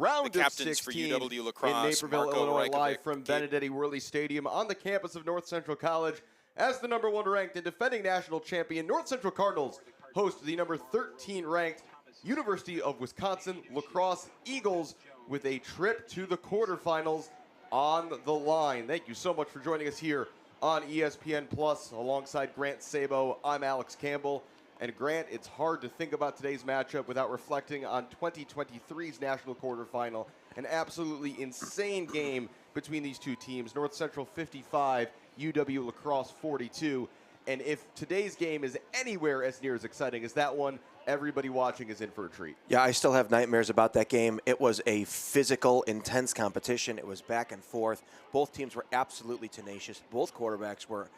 round of 16 for UW Lacrosse, in Naperville, Marco Illinois, Rajkovic, live from Benedetti Worley Stadium on the campus of North Central College, as the number 1 ranked and defending national champion North Central Cardinals host the number 13 ranked University of Wisconsin Lacrosse Eagles with a trip to the quarterfinals on the line. Thank you so much for joining us here on ESPN Plus alongside Grant Sabo. I'm Alex Campbell. And Grant, it's hard to think about today's matchup without reflecting on 2023's national quarterfinal. An absolutely insane game between these two teams. North Central 55, UW Lacrosse 42. And if today's game is anywhere as near as exciting as that one, everybody watching is in for a treat. Yeah, I still have nightmares about that game. It was a physical, intense competition. It was back and forth. Both teams were absolutely tenacious. Both quarterbacks were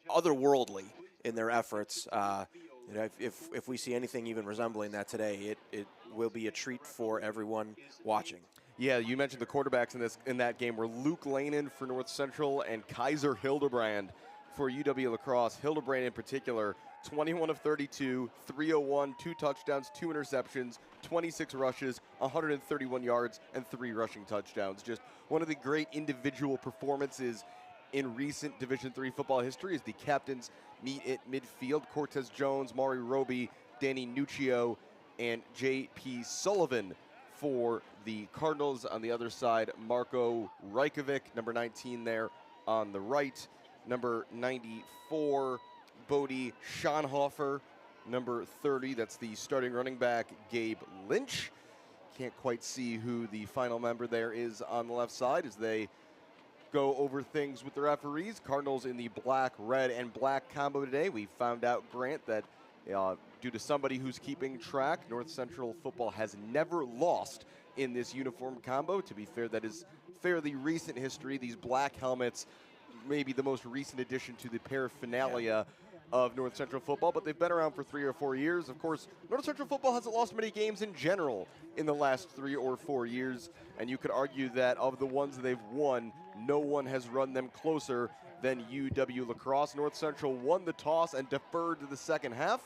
otherworldly in their efforts. If we see anything even resembling that today, it will be a treat for everyone watching. Yeah, you mentioned the quarterbacks in that game were Luke Lanin for North Central and Kaiser Hildebrand for UW Lacrosse. Hildebrand in particular, 21 of 32, 301, 2 touchdowns, 2 interceptions, 26 rushes, 131 yards, and 3 rushing touchdowns. Just one of the great individual performances in recent Division III football history as the captains meet at midfield. Cortez Jones, Maury Roby, Danny Nuccio, and J.P. Sullivan for the Cardinals. On the other side, Marco Rajkovic, number 19 there on the right. Number 94, Bodie Schonhofer. Number 30, that's the starting running back, Gabe Lynch. Can't quite see who the final member there is on the left side as they go over things with the referees. Cardinals in the black, red, and black combo today. We found out, Grant, that due to somebody who's keeping track, North Central football has never lost in this uniform combo. To be fair, that is fairly recent history. These black helmets maybe the most recent addition to the paraphernalia of North Central football, but they've been around for 3 or 4 years. Of course, North Central football hasn't lost many games in general in the last 3 or 4 years, and you could argue that of the ones they've won, no one has run them closer than UW Lacrosse. North Central won the toss and deferred to the second half,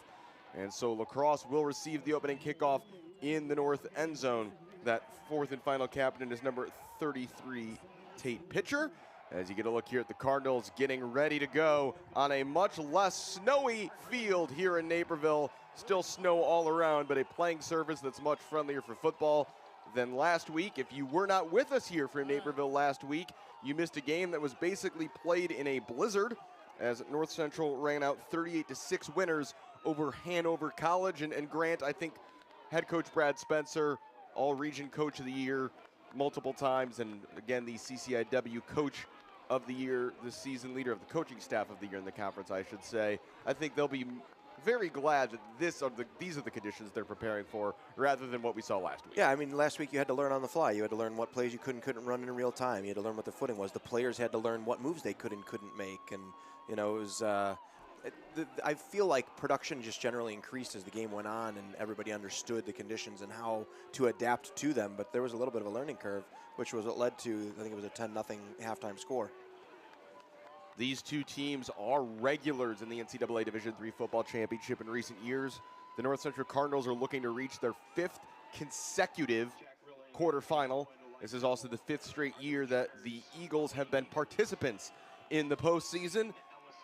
and so Lacrosse will receive the opening kickoff in the north end zone. That fourth and final captain is number 33, Tate Pitcher. As you get a look here at the Cardinals getting ready to go on a much less snowy field here in Naperville. Still snow all around, but a playing surface that's much friendlier for football than last week. If you were not with us here from Naperville last week, you missed a game that was basically played in a blizzard as North Central ran out 38-6 winners over Hanover College. And Grant, I think head coach Brad Spencer, all-region coach of the year multiple times, and again, the CCIW coach of the year this season, leader of the coaching staff of the year in the conference, I should say. I think they'll be very glad that these are the conditions they're preparing for rather than what we saw last week. Yeah, I mean, last week you had to learn on the fly. You had to learn what plays you couldn't run in real time. You had to learn what the footing was. The players had to learn what moves they couldn't make. And, you know, it was I feel like production just generally increased as the game went on and everybody understood the conditions and how to adapt to them. But there was a little bit of a learning curve, which was what led to, I think it was a 10-0 halftime score. These two teams are regulars in the NCAA Division III football championship in recent years. The North Central Cardinals are looking to reach their 5th consecutive quarterfinal. This is also the 5th straight year that the Eagles have been participants in the postseason.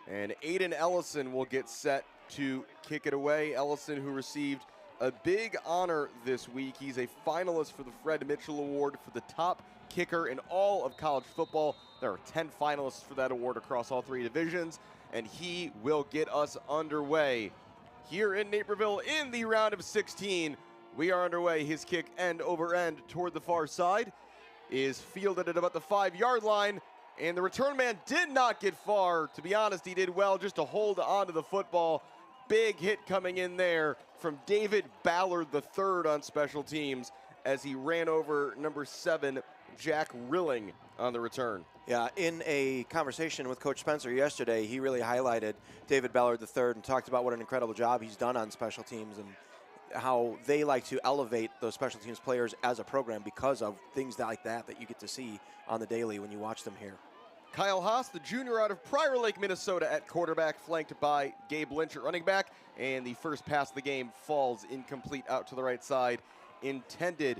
And Aiden Ellison will get set to kick it away. Ellison, who received a big honor this week. He's a finalist for the Fred Mitchell Award for the top kicker in all of college football. There are 10 finalists for that award across all 3 divisions, and he will get us underway here in Naperville in the round of 16. We are underway. His kick end over end toward the far side is fielded at about the 5-yard line, and the return man did not get far. To be honest, he did well just to hold on to the football. Big hit coming in there from David Ballard III on special teams as he ran over number 7, Jack Rilling, on the return. Yeah, in a conversation with Coach Spencer yesterday, he really highlighted David Ballard III and talked about what an incredible job he's done on special teams and how they like to elevate those special teams players as a program because of things like that you get to see on the daily when you watch them here. Kyle Haas, the junior out of Prior Lake, Minnesota at quarterback, flanked by Gabe Lynch at running back, and the first pass of the game falls incomplete out to the right side, intended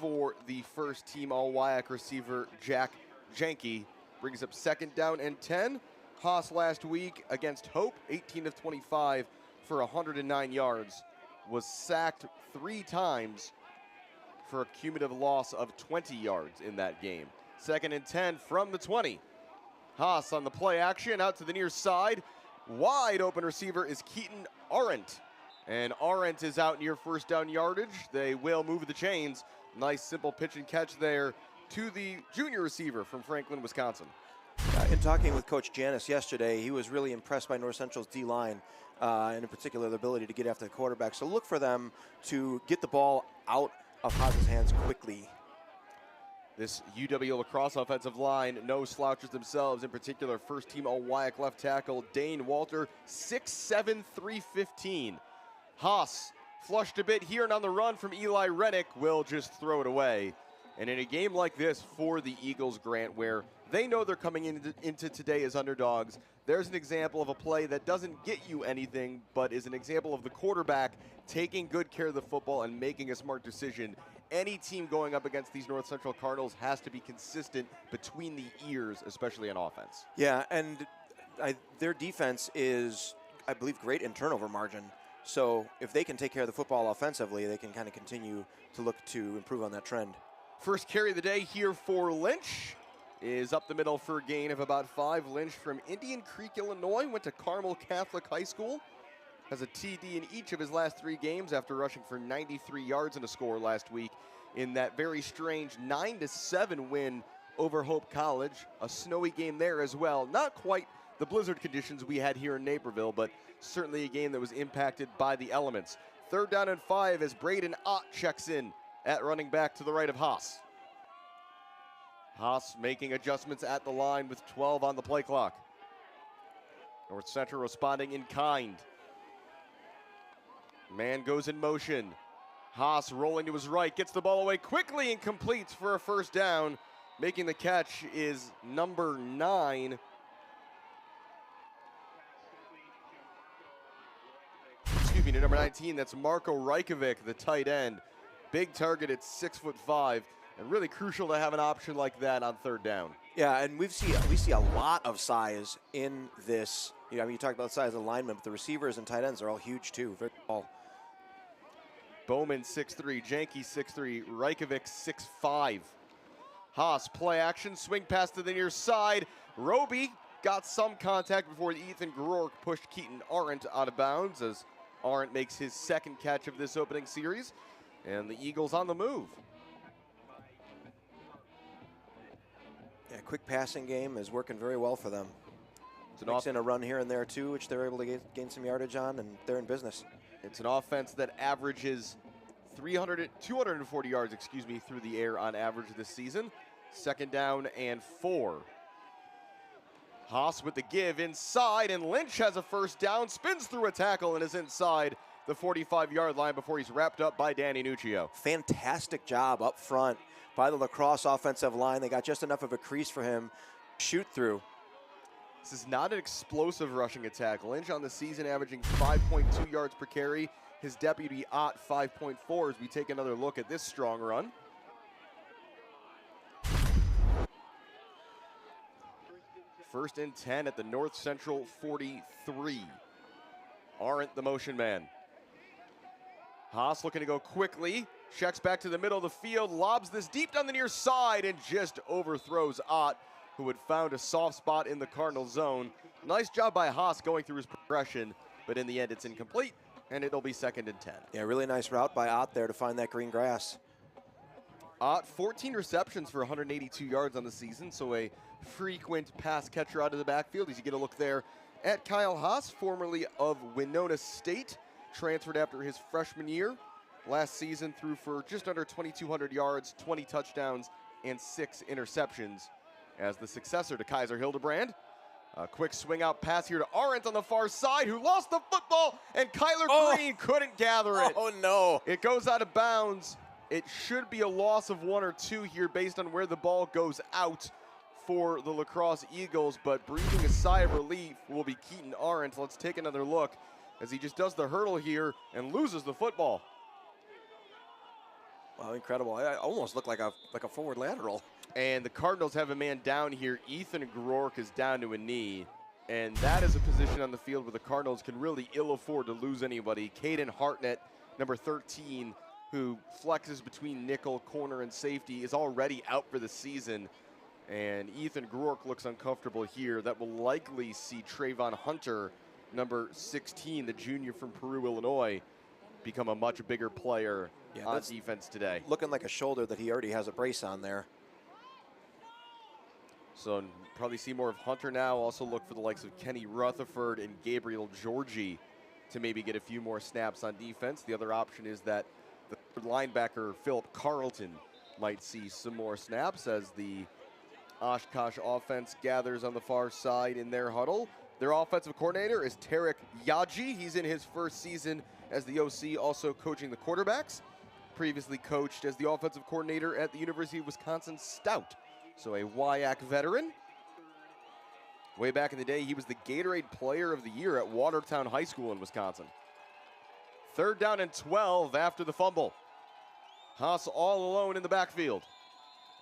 for the first team all-WIAC receiver, Jack Jenke. Brings up 2nd down and 10. Haas last week against Hope, 18 of 25 for 109 yards. Was sacked 3 times for a cumulative loss of 20 yards in that game. 2nd and 10 from the 20. Haas on the play action, out to the near side. Wide open receiver is Keaton Arendt. And Arendt is out near 1st down yardage. They will move the chains. Nice simple pitch and catch there to the junior receiver from Franklin, Wisconsin. In talking with Coach Janis yesterday, he was really impressed by North Central's D-line, and in particular the ability to get after the quarterback. So look for them to get the ball out of Haas's hands quickly. This UW La Crosse offensive line, no slouches themselves. In particular, first team all-WIAC left tackle Dane Walter, 6'7", 315. Haas flushed a bit here and on the run from Eli Rennick, will just throw it away. And in a game like this for the Eagles, Grant, where they know they're coming into today as underdogs, there's an example of a play that doesn't get you anything, but is an example of the quarterback taking good care of the football and making a smart decision. Any team going up against these North Central Cardinals has to be consistent between the ears, especially on offense. Yeah, and their defense is, I believe, great in turnover margin. So if they can take care of the football offensively, they can kind of continue to look to improve on that trend. First carry of the day here for Lynch is up the middle for a gain of about 5. Lynch from Indian Creek, Illinois, went to Carmel Catholic High School. Has a TD in each of his last 3 games after rushing for 93 yards and a score last week in that very strange 9-7 win over Hope College. A snowy game there as well. Not quite the blizzard conditions we had here in Naperville, but certainly a game that was impacted by the elements. 3rd down and 5 as Braden Ott checks in at running back to the right of Haas. Haas making adjustments at the line with 12 on the play clock. North Central responding in kind. Man goes in motion. Haas rolling to his right, gets the ball away quickly and completes for a 1st down. Making the catch is number 9. Excuse me, to number 19, that's Marko Rajkovic, the tight end. Big target at 6'5", and really crucial to have an option like that on 3rd down. Yeah, and we see a lot of size in this. I mean, you talk about the size of the linemen, but the receivers and tight ends are all huge too. Very tall. Bowman 6'3", Jenke 6'3", Rajkovic 6'5". Haas play action, swing pass to the near side. Roby got some contact before Ethan Grork pushed Keaton Arendt out of bounds as Arendt makes his 2nd catch of this opening series. And the Eagles on the move. Yeah, quick passing game is working very well for them. Mix in a run here and there too, which they're able to gain some yardage on, and they're in business. It's an offense that averages 240 yards, through the air on average this season. 2nd down and 4. Haas with the give inside, and Lynch has a 1st down, spins through a tackle and is inside the 45-yard line before he's wrapped up by Danny Nuccio. Fantastic job up front by the La Crosse offensive line. They got just enough of a crease for him shoot through. This is not an explosive rushing attack. Lynch on the season averaging 5.2 yards per carry. His deputy Ott 5.4 as we take another look at this strong run. First and 10 at the North Central 43. Arendt the motion man. Haas looking to go quickly. Checks back to the middle of the field, lobs this deep down the near side, and just overthrows Ott, who had found a soft spot in the Cardinal zone. Nice job by Haas going through his progression, but in the end it's incomplete, and it'll be 2nd and 10. Yeah, really nice route by Ott there to find that green grass. Ott, 14 receptions for 182 yards on the season, so a frequent pass catcher out of the backfield. As you get a look there at Kyle Haas, formerly of Winona State, transferred after his freshman year. Last season threw for just under 2,200 yards, 20 touchdowns, and 6 interceptions. As the successor to Kaiser Hildebrand. A quick swing out pass here to Arendt on the far side, who lost the football, and Kyler Green couldn't gather it. Oh no. It goes out of bounds. It should be a loss of 1 or 2 here based on where the ball goes out for the La Crosse Eagles, but breathing a sigh of relief will be Keaton Arendt. Let's take another look as he just does the hurdle here and loses the football. Wow, incredible. I almost looked like a forward lateral. And the Cardinals have a man down here. Ethan Groark is down to a knee. And that is a position on the field where the Cardinals can really ill afford to lose anybody. Caden Hartnett, number 13, who flexes between nickel, corner, and safety, is already out for the season. And Ethan Groark looks uncomfortable here. That will likely see Trayvon Hunter, number 16, the junior from Peru, Illinois, become a much bigger player on defense today. Looking like a shoulder that he already has a brace on there. So probably see more of Hunter now. Also look for the likes of Kenny Rutherford and Gabriel Georgie to maybe get a few more snaps on defense. The other option is that the third linebacker, Philip Carlton, might see some more snaps as the Oshkosh offense gathers on the far side in their huddle. Their offensive coordinator is Tarek Yaji. He's in his first season as the OC, also coaching the quarterbacks. Previously coached as the offensive coordinator at the University of Wisconsin Stout. So a WIAC veteran. Way back in the day, he was the Gatorade Player of the Year at Watertown High School in Wisconsin. 3rd down and 12 after the fumble. Haas all alone in the backfield.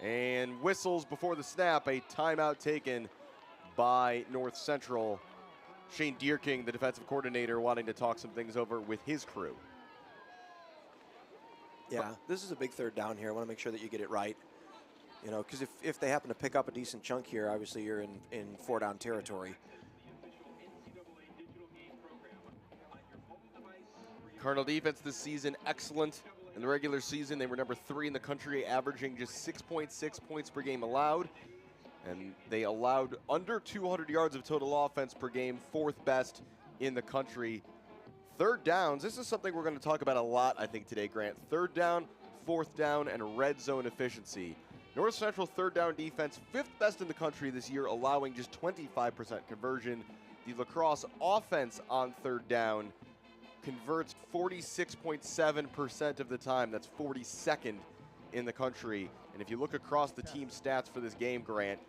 And whistles before the snap, a timeout taken by North Central. Shane Deerking, the defensive coordinator, wanting to talk some things over with his crew. Yeah, this is a big 3rd down here. I want to make sure that you get it right. You know, because if they happen to pick up a decent chunk here, obviously you're in 4-down territory. Cardinal defense this season, excellent. In the regular season, they were number 3 in the country, averaging just 6.6 points per game allowed. And they allowed under 200 yards of total offense per game, 4th best in the country. 3rd downs, this is something we're going to talk about a lot, I think, today, Grant. 3rd down, 4th down, and red zone efficiency. North Central 3rd down defense, 5th best in the country this year, allowing just 25% conversion. The La Crosse offense on 3rd down converts 46.7% of the time. That's 42nd in the country. And if you look across the team stats for this game, Grant,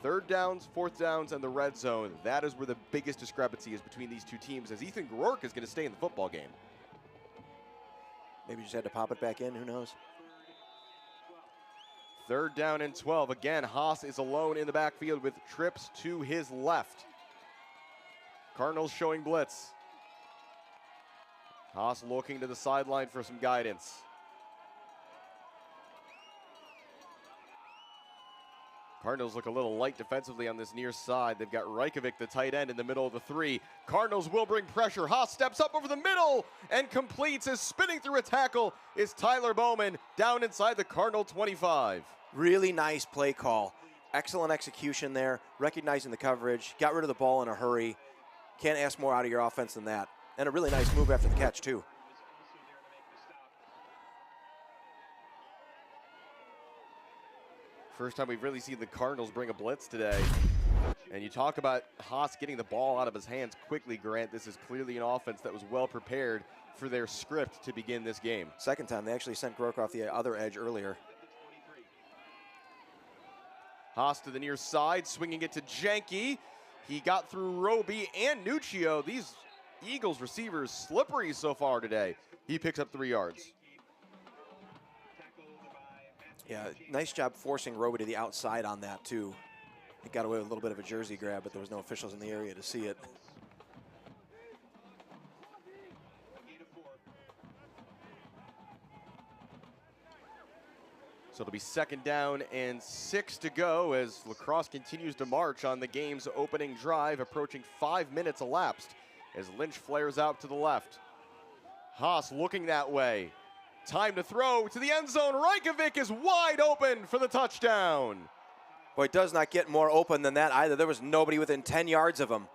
3rd downs, 4th downs, and the red zone, that is where the biggest discrepancy is between these two teams, as Ethan Groark is going to stay in the football game. Maybe just had to pop it back in, who knows? 3rd down and 12. Again, Haas is alone in the backfield with trips to his left. Cardinals showing blitz. Haas looking to the sideline for some guidance. Cardinals look a little light defensively on this near side. They've got Reikovic, the tight end, in the middle of the 3. Cardinals will bring pressure. Haas steps up over the middle and completes. As spinning through a tackle is Tyler Bowman down inside the Cardinal 25. Really nice play call. Excellent execution there, recognizing the coverage, got rid of the ball in a hurry. Can't ask more out of your offense than that. And a really nice move after the catch, too. First time we've really seen the Cardinals bring a blitz today. And you talk about Haas getting the ball out of his hands quickly, Grant. This is clearly an offense that was well prepared for their script to begin this game. Second time, they actually sent Groark off the other edge earlier. Haas to the near side, swinging it to Jenke. He got through Roby and Nuccio. These Eagles receivers slippery so far today. He picks up 3 yards. Yeah, nice job forcing Roby to the outside on that, too. He got away with a little bit of a jersey grab, but there was no officials in the area to see it. So it'll be 2nd down and 6 to go as La Crosse continues to march on the game's opening drive, approaching 5 minutes elapsed as Lynch flares out to the left. Haas looking that way. Time to throw to the end zone. Reikovic is wide open for the touchdown. Boy, it does not get more open than that either. There was nobody within 10 yards of him.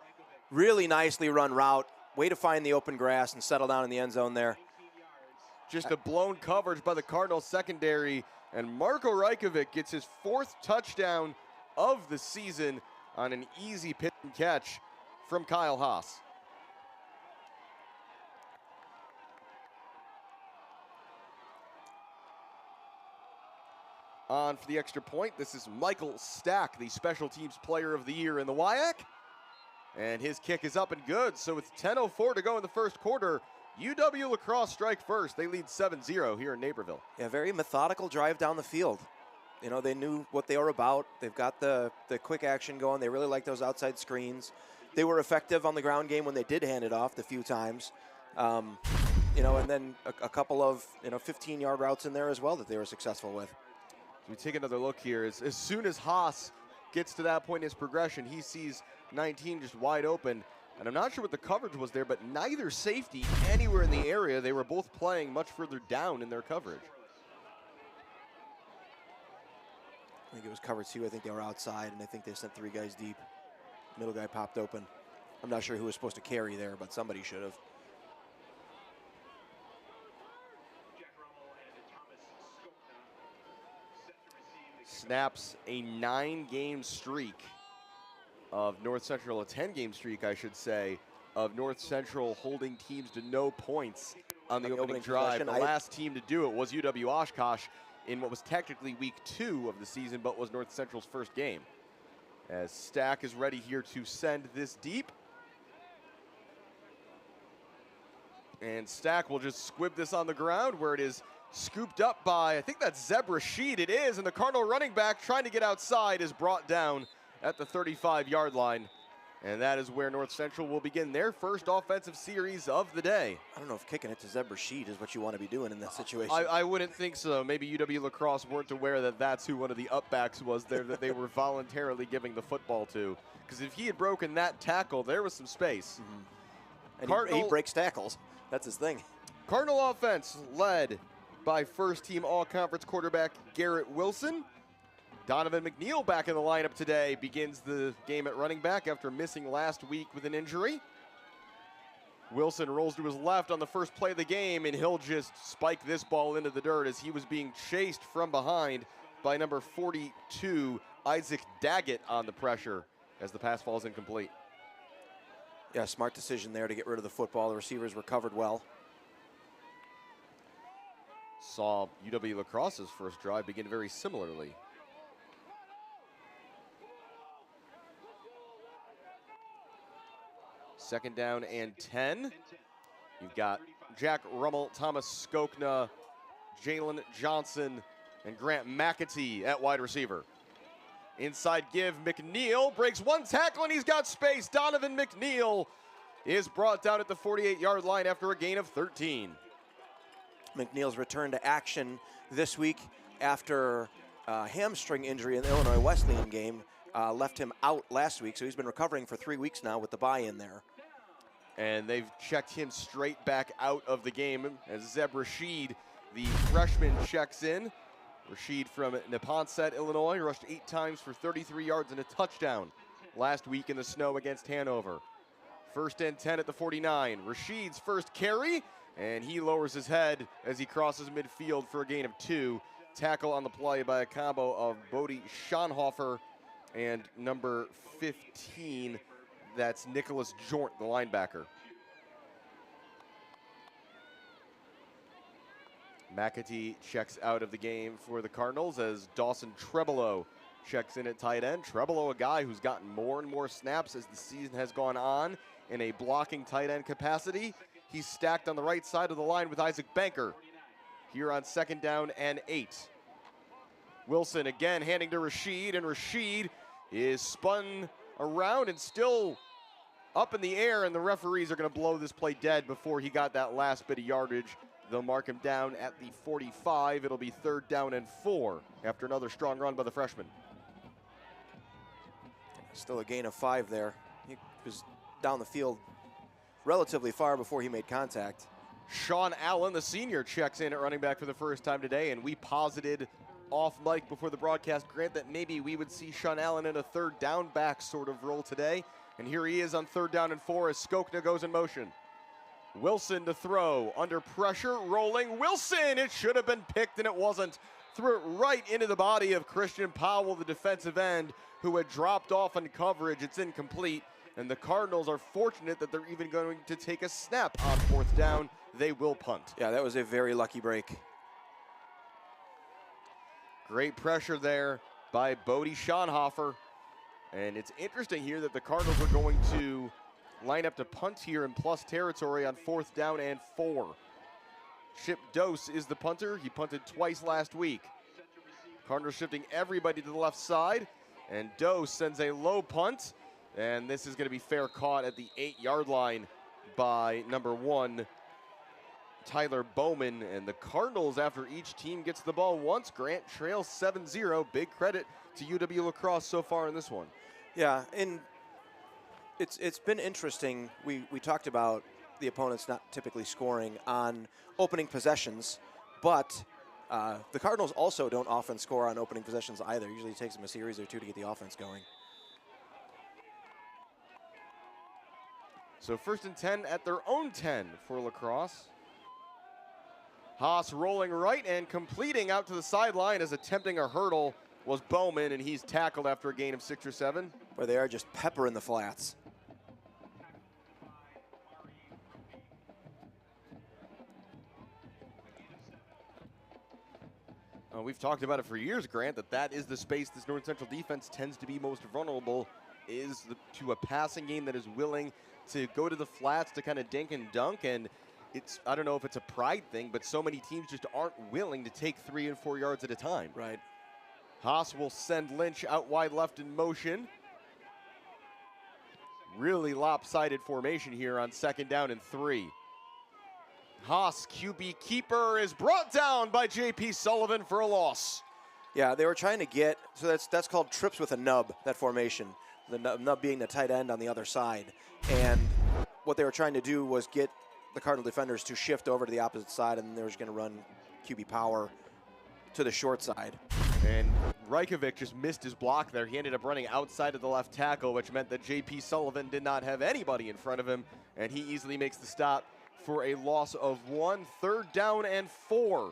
Really nicely run route. Way to find the open grass and settle down in the end zone there. Just a blown coverage by the Cardinals secondary. And Marko Reikovic gets his 4th touchdown of the season on an easy pitch and catch from Kyle Haas. On for the extra point, this is Michael Stack, the Special Teams Player of the Year in the WIAC. And his kick is up and good, so with 10:04 to go in the first quarter, UW La Crosse strike first. They lead 7-0 here in Naperville. Yeah, very methodical drive down the field. You know, they knew what they were about. They've got the quick action going. They really like those outside screens. They were effective on the ground game when they did hand it off the few times. You know, and then a couple of, 15-yard routes in there as well that they were successful with. We take another look here. As soon as Haas gets to that point in his progression, he sees 19 just wide open. And I'm not sure what the coverage was there, but neither safety anywhere in the area. They were both playing much further down in their coverage. I think it was cover 2. I think they were outside, and I think they sent 3 guys deep. Middle guy popped open. I'm not sure who was supposed to carry there, but somebody should have. Snaps a 9-game streak of North Central, a 10-game streak, I should say, of North Central holding teams to no points on the opening drive. The last team to do it was UW Oshkosh in what was technically week 2 of the season, but was North Central's first game. As Stack is ready here to send this deep. And Stack will just squib this on the ground where it is scooped up by, I think that's Zeb Rashid. It is, and the Cardinal running back trying to get outside is brought down at the 35-yard line. And that is where North Central will begin their first offensive series of the day. I don't know if kicking it to Zeb Rashid is what you want to be doing in that situation. I wouldn't think so. Maybe UW La Crosse weren't aware that that's who one of the upbacks was there that they were voluntarily giving the football to. Because if he had broken that tackle, there was some space. Mm-hmm. And he breaks tackles. That's his thing. Cardinal offense led by first-team all-conference quarterback Garrett Wilson. Donovan McNeil back in the lineup today, begins the game at running back after missing last week with an injury. Wilson rolls to his left on the first play of the game, and he'll just spike this ball into the dirt as he was being chased from behind by number 42, Isaac Daggett, on the pressure as the pass falls incomplete. Yeah, smart decision there to get rid of the football. The receivers were covered well. Saw UW La Crosse's first drive begin very similarly. Second down and 10. You've got Jack Rummel, Thomas Skokna, Jalen Johnson, and Grant McAtee at wide receiver. Inside give, McNeil breaks one tackle and he's got space. Donovan McNeil is brought down at the 48-yard line after a gain of 13. McNeil's return to action this week after a hamstring injury in the Illinois Wesleyan game left him out last week, so he's been recovering for 3 weeks now with the bye in there. And they've checked him straight back out of the game as Zeb Rashid, the freshman, checks in. Rashid from Neponset, Illinois, rushed 8 times for 33 yards and a touchdown last week in the snow against Hanover. First and 10 at the 49. Rashid's first carry, and he lowers his head as he crosses midfield for a gain of 2. Tackle on the play by a combo of Bodie Schonhofer and number 15, that's Nicholas Jornt, the linebacker. McAtee checks out of the game for the Cardinals as Dawson Trebolo checks in at tight end. Trebolo, a guy who's gotten more and more snaps as the season has gone on in a blocking tight end capacity. He's stacked on the right side of the line with Isaac Banker here on second down and 8. Wilson again handing to Rashid, and Rashid is spun around and still up in the air, and the referees are going to blow this play dead before he got that last bit of yardage. They'll mark him down at the 45. It'll be 3rd down and 4 after another strong run by the freshman. Still a gain of 5 there. He was down the field relatively far before he made contact. Sean Allen, the senior, checks in at running back for the first time today, and we posited off mic before the broadcast, Grant, that maybe we would see Sean Allen in a 3rd down back sort of role today. And here he is on 3rd down and 4 as Skokna goes in motion. Wilson to throw, under pressure, rolling. Wilson, it should have been picked and it wasn't. Threw it right into the body of Christian Powell, the defensive end, who had dropped off in coverage. It's incomplete, and the Cardinals are fortunate that they're even going to take a snap on 4th down. They will punt. Yeah, that was a very lucky break. Great pressure there by Bodie Schonhofer. And it's interesting here that the Cardinals are going to line up to punt here in plus territory on 4th down and 4. Chip Dose is the punter. He punted twice last week. Cardinals shifting everybody to the left side, and Dose sends a low punt, and this is going to be fair caught at the 8-yard line by number 1, Tyler Bowman. And the Cardinals, after each team gets the ball once, Grant trails 7-0. Big credit to UW La Crosse so far in this one. Yeah, and it's been interesting. We talked about the opponents not typically scoring on opening possessions, but the Cardinals also don't often score on opening possessions either. Usually it takes them a series or two to get the offense going. So 1st and 10 at their own 10 for La Crosse. Haas rolling right and completing out to the sideline as attempting a hurdle was Bowman, and he's tackled after a gain of 6 or 7. Where they are just peppering the flats. We've talked about it for years, Grant, that is the space this North Central defense tends to be most vulnerable, is to a passing game that is willing to go to the flats to kind of dink and dunk. And it's, I don't know if it's a pride thing, but so many teams just aren't willing to take 3 and 4 yards at a time. Right. Haas will send Lynch out wide left in motion. Really lopsided formation here on 2nd down and 3. Haas, QB keeper, is brought down by J.P. Sullivan for a loss. Yeah, they were trying to get, so that's called trips with a nub, that formation. The nub being the tight end on the other side. And what they were trying to do was get the Cardinal defenders to shift over to the opposite side, and they were just going to run QB power to the short side. And Rajkovic just missed his block there. He ended up running outside of the left tackle, which meant that J.P. Sullivan did not have anybody in front of him, and he easily makes the stop for a loss of 1. 3rd down and 4.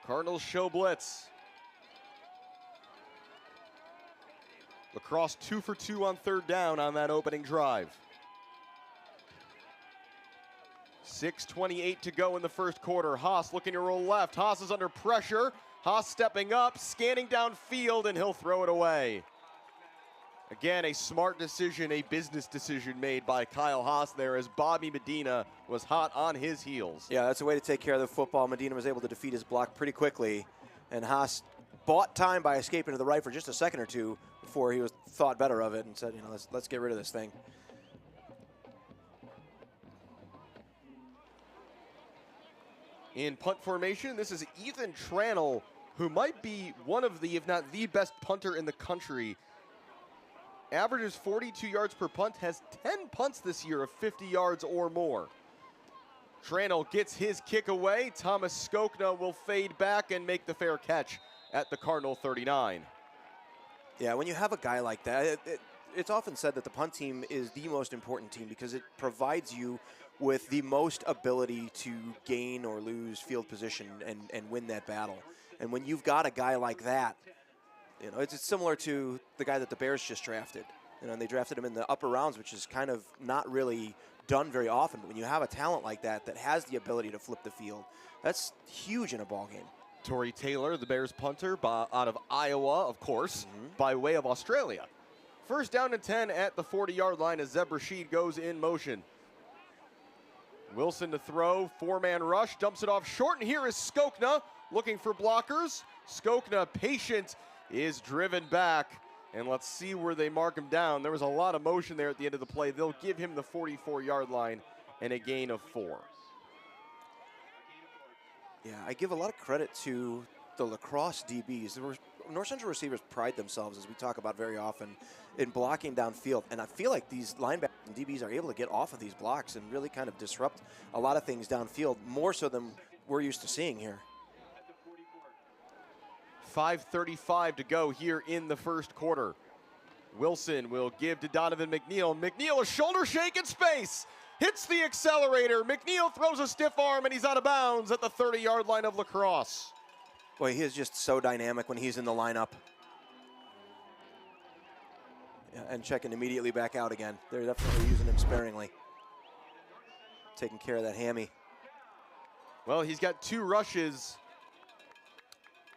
Cardinals show blitz. La Crosse 2 for 2 on 3rd down on that opening drive. 6:28 to go in the first quarter. Haas looking to roll left. Haas is under pressure. Haas stepping up, scanning downfield, and he'll throw it away. Again, a smart decision, a business decision made by Kyle Haas there as Bobby Medina was hot on his heels. Yeah, that's a way to take care of the football. Medina was able to defeat his block pretty quickly, and Haas bought time by escaping to the right for just a second or two before he thought better of it and said, you know, let's get rid of this thing. In punt formation, this is Ethan Tranel, who might be one of the, if not the best punter in the country. Averages 42 yards per punt, has 10 punts this year of 50 yards or more. Tranel gets his kick away. Thomas Skokna will fade back and make the fair catch at the Cardinal 39. Yeah, when you have a guy like that, it's often said that the punt team is the most important team because it provides you with the most ability to gain or lose field position and win that battle. And when you've got a guy like that, you know, it's similar to the guy that the Bears just drafted. You know, and they drafted him in the upper rounds, which is kind of not really done very often. But when you have a talent like that that has the ability to flip the field, that's huge in a ball game. Torrey Taylor, the Bears punter, out of Iowa, of course, by way of Australia. 1st down and 10 at the 40-yard line as Zeb Rashid goes in motion. Wilson to throw, 4-man rush, dumps it off short, and here is Skokna looking for blockers. Skokna, patient, is driven back, and let's see where they mark him down. There was a lot of motion there at the end of the play. They'll give him the 44-yard line and a gain of 4. Yeah, I give a lot of credit to the La Crosse DBs. North Central receivers pride themselves, as we talk about very often, in blocking downfield. And I feel like these linebackers and DBs are able to get off of these blocks and really kind of disrupt a lot of things downfield, more so than we're used to seeing here. 5:35 to go here in the first quarter. Wilson will give to Donovan McNeil. McNeil, a shoulder shake in space. Hits the accelerator. McNeil throws a stiff arm, and he's out of bounds at the 30-yard line of La Crosse. Boy, he is just so dynamic when he's in the lineup. Yeah, and checking immediately back out again. They're definitely using him sparingly. Taking care of that hammy. Well, he's got 2 rushes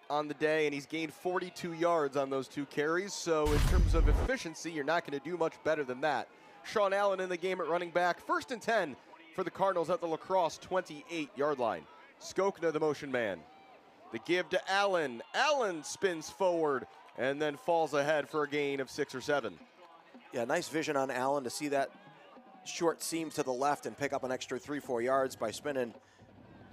on the day, and he's gained 42 yards on those 2 carries. So in terms of efficiency, you're not going to do much better than that Sean Allen in the game at running back. 1st and 10 for the Cardinals at the La Crosse 28-yard line. Skokna, the motion man. The give to Allen. Allen spins forward and then falls ahead for a gain of 6 or 7. Yeah, nice vision on Allen to see that short seam to the left and pick up an extra 3-4 yards by spinning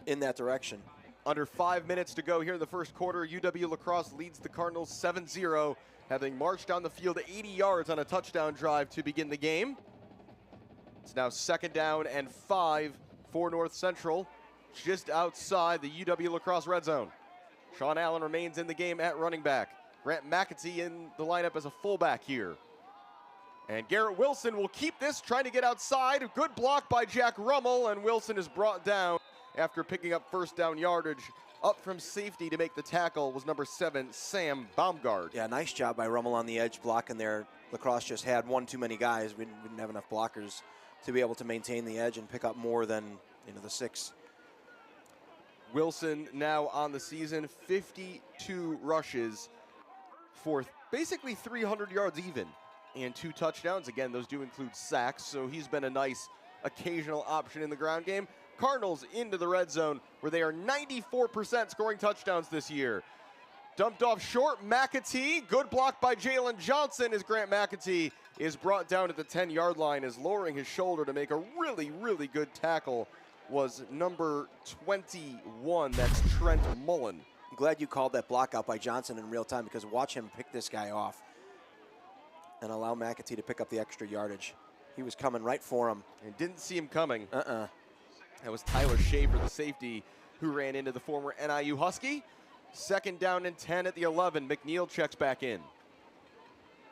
in that direction. Under 5 minutes to go here in the first quarter. UW La Crosse leads the Cardinals 7-0, having marched down the field 80 yards on a touchdown drive to begin the game. It's now 2nd down and 5 for North Central, just outside the UW La Crosse red zone. Sean Allen remains in the game at running back. Grant McAtee in the lineup as a fullback here. And Garrett Wilson will keep this, trying to get outside. A good block by Jack Rummel, and Wilson is brought down after picking up 1st down yardage. Up from safety to make the tackle was number 7, Sam Baumgart. Yeah, nice job by Rummel on the edge blocking there. La Crosse just had one too many guys. We didn't have enough blockers to be able to maintain the edge and pick up more than the 6. Wilson now on the season, 52 rushes for basically 300 yards even and 2 touchdowns. Again, those do include sacks, so he's been a nice occasional option in the ground game. Cardinals into the red zone where they are 94% scoring touchdowns this year. Dumped off short, McAtee. Good block by Jalen Johnson as Grant McAtee is brought down at the 10-yard line, as lowering his shoulder to make a really, really good tackle was number 21. That's Trent Mullen. I'm glad you called that block out by Johnson in real time, because watch him pick this guy off and allow McAtee to pick up the extra yardage. He was coming right for him. And didn't see him coming. That was Tyler Schaefer, the safety, who ran into the former NIU Husky. 2nd down and 10 at the 11. McNeil checks back in.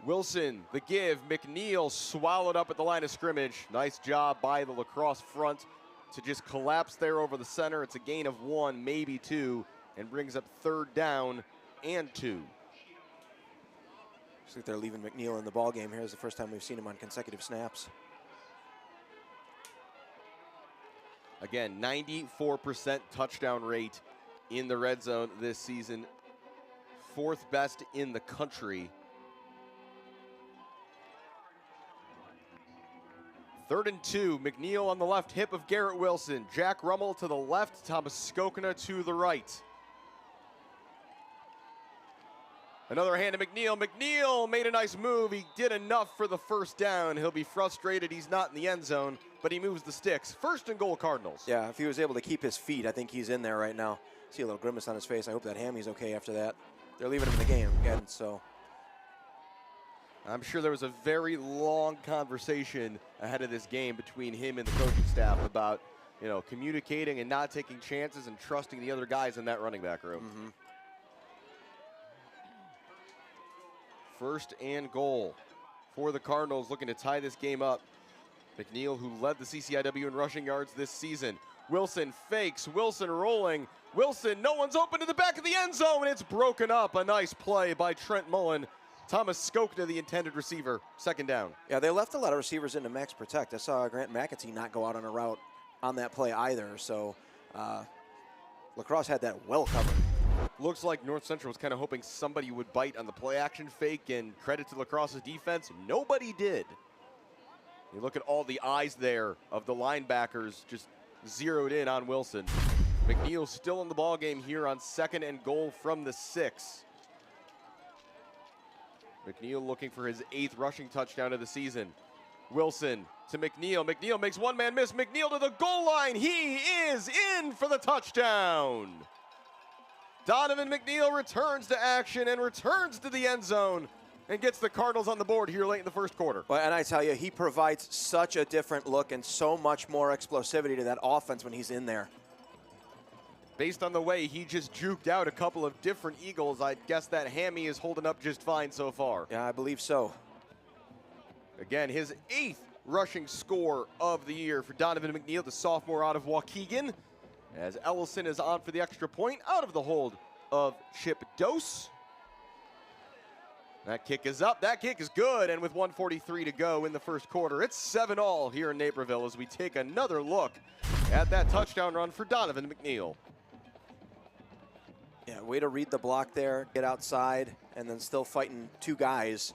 Wilson, the give. McNeil swallowed up at the line of scrimmage. Nice job by the La Crosse front to just collapse there over the center. It's a gain of 1, maybe 2, and brings up 3rd down and 2. Looks like they're leaving McNeil in the ball game here. It's the first time we've seen him on consecutive snaps. Again, 94% touchdown rate in the red zone this season. 4th best in the country. 3rd and 2, McNeil on the left hip of Garrett Wilson. Jack Rummel to the left, Thomas Skokna to the right. Another hand to McNeil. McNeil made a nice move. He did enough for the 1st down. He'll be frustrated he's not in the end zone, but he moves the sticks. 1st and goal, Cardinals. Yeah, if he was able to keep his feet, I think he's in there right now. See a little grimace on his face. I hope that hammy's okay after that. They're leaving him in the game again, so. I'm sure there was a very long conversation ahead of this game between him and the coaching staff about, communicating and not taking chances and trusting the other guys in that running back room. 1st and goal for the Cardinals, looking to tie this game up. McNeil, who led the CCIW in rushing yards this season. Wilson fakes, Wilson rolling. Wilson, no one's open to the back of the end zone, and it's broken up. A nice play by Trent Mullen. Thomas Skokna, the intended receiver, 2nd down. Yeah, they left a lot of receivers into max protect. I saw Grant McAtee not go out on a route on that play either, so La Crosse had that well covered. Looks like North Central was kind of hoping somebody would bite on the play action fake, and credit to La Crosse's defense, nobody did. You look at all the eyes there of the linebackers just zeroed in on Wilson. McNeil still in the ball game here on 2nd and goal from the 6. McNeil looking for his 8th rushing touchdown of the season. Wilson to McNeil. McNeil makes one man miss. McNeil to the goal line. He is in for the touchdown. Donovan McNeil returns to action and returns to the end zone and gets the Cardinals on the board here late in the first quarter. Well, and I tell you, he provides such a different look and so much more explosivity to that offense when he's in there. Based on the way he just juked out a couple of different Eagles, I guess that hammy is holding up just fine so far. Yeah, I believe so. Again, his 8th rushing score of the year for Donovan McNeil, the sophomore out of Waukegan, as Ellison is on for the extra point out of the hold of Chip Dose. That kick is up. That kick is good. And with 1:43 to go in the first quarter, it's 7-all here in Naperville as we take another look at that touchdown run for Donovan McNeil. Yeah, way to read the block there, get outside, and then still fighting 2 guys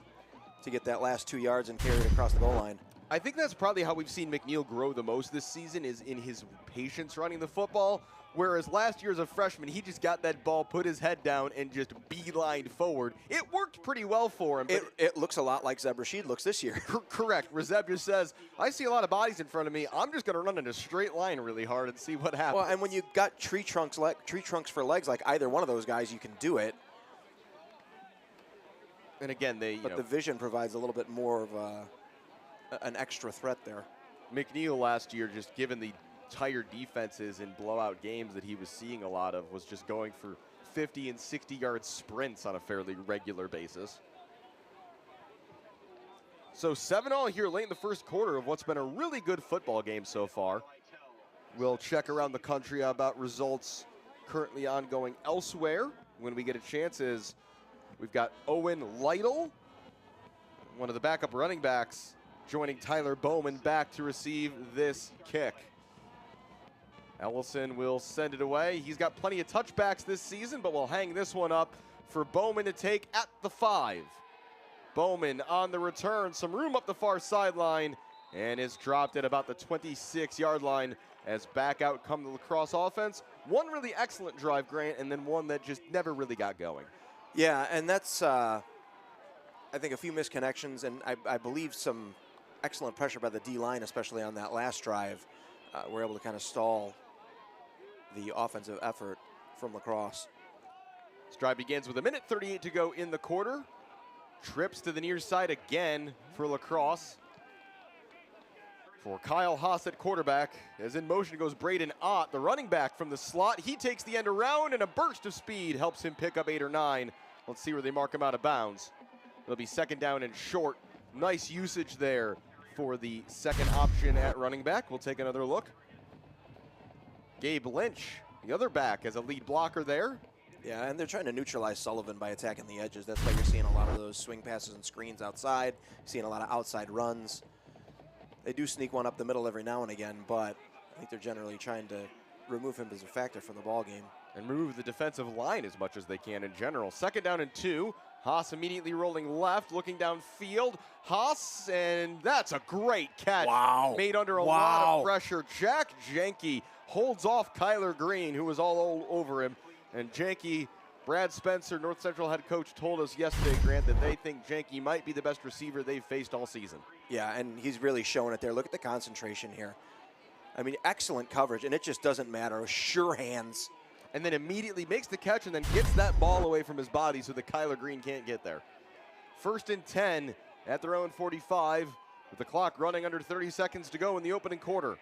to get that last 2 yards and carry it across the goal line. I think that's probably how we've seen McNeil grow the most this season, is in his patience running the football. Whereas last year as a freshman, he just got that ball, put his head down, and just beelined forward. It worked pretty well for him. It looks a lot like Zeb Rashid looks this year. Correct. Zeb just says, I see a lot of bodies in front of me. I'm just going to run in a straight line really hard and see what happens. Well, and when you got tree trunks for legs like either one of those guys, you can do it. And again, but the vision provides a little bit more of an extra threat there. McNeil last year, just given the tired defenses in blowout games that he was seeing a lot of, was just going for 50 and 60-yard sprints on a fairly regular basis. So 7-all here late in the first quarter of what's been a really good football game so far. We'll check around the country about results currently ongoing elsewhere when we get a chance. We've got Owen Lytle, one of the backup running backs, joining Tyler Bowman back to receive this kick. Ellison will send it away. He's got plenty of touchbacks this season, but we'll hang this one up for Bowman to take at the 5. Bowman on the return, some room up the far sideline, and is dropped at about the 26-yard line as back out come the La Crosse offense. One really excellent drive, Grant, and then one that just never really got going. Yeah, and that's, I think, a few misconnections, and I believe some excellent pressure by the D-line, especially on that last drive. We're able to kind of stall the offensive effort from La Crosse. This drive begins with 1:38 to go in the quarter. Trips to the near side again for La Crosse. For Kyle Haas at quarterback, as in motion goes Braden Ott, the running back from the slot. He takes the end around, and a burst of speed helps him pick up 8 or 9. Let's see where they mark him out of bounds. It'll be second down and short. Nice usage there for the second option at running back. We'll take another look. Gabe Lynch, the other back, as a lead blocker there. Yeah, and they're trying to neutralize Sullivan by attacking the edges. That's why you're seeing a lot of those swing passes and screens outside, seeing a lot of outside runs. They do sneak one up the middle every now and again, but I think they're generally trying to remove him as a factor from the ball game. And remove the defensive line as much as they can in general. Second down and 2. Haas immediately rolling left, looking downfield. Haas, and that's a great catch. Wow. Made under a lot of pressure. Jack Jenke holds off Kyler Green, who was all over him. And Jenke, Brad Spencer, North Central head coach, told us yesterday, Grant, that they think Jenke might be the best receiver they've faced all season. Yeah, and he's really showing it there. Look at the concentration here. I mean, excellent coverage, and it just doesn't matter. Sure hands. And then immediately makes the catch and then gets that ball away from his body so that Kyler Green can't get there. 1st and 10 at their own 45 with the clock running under 30 seconds to go in the opening quarter.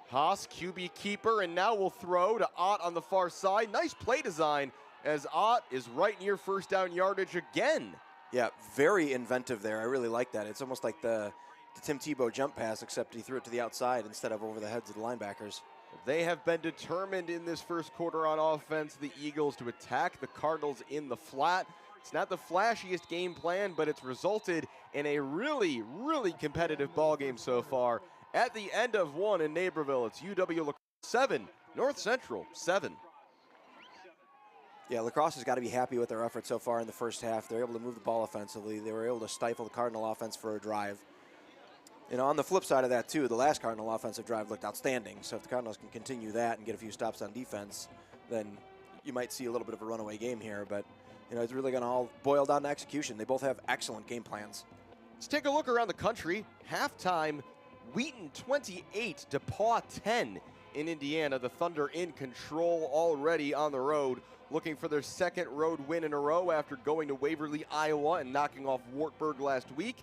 Haas, QB keeper, and now will throw to Ott on the far side. Nice play design as Ott is right near first down yardage again. Yeah, very inventive there. I really like that. It's almost like the Tim Tebow jump pass, except he threw it to the outside instead of over the heads of the linebackers. They have been determined in this first quarter on offense, the Eagles, to attack the Cardinals in the flat. It's not the flashiest game plan, but it's resulted in a really, really competitive ball game so far. At the end of one in Naperville, it's UW La Crosse 7, North Central 7. Yeah, La Crosse has got to be happy with their effort so far in the first half. They're able to move the ball offensively. They were able to stifle the Cardinal offense for a drive. You know, on the flip side of that, too, the last Cardinal offensive drive looked outstanding. So if the Cardinals can continue that and get a few stops on defense, then you might see a little bit of a runaway game here. But, you know, it's really going to all boil down to execution. They both have excellent game plans. Let's take a look around the country. Halftime, Wheaton 28, DePaul 10 in Indiana. The Thunder in control already on the road, looking for their second road win in a row after going to Waverly, Iowa, and knocking off Wartburg last week.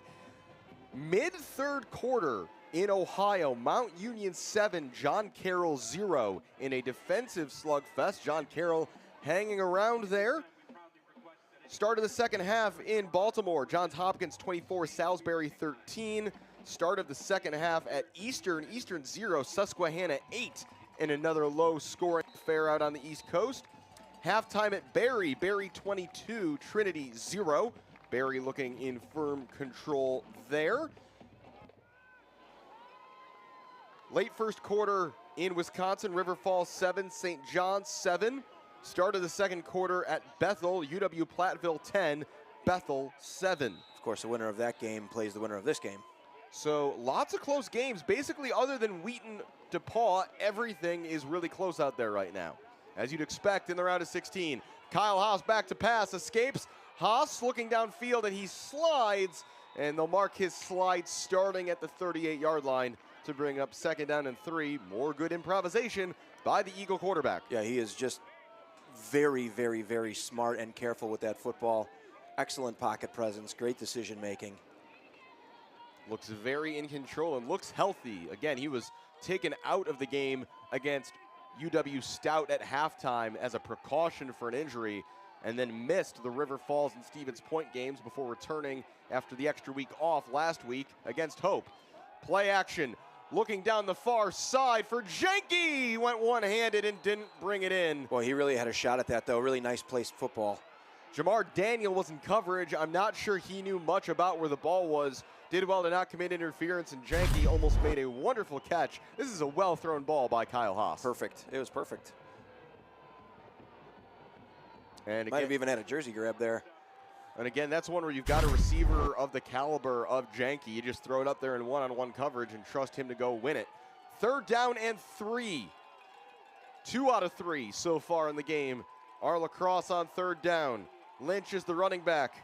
Mid-third quarter in Ohio, Mount Union 7, John Carroll 0 in a defensive slugfest. John Carroll hanging around there. Start of the second half in Baltimore, Johns Hopkins 24, Salisbury 13. Start of the second half at Eastern 0, Susquehanna 8 in another low-scoring affair out on the East Coast. Halftime at Barry 22, Trinity 0. Barry looking in firm control there. Late first quarter in Wisconsin, River Falls 7, St. John's 7. Start of the second quarter at Bethel, UW Platteville 10, Bethel 7. Of course, the winner of that game plays the winner of this game. So lots of close games. Basically, other than Wheaton, DePaul, everything is really close out there right now. As you'd expect in the round of 16. Kyle Haas back to pass, escapes. Haas looking downfield, and he slides, and they'll mark his slide starting at the 38-yard line to bring up 2nd down and 3. More good improvisation by the Eagle quarterback. Yeah, he is just very, very, very smart and careful with that football. Excellent pocket presence, great decision making. Looks very in control and looks healthy. Again, he was taken out of the game against UW Stout at halftime as a precaution for an injury, and then missed the River Falls and Stevens Point games before returning after the extra week off last week against Hope. Play action, looking down the far side for Jenke. He went one-handed and didn't bring it in. Boy, he really had a shot at that, though. Really nice placed football. Jamar Daniel was in coverage. I'm not sure he knew much about where the ball was. Did well to not commit interference, and Jenke almost made a wonderful catch. This is a well-thrown ball by Kyle Haas. Perfect. It was perfect. And might have even had a jersey grab there. And again, that's one where you've got a receiver of the caliber of Jenke. You just throw it up there in one-on-one coverage and trust him to go win it. 3rd down and 3. 2 out of 3 so far in the game are La Crosse on 3rd down. Lynch is the running back.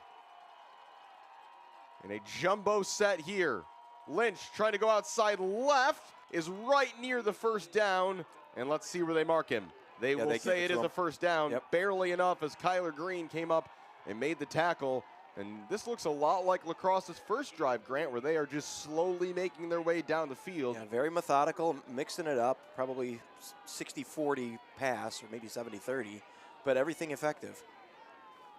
In a jumbo set here. Lynch trying to go outside left, is right near the 1st down, and let's see where they mark him. They will say it is a 1st down, barely enough as Kyler Green came up and made the tackle. And this looks a lot like La Crosse's first drive, Grant, where they are just slowly making their way down the field. Yeah, very methodical, mixing it up, probably 60-40 pass, or maybe 70-30, but everything effective.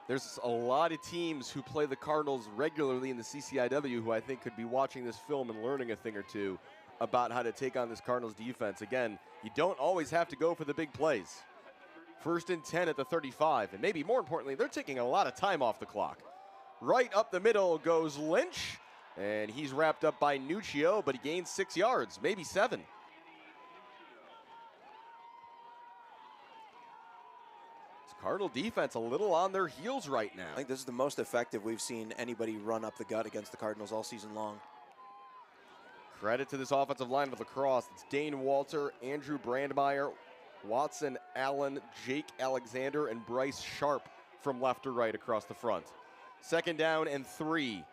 There's a lot of teams who play the Cardinals regularly in the CCIW who I think could be watching this film and learning a thing or two about how to take on this Cardinals defense. Again, you don't always have to go for the big plays. 1st and 10 at the 35, and maybe more importantly, they're taking a lot of time off the clock. Right up the middle goes Lynch, and he's wrapped up by Nuccio, but he gains 6 yards, maybe 7. Cardinal defense a little on their heels right now. I think this is the most effective we've seen anybody run up the gut against the Cardinals all season long. Credit to this offensive line of La Crosse. It's Dane Walter, Andrew Brandmeier, Watson Allen, Jake Alexander, and Bryce Sharp from left to right across the front. 2nd down and 3.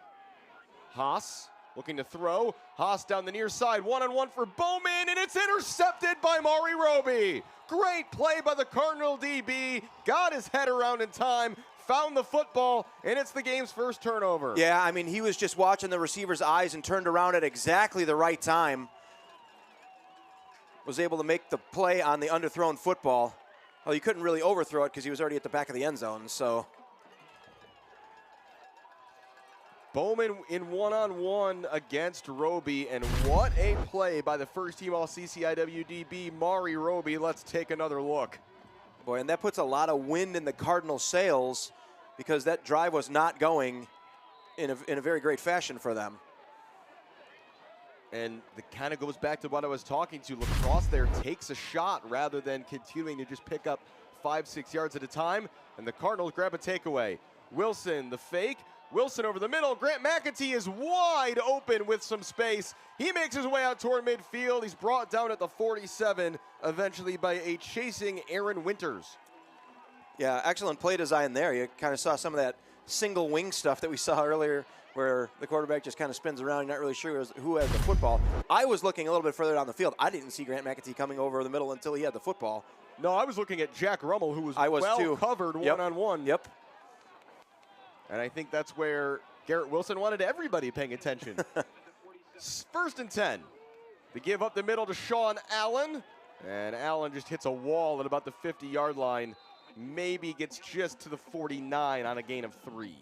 Haas looking to throw. Haas down the near side, one-on-one for Bowman, and it's intercepted by Mari Roby. Great play by the Cardinal DB. Got his head around in time, found the football, and it's the game's first turnover. Yeah, I mean, he was just watching the receiver's eyes and turned around at exactly the right time. Was able to make the play on the underthrown football. Well, you couldn't really overthrow it because he was already at the back of the end zone, so. Bowman in one-on-one against Roby, and what a play by the first-team All-CCIW DB, Mari Roby. Let's take another look. Boy, and that puts a lot of wind in the Cardinal sails because that drive was not going in a very great fashion for them. And it kind of goes back to what I was talking to. La Crosse there takes a shot rather than continuing to just pick up 5-6 yards at a time, and the Cardinals grab a takeaway. Wilson, the fake. Wilson over the middle. Grant McAtee is wide open with some space. He makes his way out toward midfield. He's brought down at the 47, eventually by a chasing Aaron Winters. Yeah, excellent play design there. You kind of saw some of that single wing stuff that we saw earlier where the quarterback just kind of spins around. You're not really sure who has the football. I was looking a little bit further down the field. I didn't see Grant McAtee coming over the middle until he had the football. No, I was looking at Jack Rummel, who was covered one-on-one. Yep. And I think that's where Garrett Wilson wanted everybody paying attention. 1st and 10. They give up the middle to Sean Allen. And Allen just hits a wall at about the 50-yard line. Maybe gets just to the 49 on a gain of 3.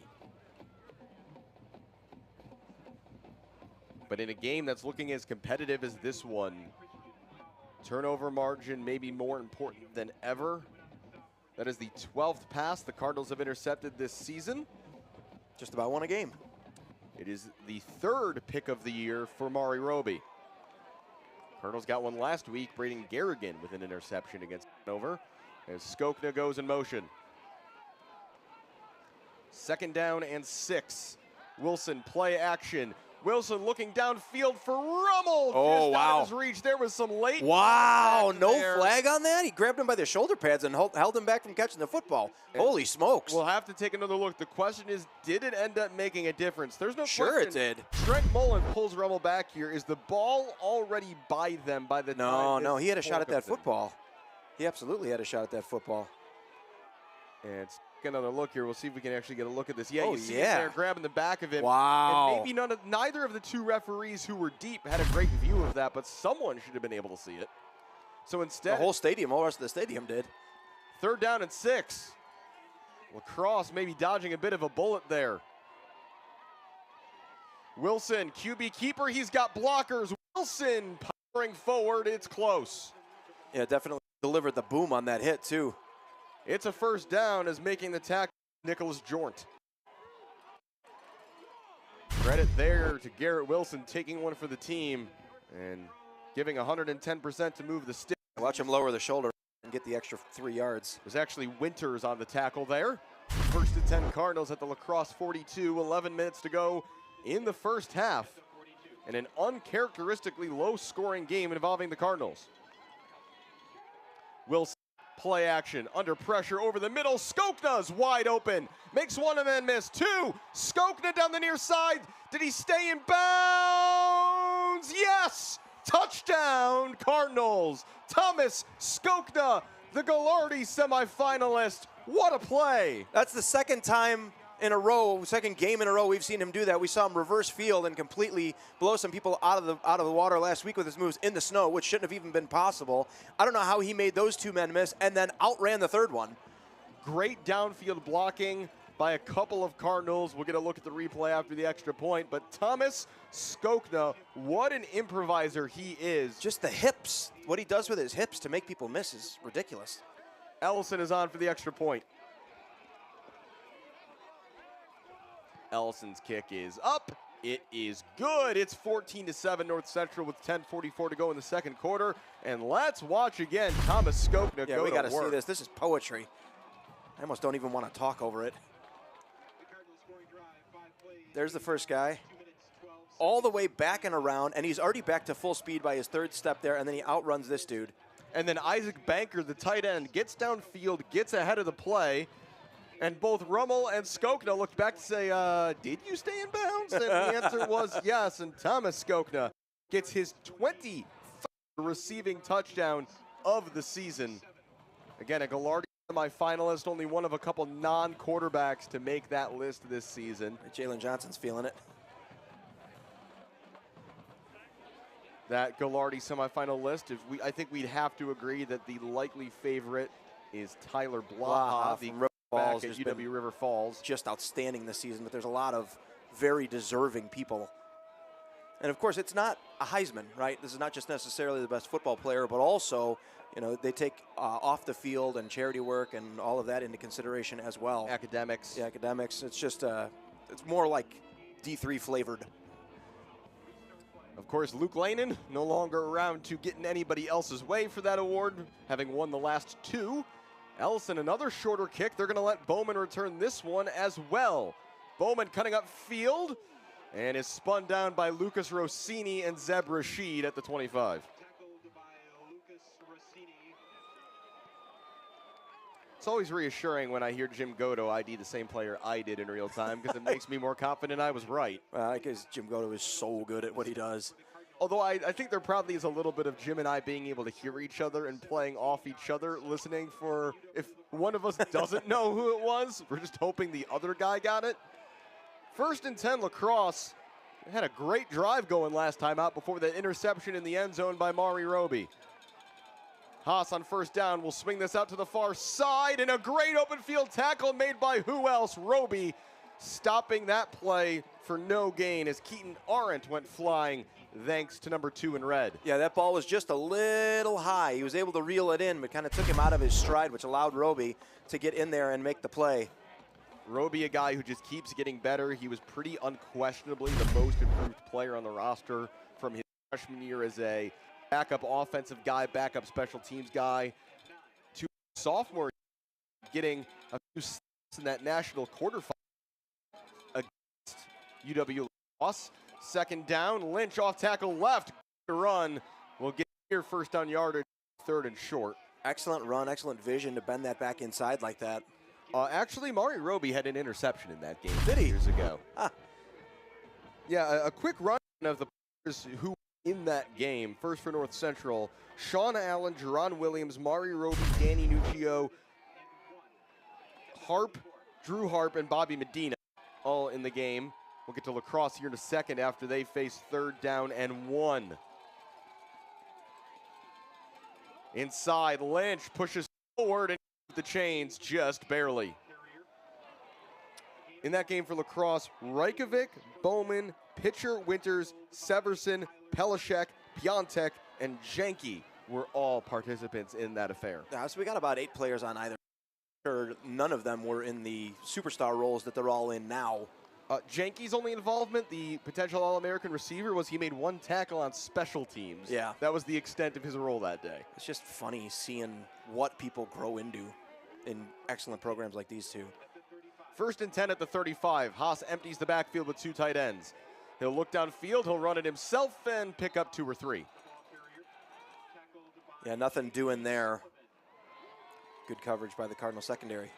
But in a game that's looking as competitive as this one, turnover margin may be more important than ever. That is the 12th pass the Cardinals have intercepted this season. Just about won a game. It is the 3rd pick of the year for Mari Roby. Cardinals got one last week, Braden Garrigan with an interception against Hanover, as Skokna goes in motion. 2nd down and 6. Wilson, play action. Wilson looking downfield for Rummel. Oh, just wow. out of his reach. There was some late. Wow, no there. flag on that? He grabbed him by the shoulder pads and held him back from catching the football. Holy smokes. We'll have to take another look. The question is, did it end up making a difference? There's no Sure question. it did. Trent Mullen pulls Rummel back here. Is the ball already by them by the time? No, he had a shot at that comes in? football. He absolutely had a shot at that football. And let's get another look here. We'll see if we can actually get a look at this. Yeah, Oh, you see yeah. him there grabbing the back of him. Wow. And maybe neither of the two referees who were deep had a great view of that, but someone should have been able to see it. So The instead, whole stadium, all the rest of the stadium did. 3rd down and 6. Crosse maybe dodging a bit of a bullet there. Wilson, QB keeper, he's got blockers. Wilson powering forward, it's close. Yeah, definitely delivered the boom on that hit, too. It's a 1st down as making the tackle Nicholas Jornt. Credit there to Garrett Wilson taking one for the team and giving 110% to move the stick. Watch him lower the shoulder and get the extra 3 yards. There's actually Winters on the tackle there. 1st and 10 Cardinals at the La Crosse 42, 11 minutes to go in the first half. And an uncharacteristically low-scoring game involving the Cardinals. Wilson, play action, under pressure, over the middle. Skokna's wide open, makes one and then miss. 2, Skokna down the near side. Did he stay in bounds? Yes! Touchdown, Cardinals. Thomas Skokna, the Gallardi semifinalist. What a play. That's the second time in a row, second game in a row we've seen him do that. We saw him reverse field and completely blow some people out of the water last week with his moves in the snow, which shouldn't have even been possible. I don't know how he made those 2 men miss and then outran the 3rd one. Great downfield blocking by a couple of Cardinals. We'll get a look at the replay after the extra point. But Thomas Skokna, what an improviser he is. Just the hips, what he does with his hips to make people miss is ridiculous. Ellison is on for the extra point. Ellison's kick is up. It is good. It's 14-7 North Central with 10:44 to go in the 2nd quarter. And let's watch again Thomas Skokna Yeah, go we got to to work. see this. This is poetry. I almost don't even want to talk over it. There's the first guy. All the way back and around, and he's already back to full speed by his 3rd step there, and then he outruns this dude. And then Isaac Banker, the tight end, gets downfield, gets ahead of the play. And both Rummel and Skokna looked back to say, did you stay in bounds? And the answer was yes. And Thomas Skokna gets his 23rd receiving touchdown of the season. Again, a Gallardi semifinalist, only one of a couple non-quarterbacks to make that list this season. Jalen Johnson's feeling it. That Gallardi semifinal list, I think we'd have to agree that the likely favorite is Tyler Blaha, the Falls back at UW River Falls. Just outstanding this season, but there's a lot of very deserving people. And of course, it's not a Heisman, right? This is not just necessarily the best football player, but also, you know, they take off the field and charity work and all of that into consideration as well. Academics. Yeah, academics. It's just, it's more like D3 flavored. Of course, Luke Lanin no longer around to get in anybody else's way for that award, having won the last 2. Ellison, another shorter kick. They're going to let Bowman return this one as well. Bowman cutting up field and is spun down by Lucas Rossini and Zeb Rashid at the 25. It's always reassuring when I hear Jim Godo ID the same player I did in real time because it makes me more confident I was right. Well, because Jim Godo is so good at what he does. Although I think there probably is a little bit of Jim and I being able to hear each other and playing off each other, listening for if one of us doesn't know who it was, we're just hoping the other guy got it. 1st and 10 La Crosse had a great drive going last time out before that interception in the end zone by Mari Roby. Haas on 1st down will swing this out to the far side, and a great open field tackle made by who else? Roby stopping that play for no gain as Keaton Arendt went flying thanks to number 2 in red. Yeah, that ball was just a little high. He was able to reel it in, but kind of took him out of his stride, which allowed Roby to get in there and make the play. Roby, a guy who just keeps getting better. He was pretty unquestionably the most improved player on the roster from his freshman year as a backup offensive guy, backup special teams guy, to sophomore getting a few snaps in that national quarterfinal against UW Crosse. Second down, Lynch off tackle left, run. Will get here first down yardage, third and short. Excellent run, excellent vision to bend that back inside like that. Actually, Mari Roby had an interception in that game Did he? years ago. Ah. Yeah, a quick run of the players who were in that game. First for North Central, Sean Allen, Jerron Williams, Mari Roby, Danny Nuccio, Drew Harp, and Bobby Medina all in the game. We'll get to La Crosse here in a second after they face third down and 1. Inside, Lynch pushes forward and the chains just barely. In that game for La Crosse, Reykjavik, Bowman, Pitcher, Winters, Severson, Pelishek, Piontek, and Janke were all participants in that affair. Yeah, so we got about 8 players on either. None of them were in the superstar roles that they're all in now. Janke's only involvement, the potential All-American receiver, was he made 1 tackle on special teams. Yeah. That was the extent of his role that day. It's just funny seeing what people grow into in excellent programs like these two. First and 10 at the 35. Haas empties the backfield with 2 tight ends. He'll look downfield, he'll run it himself and pick up 2 or 3. Yeah, nothing doing there. Good coverage by the Cardinal secondary.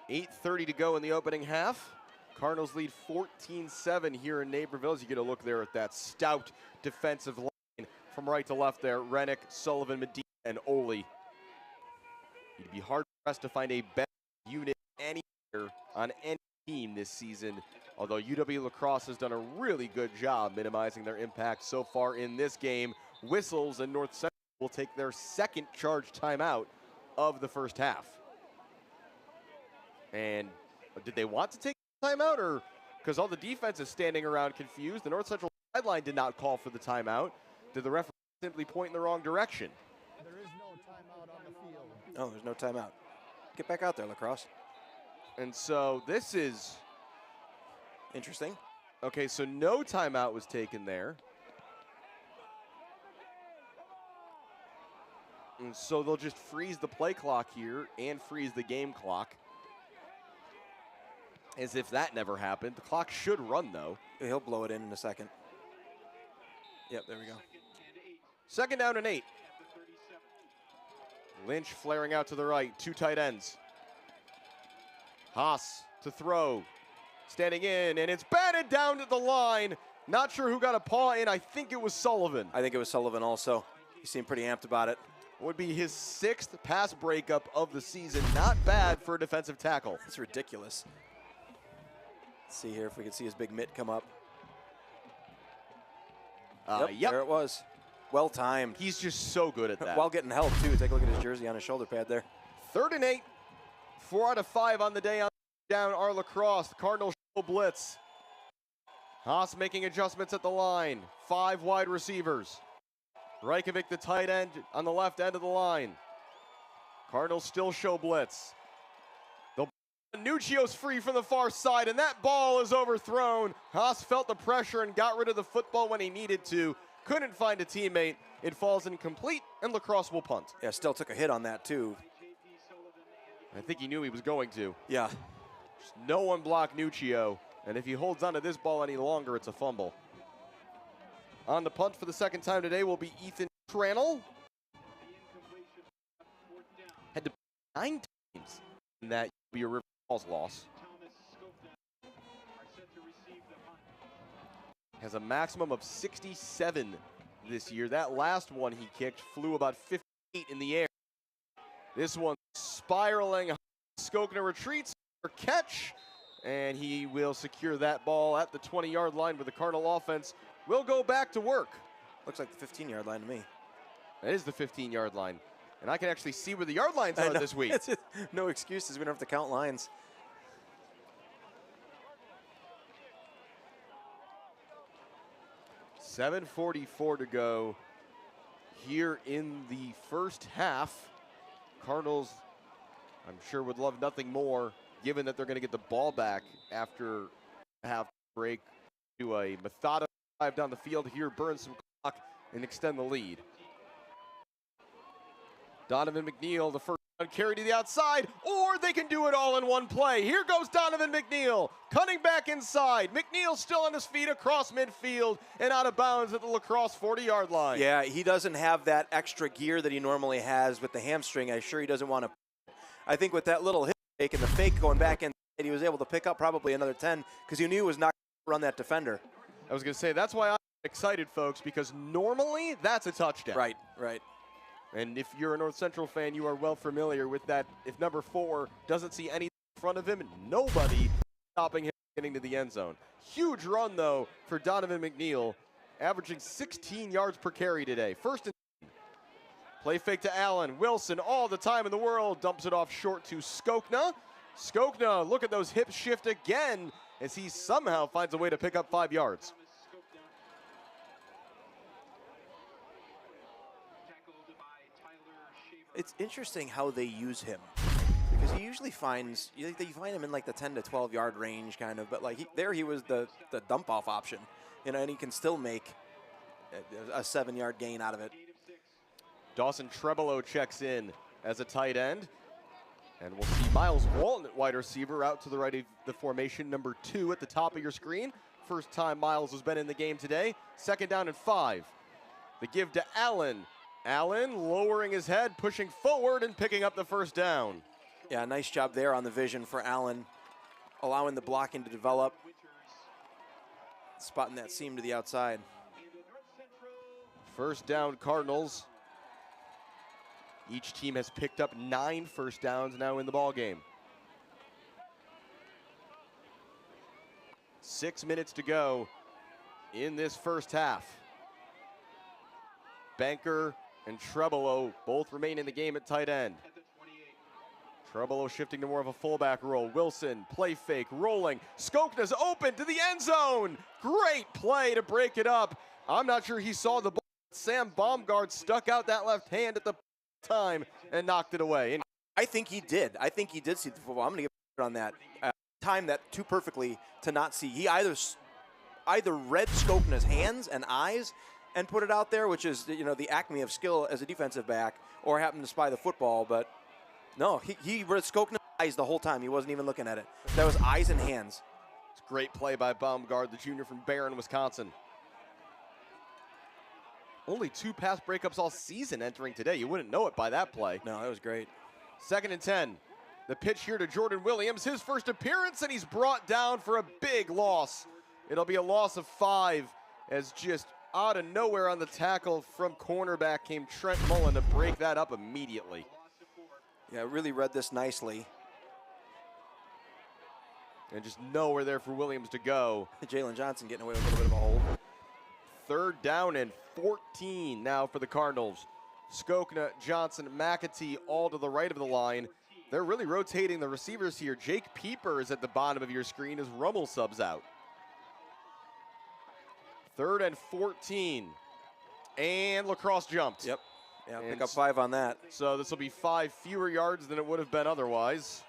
.8:30 to go in the opening half. Cardinals lead 14-7 here in Naperville. As you get a look there at that stout defensive line from right to left there. Rennick, Sullivan, Medina, and Oli. You'd be hard-pressed to find a better unit anywhere on any team this season, although UW La Crosse has done a really good job minimizing their impact so far in this game. Whistles and North Central will take their second charge timeout of the first half. And did they want to take the timeout, or because all the defense is standing around confused? The North Central sideline did not call for the timeout. Did the referee simply point in the wrong direction? There is no timeout on the field. Oh, there's no timeout. Get back out there, La Crosse. And so this is interesting. Okay, so no timeout was taken there. And so they'll just freeze the play clock here and freeze the game clock. As if that never happened. The clock should run, though. He'll blow it in a second. Yep, there we go. Second down and 8. Lynch flaring out to the right. 2 tight ends. Haas to throw. Standing in, and it's batted down to the line. Not sure who got a paw in. I think it was Sullivan. I think it was Sullivan also. He seemed pretty amped about it. Would be his 6th pass breakup of the season. Not bad for a defensive tackle. That's ridiculous. Let's see here if we can see his big mitt come up. Yep, there it was. Well timed. He's just so good at that. While getting help, too. Take a look at his jersey on his shoulder pad there. 3rd and 8. 4 out of 5 on the day on down are La Crosse. The Cardinals show blitz. Haas making adjustments at the line. 5 wide receivers. Reykjavik, the tight end, on the left end of the line. Cardinals still show blitz. Nuccio's free from the far side, and that ball is overthrown. Haas felt the pressure and got rid of the football when he needed to. Couldn't find a teammate. It falls incomplete, and La Crosse will punt. Yeah, still took a hit on that, too. I think he knew he was going to. Yeah. Just no one blocked Nuccio, and if he holds on to this ball any longer, it's a fumble. On the punt for the second time today will be Ethan Tranel. Had to 9 times in that be a River Falls loss. Has a maximum of 67 this year. That last one he kicked flew about 58 in the air. This one spiraling. Skokna retreats for catch, and he will secure that ball at the 20-yard line where the Cardinal offense will go back to work. Looks like the 15-yard line to me. That is the 15-yard line. And I can actually see where the yard lines are this week. No excuses. We don't have to count lines. .744 to go here in the first half. Cardinals, I'm sure, would love nothing more, given that they're going to get the ball back after half break. Do a methodical drive down the field here, burn some clock, and extend the lead. Donovan McNeil, the first carry to the outside, or they can do it all in one play. Here goes Donovan McNeil, cutting back inside. McNeil still on his feet across midfield and out of bounds at the La Crosse 40-yard line. Yeah, he doesn't have that extra gear that he normally has with the hamstring. I'm sure he doesn't want to. I think with that little hip fake and the fake going back in, he was able to pick up probably another 10 because he knew he was not going to run that defender. I was going to say, that's why I'm excited, folks, because normally that's a touchdown. Right, right. And if you're a North Central fan, you are well familiar with that. If number 4 doesn't see anything in front of him, nobody stopping him getting to the end zone. Huge run, though, for Donovan McNeil, averaging 16 yards per carry today. First and 10. Play fake to Allen. Wilson, all the time in the world, dumps it off short to Skokna. Skokna, look at those hips shift again as he somehow finds a way to pick up 5 yards. It's interesting how they use him because he usually finds you find him in like the 10 to 12 yard range kind of, but like he was the dump off option, and he can still make a 7-yard gain out of it. Dawson Trebolo checks in as a tight end, and we'll see Miles Walton at wide receiver out to the right of the formation, number 2 at the top of your screen. First time Miles has been in the game today. 2nd down and 5. The give to Allen. Allen lowering his head, pushing forward, and picking up the first down. Yeah, nice job there on the vision for Allen, allowing the blocking to develop, spotting that seam to the outside. First down, Cardinals. Each team has picked up 9 first downs now in the ball game. 6 minutes to go in this first half. Banker and Trebolo both remain in the game at tight end. Trebolo shifting to more of a fullback role. Wilson, play fake, rolling. Skokna's open to the end zone. Great play to break it up. I'm not sure he saw the ball. Sam Baumgart stuck out that left hand at the time and knocked it away. I think he did. I think he did see the football. I'm going to get on that. Timed that too perfectly to not see. He either read Skokna's hands and eyes and put it out there, which is the acme of skill as a defensive back, or happened to spy the football. But no, he read Skokna's eyes the whole time. He wasn't even looking at it. That was eyes and hands. It's a great play by Baumgart, the junior from Barron, Wisconsin. Only 2 pass breakups all season entering today. You wouldn't know it by that play. No, that was great. 2nd and 10. The pitch here to Jordan Williams, his first appearance, and he's brought down for a big loss. It'll be a loss of 5 as just out of nowhere on the tackle from cornerback came Trent Mullen to break that up immediately. Yeah, really read this nicely. And just nowhere there for Williams to go. Jalen Johnson getting away with a little bit of a hold. 3rd down and 14 now for the Cardinals. Skokna, Johnson, McAtee all to the right of the line. They're really rotating the receivers here. Jake Pieper is at the bottom of your screen as Rummel subs out. 3rd and 14. And La Crosse jumped. Yep. Yeah, pick up 5 on that. So this will be 5 fewer yards than it would have been otherwise.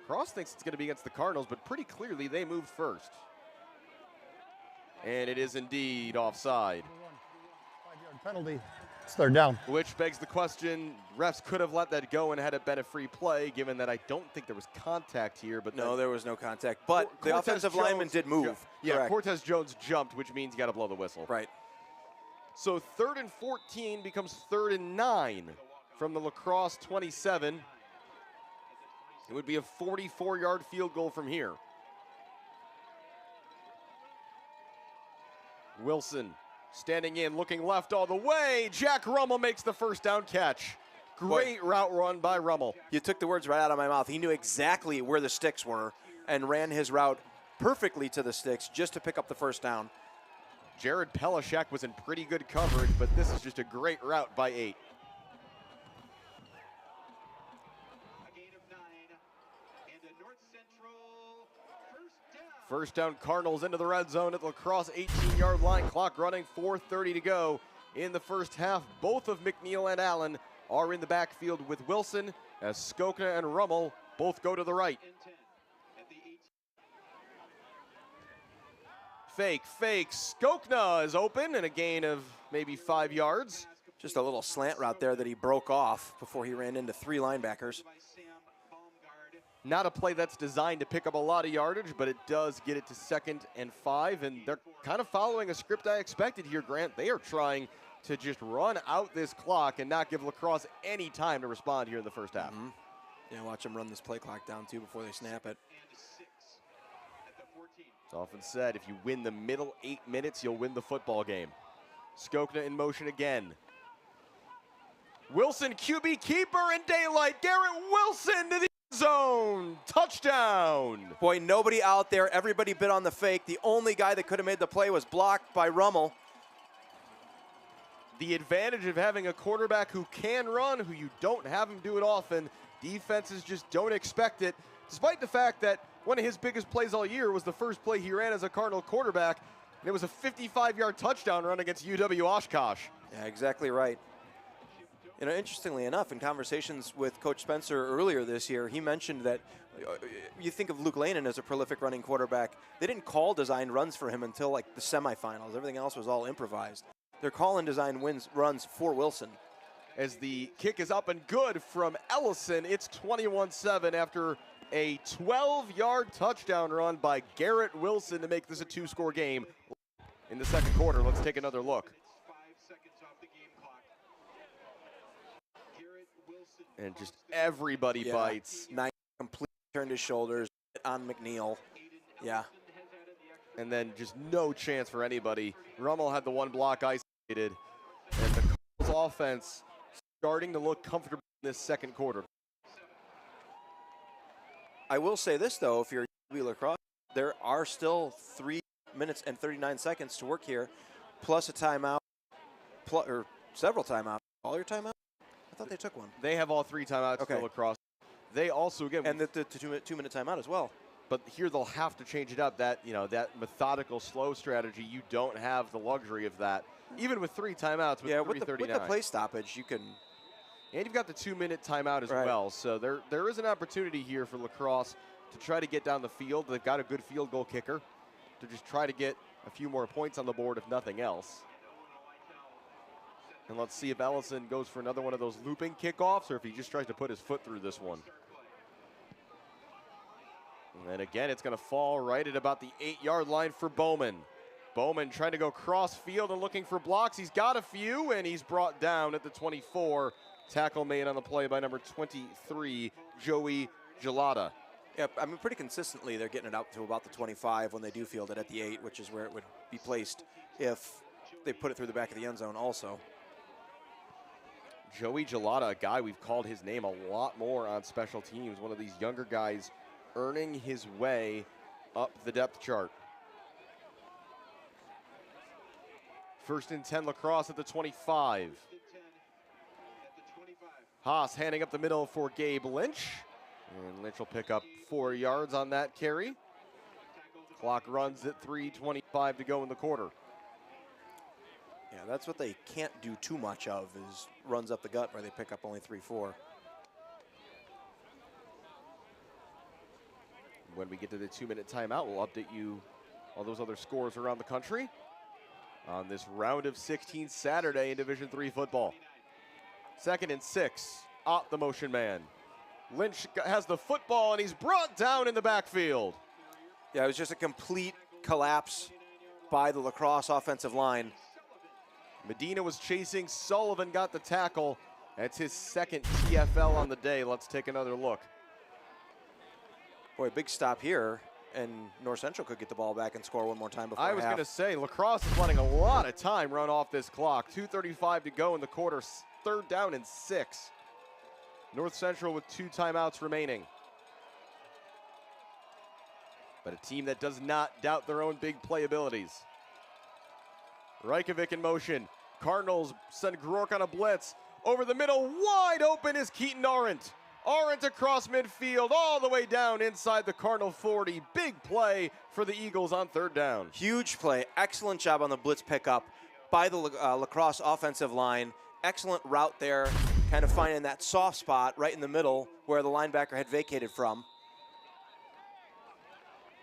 Crosse thinks it's going to be against the Cardinals, but pretty clearly they moved first. And it is indeed offside. 5-yard penalty. It's 3rd down. Which begs the question, refs could have let that go and had it been a free play, given that I don't think there was contact here. But no, there was no contact. But the Cortez offensive Jones lineman did move. Yeah, Correct. Cortez Jones jumped, which means you got to blow the whistle. Right. So 3rd and 14 becomes 3rd and 9 from the La Crosse 27. It would be a 44-yard field goal from here. Wilson standing in, looking left all the way. Jack Rummel makes the first down catch. Great route run by Rummel. You took the words right out of my mouth. He knew exactly where the sticks were and ran his route perfectly to the sticks just to pick up the first down. Jared Pelishak was in pretty good coverage, but this is just a great route by 8. First down, Cardinals into the red zone at the La Crosse 18-yard line. Clock running, 4:30 to go in the first half. Both of McNeil and Allen are in the backfield with Wilson as Skokna and Rummel both go to the right. Fake. Skokna is open and a gain of maybe 5 yards. Just a little slant route there that he broke off before he ran into 3 linebackers. Not a play that's designed to pick up a lot of yardage, but it does get it to 2nd and 5, and they're kind of following a script I expected here, Grant. They are trying to just run out this clock and not give La Crosse any time to respond here in the first half. Yeah, watch them run this play clock down, too, before they snap it. It's often said, if you win the middle 8 minutes, you'll win the football game. Skokna in motion again. Wilson, QB keeper in daylight. Garrett Wilson to the zone. Touchdown. Boy, nobody out there. Everybody bit on the fake. The only guy that could have made the play was blocked by Rummel. The advantage of having a quarterback who can run, who you don't have him do it often, defenses just don't expect it, despite the fact that one of his biggest plays all year was the first play he ran as a Cardinal quarterback, and it was a 55-yard touchdown run against UW Oshkosh. Yeah, exactly right. You know, interestingly enough, in conversations with Coach Spencer earlier this year, he mentioned that you think of Luke Lanen as a prolific running quarterback. They didn't call designed runs for him until like the semifinals. Everything else was all improvised. They're calling design runs for Wilson. As the kick is up and good from Ellison, it's 21-7 after a 12-yard touchdown run by Garrett Wilson to make this a 2-score game in the second quarter. Let's take another look. And just everybody bites. Nice, complete turned his shoulders on McNeil. Yeah. And then just no chance for anybody. Rummel had the one block isolated. And the Cardinals offense starting to look comfortable in this second quarter. I will say this, though, if you're UW La Crosse, there are still 3 minutes and 39 seconds to work here, plus a timeout, or several timeouts. All your timeouts? I thought they took one. They have all 3 timeouts for La Crosse. They also, again, and the 2-minute timeout as well. But here they'll have to change it up. That, you know, that methodical, slow strategy, you don't have the luxury of that. Even with 3 timeouts, with 3:39. With the play stoppage, you can. And you've got the 2-minute timeout as well. So there is an opportunity here for La Crosse to try to get down the field. They've got a good field goal kicker to just try to get a few more points on the board, if nothing else. And let's see if Ellison goes for another one of those looping kickoffs or if he just tries to put his foot through this one. And then again, it's going to fall right at about the 8-yard line for Bowman. Bowman trying to go cross field and looking for blocks. He's got a few, and he's brought down at the 24. Tackle made on the play by number 23, Joey Gelada. Yeah, I mean, pretty consistently they're getting it out to about the 25 when they do field it at the 8, which is where it would be placed if they put it through the back of the end zone also. Joey Gelada, a guy we've called his name a lot more on special teams, one of these younger guys earning his way up the depth chart. 1st and 10 La Crosse at the 25. Haas handing up the middle for Gabe Lynch. And Lynch will pick up 4 yards on that carry. Clock runs at 3:25 to go in the quarter. Yeah, that's what they can't do too much of, is runs up the gut where they pick up only 3-4. When we get to the 2-minute timeout, we'll update you all those other scores around the country on this round of 16 Saturday in Division III football. 2nd and 6, Ott the motion man. Lynch has the football and he's brought down in the backfield. Yeah, it was just a complete collapse by the La Crosse offensive line. Medina was chasing, Sullivan got the tackle. That's his 2nd TFL on the day. Let's take another look. Boy, big stop here, and North Central could get the ball back and score one more time before I was going to say, La Crosse is letting a lot of time run off this clock. 2:35 to go in the quarter, 3rd down and 6. North Central with 2 timeouts remaining. But a team that does not doubt their own big play abilities. Reykjavik in motion. Cardinals send Grork on a blitz. Over the middle, wide open is Keaton Arendt. Arendt across midfield, all the way down inside the Cardinal 40. Big play for the Eagles on 3rd down. Huge play. Excellent job on the blitz pickup by the La Crosse offensive line. Excellent route there, kind of finding that soft spot right in the middle where the linebacker had vacated from.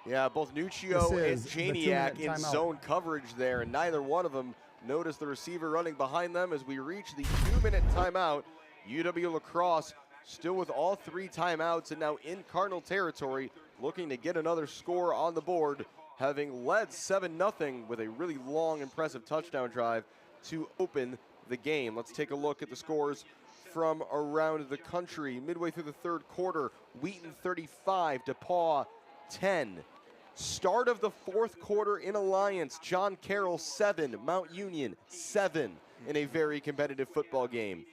Yeah, both Nuccio and Janiak in zone coverage there, and neither one of them Notice the receiver running behind them as we reach the 2-minute timeout. UW-La Crosse still with all 3 timeouts and now in Cardinal territory, looking to get another score on the board, having led 7-0 with a really long, impressive touchdown drive to open the game. Let's take a look at the scores from around the country. Midway through the 3rd quarter, Wheaton 35, DePaul 10. Start of the 4th quarter in Alliance, John Carroll 7, Mount Union 7 in a very competitive football game.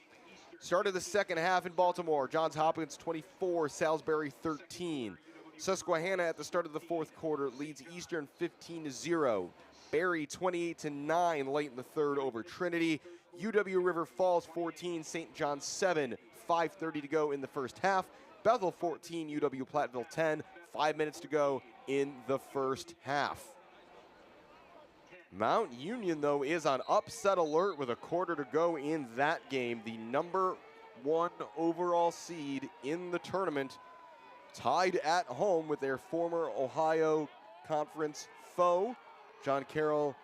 Start of the 2nd half in Baltimore, Johns Hopkins 24, Salisbury 13. Susquehanna at the start of the 4th quarter leads Eastern 15-0. Barry 28-9 late in the 3rd over Trinity. UW River Falls 14, St. John 7, 5:30 to go in the 1st half. Bethel 14, UW Platteville 10, 5 minutes to go in the 1st half. Mount Union, though, is on upset alert with a quarter to go in that game. The number 1 overall seed in the tournament, tied at home with their former Ohio Conference foe. John Carroll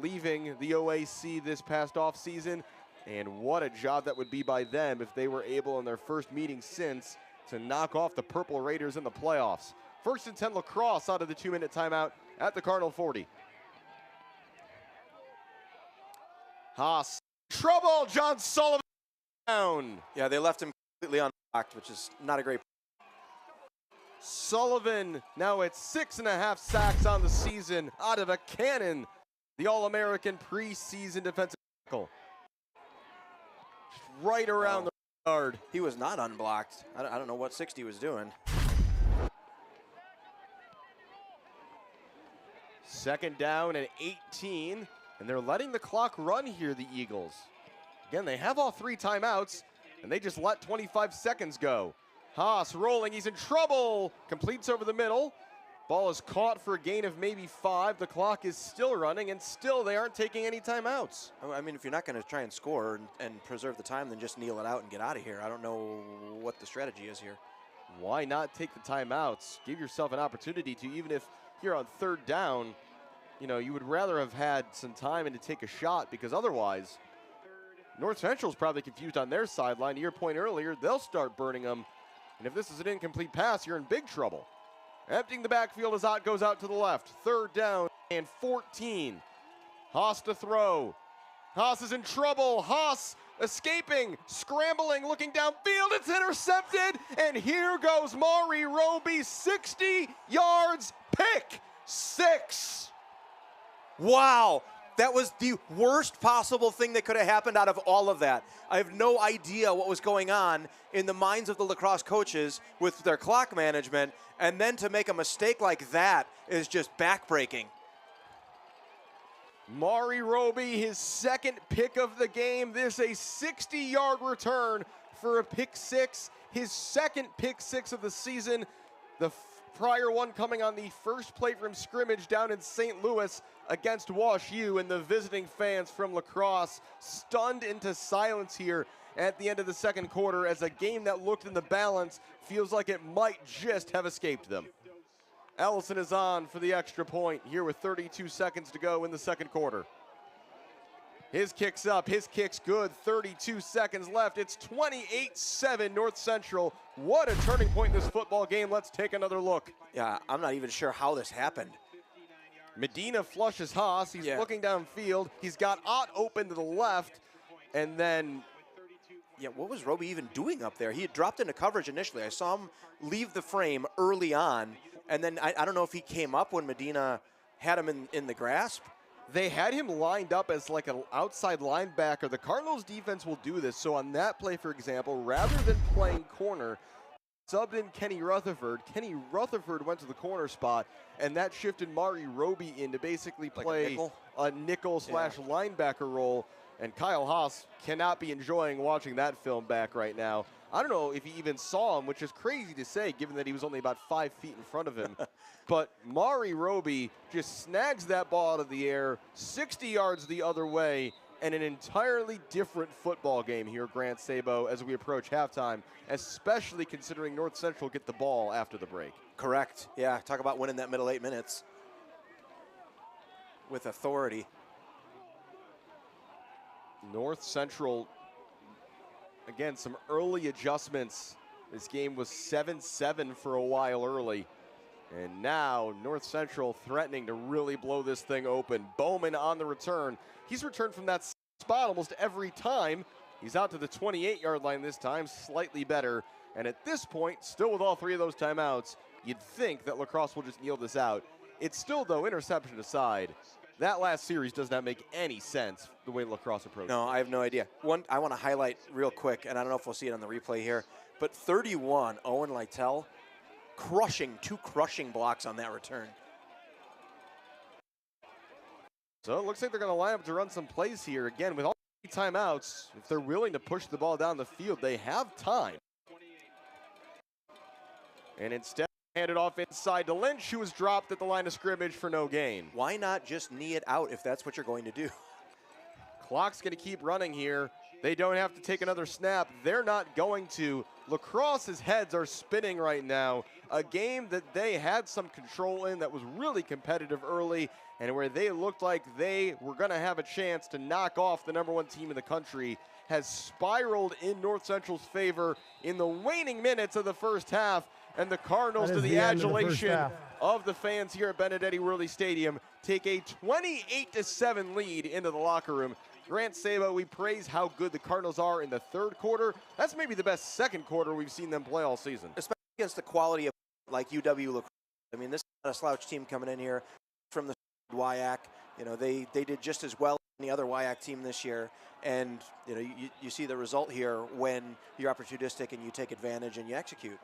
leaving the OAC this past offseason, and what a job that would be by them if they were able in their first meeting since to knock off the Purple Raiders in the playoffs. 1st and 10 La Crosse out of the 2-minute timeout at the Cardinal 40. Haas, trouble, John Sullivan down. Yeah, they left him completely unblocked, which is not a great. Sullivan now at 6.5 sacks on the season out of a cannon. The All-American preseason defensive tackle. Just right around the yard. He was not unblocked. I don't know what 60 was doing. 2nd down and 18, and they're letting the clock run here, the Eagles. Again, they have all 3 timeouts, and they just let 25 seconds go. Haas rolling, he's in trouble. Completes over the middle. Ball is caught for a gain of maybe 5. The clock is still running, and still they aren't taking any timeouts. I mean, if you're not going to try and score and preserve the time, then just kneel it out and get out of here. I don't know what the strategy is here. Why not take the timeouts? Give yourself an opportunity to, even if you're on 3rd down, you know, you would rather have had some time and to take a shot, because otherwise, North Central's probably confused on their sideline. To your point earlier, they'll start burning them. And if this is an incomplete pass, you're in big trouble. Emptying the backfield as Ott goes out to the left. 3rd down and 14. Haas to throw. Haas is in trouble. Haas escaping, scrambling, looking downfield. It's intercepted. And here goes Maury Roby, 60 yards, pick 6. Wow, that was the worst possible thing that could have happened out of all of that. I have no idea what was going on in the minds of the lacrosse coaches with their clock management, and then to make a mistake like that is just backbreaking. Maury Roby, his 2nd pick of the game. This a 60-yard return for a pick 6. His 2nd pick 6 of the season. The prior one coming on the first play from scrimmage down in St. Louis against Wash U, and the visiting fans from La Crosse stunned into silence here at the end of the 2nd quarter as a game that looked in the balance feels like it might just have escaped them. Ellison is on for the extra point here with 32 seconds to go in the 2nd quarter. His kick's up, his kick's good, 32 seconds left. It's 28-7 North Central. What a turning point in this football game. Let's take another look. Yeah, I'm not even sure how this happened. Medina flushes Haas. He's looking downfield. He's got Ott open to the left, and then... Yeah, what was Roby even doing up there? He had dropped into coverage initially. I saw him leave the frame early on, and then I don't know if he came up when Medina had him in the grasp. They had him lined up as like an outside linebacker. The Cardinals defense will do this. So on that play, for example, rather than playing corner, subbed in Kenny Rutherford. Kenny Rutherford went to the corner spot, and that shifted Maury Roby in to basically play like a nickel slash linebacker role. And Kyle Haas cannot be enjoying watching that film back right now. I don't know if he even saw him, which is crazy to say given that he was only about 5 feet in front of him. But Maury Roby just snags that ball out of the air, 60 yards the other way, and an entirely different football game here, Grant Sabo, as we approach halftime, especially considering North Central get the ball after the break. Correct. Yeah, talk about winning that middle 8 minutes with authority. North Central, again, some early adjustments. This game was 7-7 for a while early. And now North Central threatening to really blow this thing open. Bowman on the return. He's returned from that spot almost every time. He's out to the 28-yard line this time, slightly better. And at this point, still with all three of those timeouts, you'd think that La Crosse will just kneel this out. It's still, though, interception aside, that last series does not make any sense the way La Crosse approached. No, I have no idea. One, I want to highlight real quick, and I don't know if we'll see it on the replay here, but 31, Owen Lytell, two crushing blocks on that return. So it looks like they're going to line up to run some plays here. Again, with all three timeouts, if they're willing to push the ball down the field, they have time. And instead, hand it off inside to Lynch, who was dropped at the line of scrimmage for no gain. Why not just knee it out if that's what you're going to do? Clock's going to keep running here. They don't have to take another snap. They're not going to. La Crosse's heads are spinning right now. A game that they had some control in, that was really competitive early, and where they looked like they were going to have a chance to knock off the #1 team in the country, has spiraled in North Central's favor in the waning minutes of the first half. And the Cardinals, to the adulation of the fans here at Benedetti Worley Stadium, take a 28-7 lead into the locker room. Grant Saba, we praise how good the Cardinals are in the third quarter. That's maybe the best second quarter we've seen them play all season. Especially against the quality of like UW La Crosse. I mean, this is not a slouch team coming in here from the WIAC. You know, they did just as well as any other WIAC team this year. And, you know, you see the result here when you're opportunistic and you take advantage and you execute.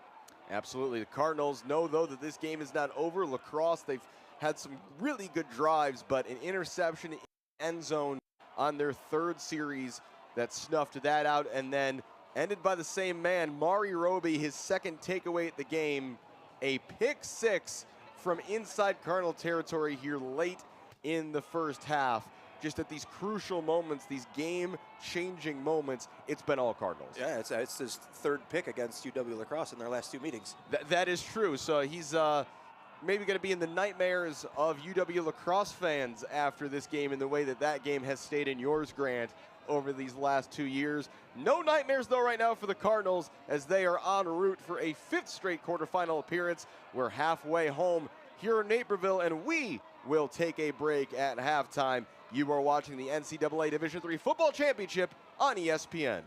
Absolutely. The Cardinals know, though, that this game is not over. La Crosse, they've had some really good drives, but an interception in the end zone on their third series that snuffed that out, and then ended by the same man, Mari Roby, his second takeaway at the game, a pick six from inside Cardinal territory here late in the first half. Just at these crucial moments, these game-changing moments, it's been all Cardinals. Yeah, it's his third pick against UW La Crosse in their last two meetings. That is true. So he's maybe going to be in the nightmares of UW La Crosse fans after this game, in the way that that game has stayed in yours, Grant, over these last 2 years. No nightmares, though, right now for the Cardinals, as they are en route for a fifth straight quarterfinal appearance. We're halfway home here in Naperville, and we will take a break at halftime. You are watching the NCAA Division III Football Championship on ESPN.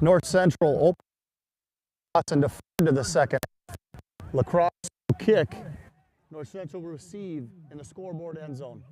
North Central open and defer to the second. Lacrosse will kick. North Central will receive in the scoreboard end zone.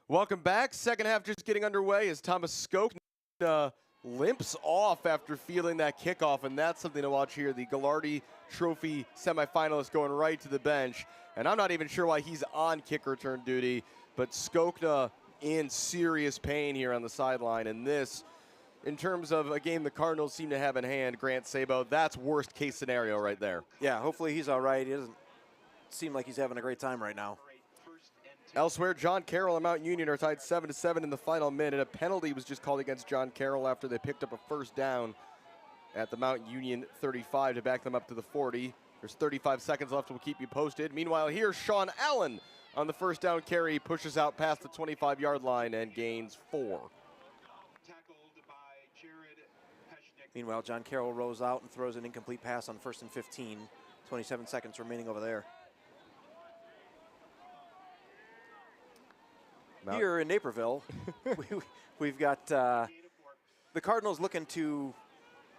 Welcome back. Second half just getting underway as Thomas Skoke limps off after feeling that kickoff, and that's something to watch here. The Gallardi Trophy semifinalist going right to the bench, and I'm not even sure why he's on kick return duty, but Skokna in serious pain here on the sideline, and this, in terms of a game the Cardinals seem to have in hand, Grant Sabo, that's worst case scenario right there. Yeah, hopefully he's all right. He doesn't seem like he's having a great time right now. Elsewhere, John Carroll and Mount Union are tied 7-7 in the final minute. A penalty was just called against John Carroll after they picked up a first down at the Mount Union 35 to back them up to the 40. There's 35 seconds left. We'll keep you posted. Meanwhile, here's Sean Allen on the first down carry, pushes out past the 25-yard line and gains 4. Meanwhile, John Carroll rolls out and throws an incomplete pass on 1st and 15. 27 seconds remaining over there. Here in Naperville, we've got the Cardinals looking to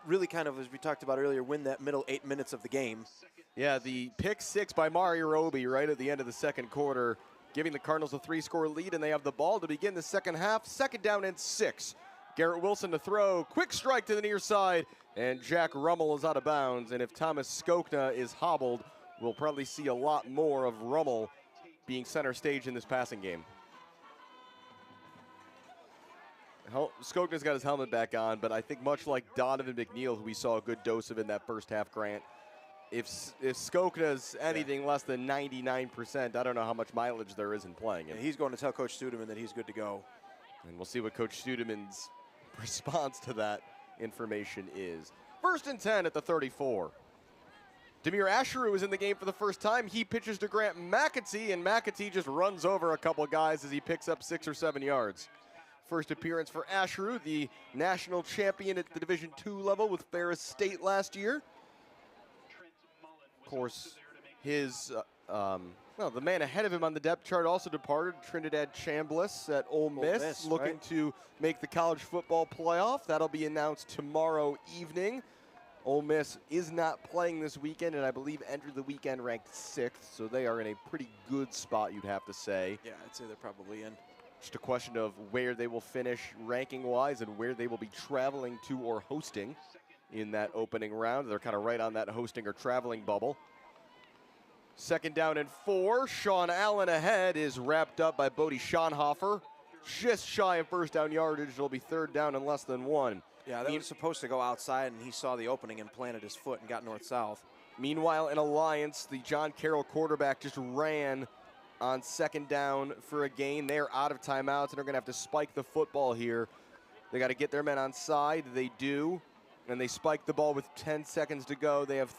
really kind of, as we talked about earlier, win that middle 8 minutes of the game. Yeah, the pick six by Mario Roby right at the end of the second quarter, giving the Cardinals a 3-score lead, and they have the ball to begin the second half. 2nd down and 6. Garrett Wilson to throw, quick strike to the near side, and Jack Rummel is out of bounds. And if Thomas Skokna is hobbled, we'll probably see a lot more of Rummel being center stage in this passing game. Skokna's got his helmet back on, but I think much like Donovan McNeil, who we saw a good dose of in that first half, Grant, if Skokna's anything less than 99%, I don't know how much mileage there is in playing. And he's going to tell Coach Studeman that he's good to go. And we'll see what Coach Studeman's response to that information is. 1st and 10 at the 34. Demir Asheru is in the game for the first time. He pitches to Grant McAtee, and McAtee just runs over a couple guys as he picks up 6 or 7 yards. First appearance for Asheru, the national champion at the Division II level with Ferris State last year. Of course, his, the man ahead of him on the depth chart also departed, Trinidad Chambliss at Ole Miss looking right to make the college football playoff. That'll be announced tomorrow evening. Ole Miss is not playing this weekend, and I believe entered the weekend ranked 6th, so they are in a pretty good spot, you'd have to say. Yeah, I'd say they're probably in. Just a question of where they will finish ranking-wise and where they will be traveling to or hosting in that opening round. They're kind of right on that hosting or traveling bubble. 2nd down and 4. Sean Allen ahead is wrapped up by Bodie Schonhofer. Just shy of 1st down yardage. It'll be 3rd down and less than 1. Yeah, that was supposed to go outside, and he saw the opening and planted his foot and got north-south. Meanwhile, in Alliance, the John Carroll quarterback just ran on 2nd down for a gain. They're out of timeouts, and they're going to have to spike the football here. They got to get their men on side. They do, and they spike the ball with 10 seconds to go. They have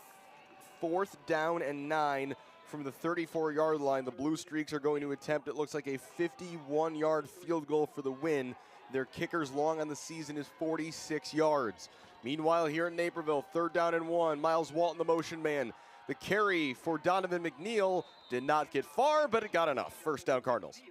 4th down and 9 from the 34-yard line. The Blue Streaks are going to attempt, it looks like, a 51-yard field goal for the win. Their kicker's long on the season is 46 yards. Meanwhile, here in Naperville, 3rd down and 1. Miles Walton, the motion man. The carry for Donovan McNeil did not get far, but it got enough. 1st down, Cardinals.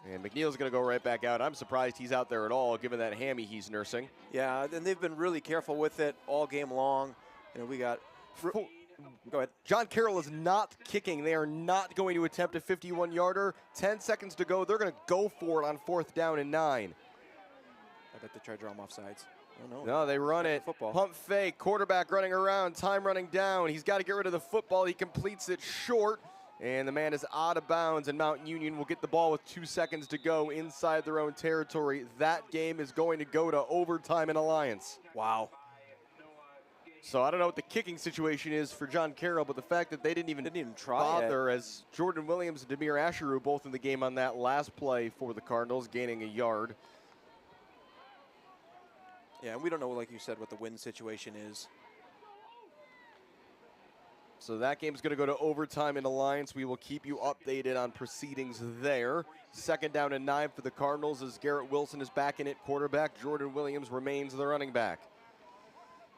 And McNeil's going to go right back out. I'm surprised he's out there at all, given that hammy he's nursing. Yeah, and they've been really careful with it all game long. You know, we got... Go ahead. John Carroll is not kicking. They are not going to attempt a 51-yarder. 10 seconds to go. They're going to go for it on 4th down and 9. I bet they try to draw them off sides. Oh, no. No, they run it. Football. Pump fake. Quarterback running around. Time running down. He's got to get rid of the football. He completes it short. And the man is out of bounds, and Mount Union will get the ball with 2 seconds to go inside their own territory. That game is going to go to overtime in Alliance. Wow. So I don't know what the kicking situation is for John Carroll, but the fact that they didn't even try bother, as Jordan Williams and Demir Asheru both in the game on that last play for the Cardinals, gaining a yard. Yeah, and we don't know, like you said, what the win situation is. So that game's going to go to overtime in Alliance. We will keep you updated on proceedings there. 2nd down and 9 for the Cardinals as Garrett Wilson is back in at quarterback. Jordan Williams remains the running back.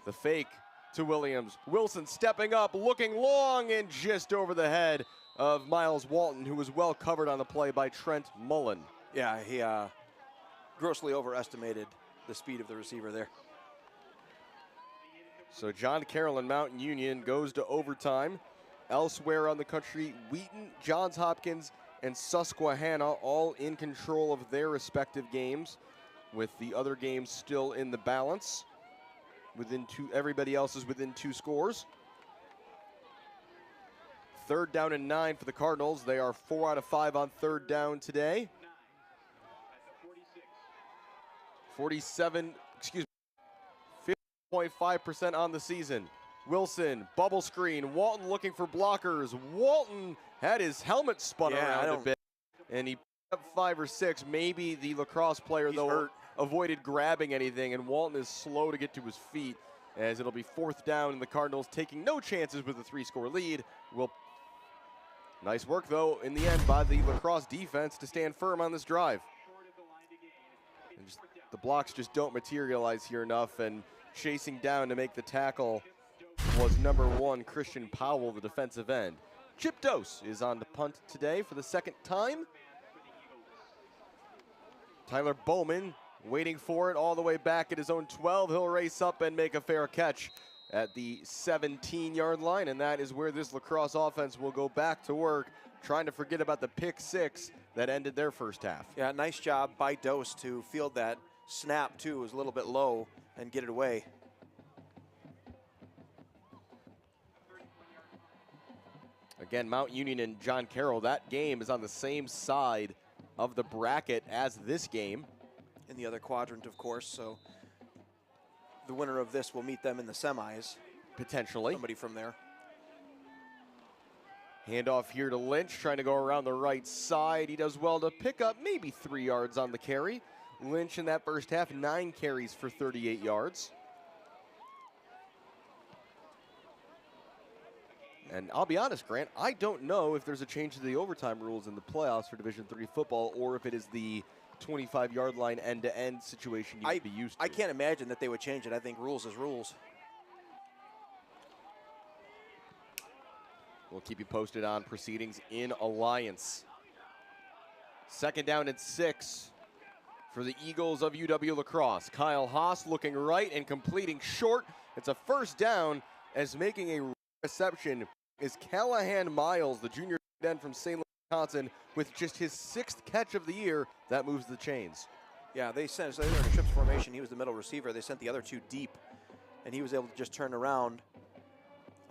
The fake to Williams. Wilson stepping up, looking long and just over the head of Miles Walton, who was well covered on the play by Trent Mullen. Yeah, he grossly overestimated the speed of the receiver there. So John Carroll and Mount Union goes to overtime. Elsewhere on the country, Wheaton, Johns Hopkins, and Susquehanna all in control of their respective games, with the other games still in the balance. Everybody else is within 2 scores. 3rd down and 9 for the Cardinals. They are 4 out of 5 on 3rd down today. 50.5% on the season. Wilson, bubble screen. Walton looking for blockers. Walton had his helmet spun around a bit, and he put up 5 or 6. Maybe the lacrosse player, though, avoided grabbing anything, and Walton is slow to get to his feet, as it'll be 4th down, and the Cardinals taking no chances with a 3-score lead. Nice work, though, in the end by the lacrosse defense to stand firm on this drive. And the blocks just don't materialize here enough, and chasing down to make the tackle was number 1, Christian Powell, the defensive end. Chip Dose is on the punt today for the 2nd time. Tyler Bowman waiting for it all the way back at his own 12. He'll race up and make a fair catch at the 17-yard line, and that is where this lacrosse offense will go back to work, trying to forget about the pick 6 that ended their first half. Yeah, nice job by Dose to field that snap, too. It was a little bit low and get it away. Again, Mount Union and John Carroll, that game is on the same side of the bracket as this game. In the other quadrant, of course, so the winner of this will meet them in the semis. Potentially. Somebody from there. Handoff here to Lynch, trying to go around the right side. He does well to pick up maybe 3 yards on the carry. Lynch in that first half, 9 carries for 38 yards. And I'll be honest, Grant, I don't know if there's a change to the overtime rules in the playoffs for Division III football, or if it is the 25-yard line end-to-end situation you'd be used to. I can't imagine that they would change it. I think rules is rules. We'll keep you posted on proceedings in Alliance. 2nd down and 6 for the Eagles of UW-La Crosse. Kyle Haas looking right and completing short. It's a 1st down, as making a reception is Callahan Miles, the junior end from St. Louis, Wisconsin, with just his 6th catch of the year. That moves the chains. Yeah, they were in a trips formation. He was the middle receiver. They sent the other 2 deep, and he was able to just turn around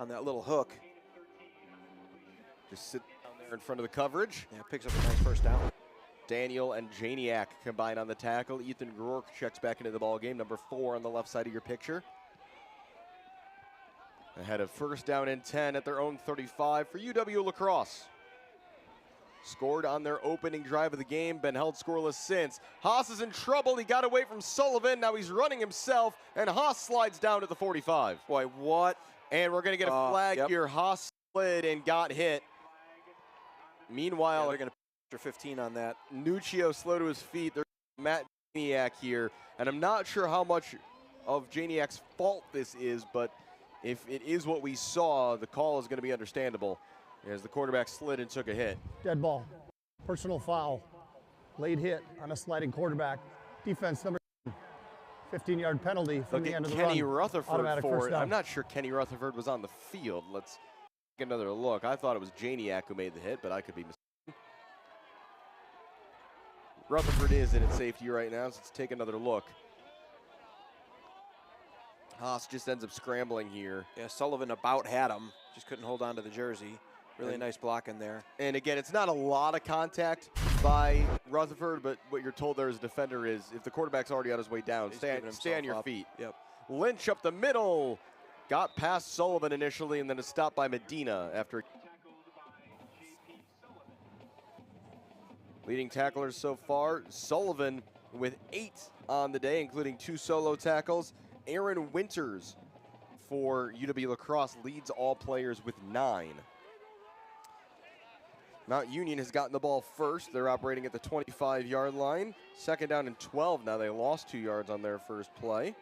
on that little hook. Just sit down there in front of the coverage. Yeah, picks up a nice 1st down. Daniel and Janiak combine on the tackle. Ethan Rourke checks back into the ball game, number 4 on the left side of your picture. Ahead of 1st down and 10 at their own 35 for UW-La Crosse. Scored on their opening drive of the game, been held scoreless since. Haas is in trouble. He got away from Sullivan. Now he's running himself, and Haas slides down to the 45. Boy, what And we're going to get a flag here. Haas slid and got hit. Meanwhile, they're going to put 15 on that. Nuccio slow to his feet. There's Matt Janiak here. And I'm not sure how much of Janiak's fault this is, but if it is what we saw, the call is going to be understandable as the quarterback slid and took a hit. Dead ball. Personal foul. Late hit on a sliding quarterback. Defense number 15-yard penalty from the end of the Kenny run. Rutherford Automatic for first it. down. I'm not sure Kenny Rutherford was on the field. Let's take another look. I thought it was Janiak who made the hit, but I could be mistaken. Rutherford is in at safety right now, so let's take another look. Haas just ends up scrambling here. Yeah, Sullivan about had him, just couldn't hold on to the jersey. Really nice block in there. And again, it's not a lot of contact by Rutherford, but what you're told there as a defender is if the quarterback's already on his way down, stay on your feet. Yep. Lynch up the middle. Got past Sullivan initially, and then a stop by Medina after. Leading tacklers so far, Sullivan with 8 on the day, including 2 solo tackles. Aaron Winters for UW La Crosse leads all players with 9. Mount Union has gotten the ball first. They're operating at the 25-yard line. Second down and 12 now. They lost 2 yards on their first play.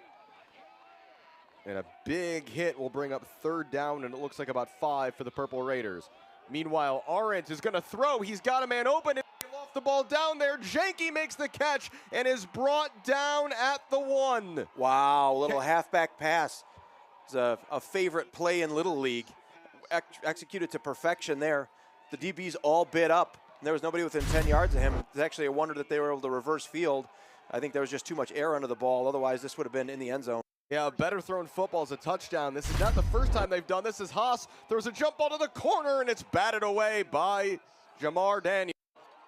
And a big hit will bring up third down, and it looks like about 5 for the Purple Raiders. Meanwhile, Arendt is going to throw. He's got a man open. Off the ball down there. Janke makes the catch and is brought down at the 1. Wow, little halfback pass. It's a favorite play in Little League. Executed to perfection there. The DBs all bit up. There was nobody within 10 yards of him. It's actually a wonder that they were able to reverse field. I think there was just too much air under the ball. Otherwise, this would have been in the end zone. Yeah, a better thrown football is a touchdown. This is not the first time they've done this. As Haas throws a jump ball to the corner, and it's batted away by Jamar Daniels.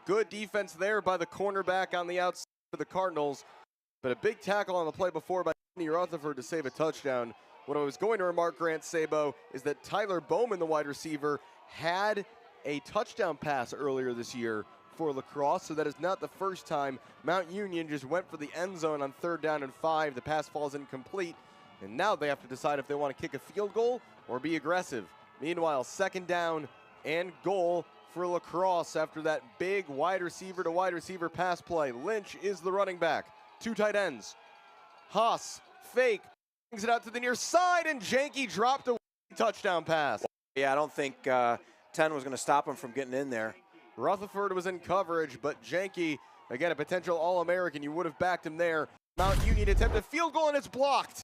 Good defense there by the cornerback on the outside for the Cardinals. But a big tackle on the play before by Kenny Rutherford to save a touchdown. What I was going to remark, Grant Sabo, is that Tyler Bowman, the wide receiver, had a touchdown pass earlier this year for La Crosse, so that is not the first time Mount Union just went for the end zone on 3rd down and 5. The pass falls incomplete, and now they have to decide if they want to kick a field goal or be aggressive. Meanwhile, 2nd down and goal for La Crosse after that big wide receiver to wide receiver pass play. Lynch is the running back. 2 tight ends. Haas, fake, brings it out to the near side, and Janke dropped a touchdown pass. Yeah, I don't think 10 was going to stop him from getting in there. Rutherford was in coverage, but Janke, again, a potential All-American. You would have backed him there. Mount Union attempted a field goal, and it's blocked.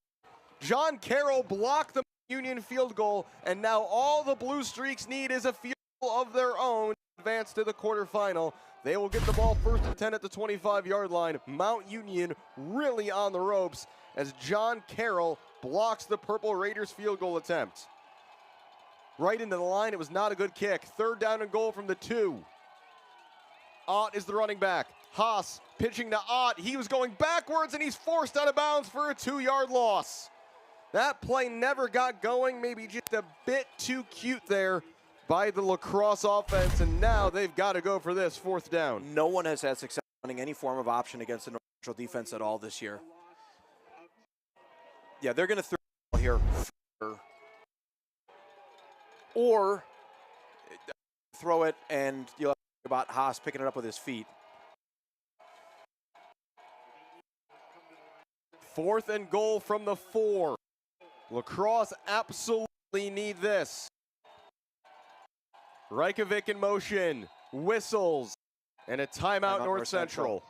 John Carroll blocked the Union field goal, and now all the Blue Streaks need is a field goal of their own to advance to the quarterfinal. They will get the ball 1st and 10 at the 25-yard line. Mount Union really on the ropes as John Carroll blocks the Purple Raiders field goal attempt. Right into the line. It was not a good kick. 3rd down and goal from the 2. Ott is the running back. Haas pitching to Ott. He was going backwards, and he's forced out of bounds for a 2-yard loss. That play never got going. Maybe just a bit too cute there by the La Crosse offense, and now they've got to go for this 4th down. No one has had success running any form of option against the North Central defense at all this year. Yeah, they're going to throw here. Or throw it, and you'll have to think about Haas picking it up with his feet. 4th and goal from the 4. La Crosse absolutely need this. Reykjavik in motion, whistles, and a timeout North Central.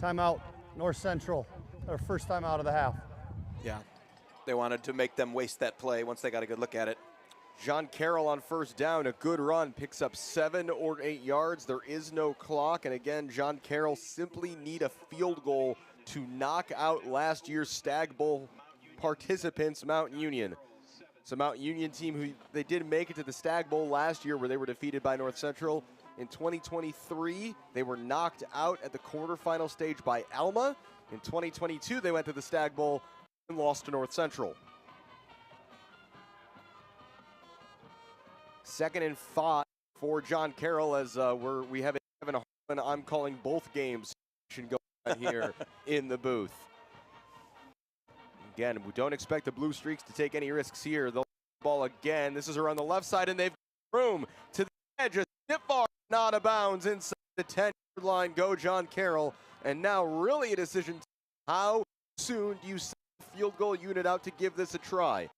Timeout, North Central. Their first time out of the half. Yeah, they wanted to make them waste that play once they got a good look at it. John Carroll on 1st down, a good run, picks up 7 or 8 yards. There is no clock, and again, John Carroll simply need a field goal to knock out last year's Stag Bowl participants, Mount Union. So Mount Union team who they did make it to the Stag Bowl last year where they were defeated by North Central. In 2023, they were knocked out at the quarterfinal stage by Alma. In 2022, they went to the Stag Bowl and lost to North Central. 2nd and 5 for John Carroll as we have Kevin Harlan. I'm calling both games go on here in the booth. Again, we don't expect the Blue Streaks to take any risks here. They'll ball again. This is around the left side, and they've got room to the edge. A snip far, not a bounds inside the 10-yard line. Go John Carroll. And now really a decision. How soon do you send the field goal unit out to give this a try?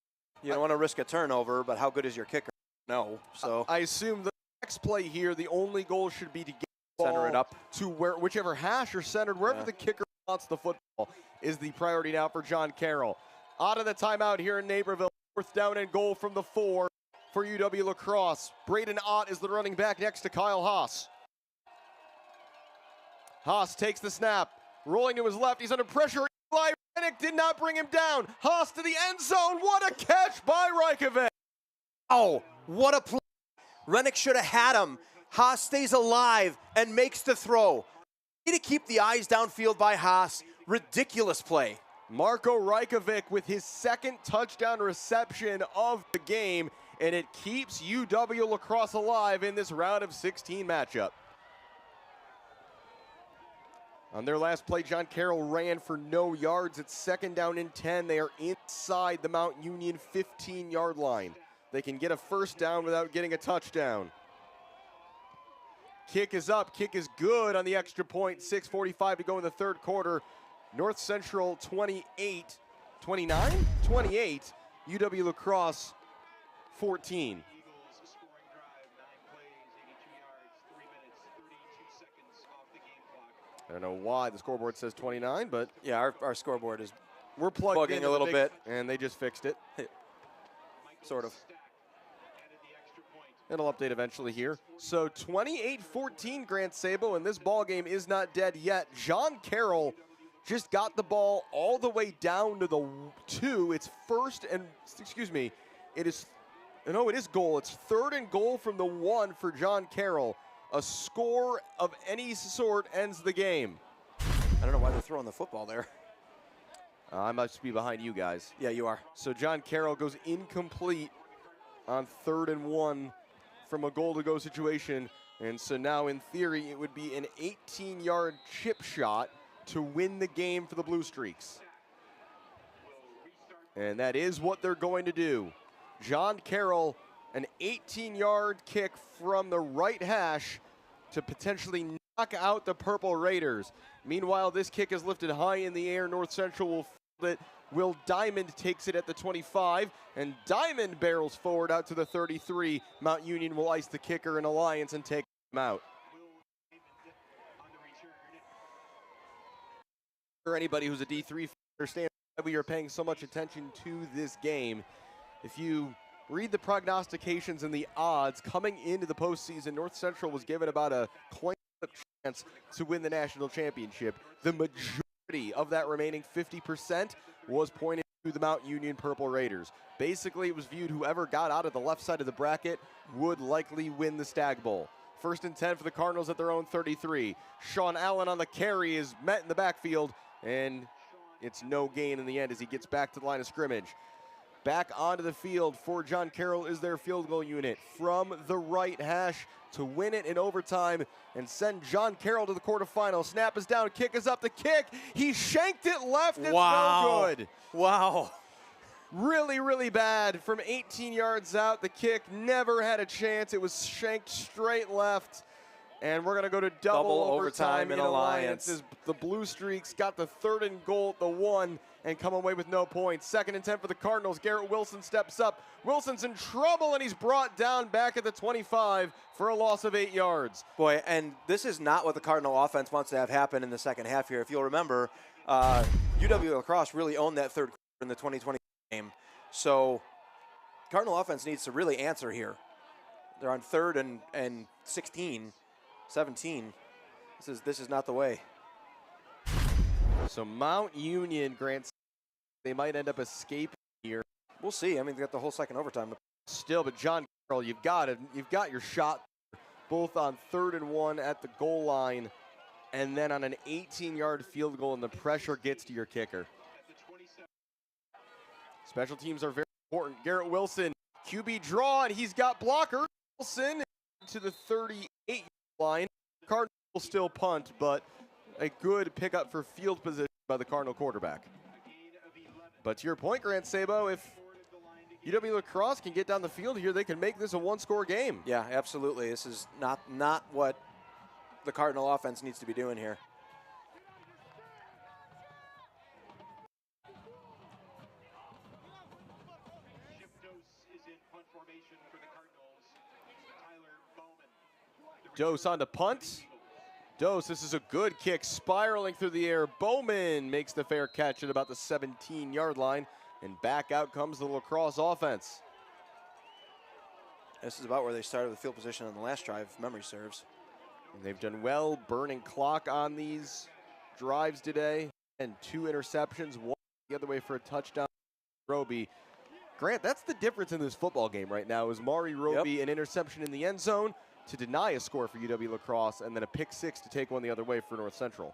You don't want to risk a turnover, but how good is your kicker? No. So I assume the next play here, the only goal should be to get the ball center it up to whichever hash or centered, wherever the kicker wants the football is the priority now for John Carroll. Out of the timeout here in Naperville, 4th down and goal from the 4 for UW La Crosse. Braden Ott is the running back next to Kyle Haas. Haas takes the snap, rolling to his left. He's under pressure. Eli Rennick did not bring him down. Haas to the end zone. What a catch by Rajkovic. Oh, what a play. Rennick should have had him. Haas stays alive and makes the throw. Need to keep the eyes downfield by Haas. Ridiculous play. Marko Rajkovic with his 2nd touchdown reception of the game, and it keeps UW La Crosse alive in this round of 16 matchup. On their last play, John Carroll ran for no yards. It's 2nd down and 10. They are inside the Mount Union 15-yard line. They can get a 1st down without getting a touchdown. Kick is up. Kick is good on the extra point. 6:45 to go in the 3rd quarter. North Central 28, 29? 28. UW La Crosse 14. I don't know why the scoreboard says 29, but yeah, our scoreboard is we're plugged in a little bit, and they just fixed it. Sort of. It'll update eventually here. So 28-14 Grant Sabo, and this ball game is not dead yet. John Carroll just got the ball all the way down to the 2. It's it is goal. It's 3rd and goal from the 1 for John Carroll. A score of any sort ends the game. I don't know why they're throwing the football there. I must be behind you guys. Yeah, you are. So John Carroll goes incomplete on 3rd and 1 from a goal-to-go situation. And so now, in theory, it would be an 18-yard chip shot to win the game for the Blue Streaks. And that is what they're going to do. John Carroll, an 18-yard kick from the right hash to potentially knock out the Purple Raiders. Meanwhile, this kick is lifted high in the air. North Central will field it. Will Diamond takes it at the 25, and Diamond barrels forward out to the 33. Mount Union will ice the kicker in Alliance and take him out. For anybody who's a D3 understands why we are paying so much attention to this game. If you read the prognostications and the odds coming into the postseason, North Central was given about a coin chance to win the national championship. The majority of that remaining 50% was pointed to the Mount Union Purple Raiders. Basically, it was viewed whoever got out of the left side of the bracket would likely win the Stag Bowl. 1st and 10 for the Cardinals at their own 33. Sean Allen on the carry is met in the backfield, and it's no gain in the end as he gets back to the line of scrimmage. Back onto the field for John Carroll is their field goal unit from the right hash to win it in overtime and send John Carroll to the quarterfinals. Snap is down, kick is up, the kick. He shanked it left, it's no good. Wow. Really, really bad from 18 yards out. The kick never had a chance. It was shanked straight left. And we're going to go to double overtime in Alliance as the Blue Streaks got the 3rd and goal at the 1 and come away with no points. 2nd and 10 for the Cardinals. Garrett Wilson steps up. Wilson's in trouble, and he's brought down back at the 25 for a loss of 8 yards. Boy, and this is not what the Cardinal offense wants to have happen in the second half here. If you'll remember, UW La Crosse really owned that 3rd quarter in the 2020 game. So Cardinal offense needs to really answer here. They're on 3rd and 16. 17. This is not the way. So Mount Union, Grant, they might end up escaping here. We'll see. I mean, they got the whole second overtime. Still, but John Carroll, you've got your shot both on 3rd and 1 at the goal line, and then on an 18-yard field goal, and the pressure gets to your kicker. Special teams are very important. Garrett Wilson, QB draw, and he's got blocker. Wilson to the 38 line. Cardinals will still punt, but a good pickup for field position by the Cardinal quarterback. But to your point, Grant Sabo, if UW La Crosse can get down the field here, they can make this a one-score game. Yeah, absolutely. This is not what the Cardinal offense needs to be doing here. Dose on to punt. Dose, this is a good kick, spiraling through the air. Bowman makes the fair catch at about the 17-yard line, and back out comes the La Crosse offense. This is about where they started with field position on the last drive, if memory serves. And they've done well burning clock on these drives today, and 2 interceptions, one the other way for a touchdown. Roby. Grant, that's the difference in this football game right now, is Mari Roby an interception in the end zone to deny a score for UW La Crosse, and then a pick 6 to take one the other way for North Central.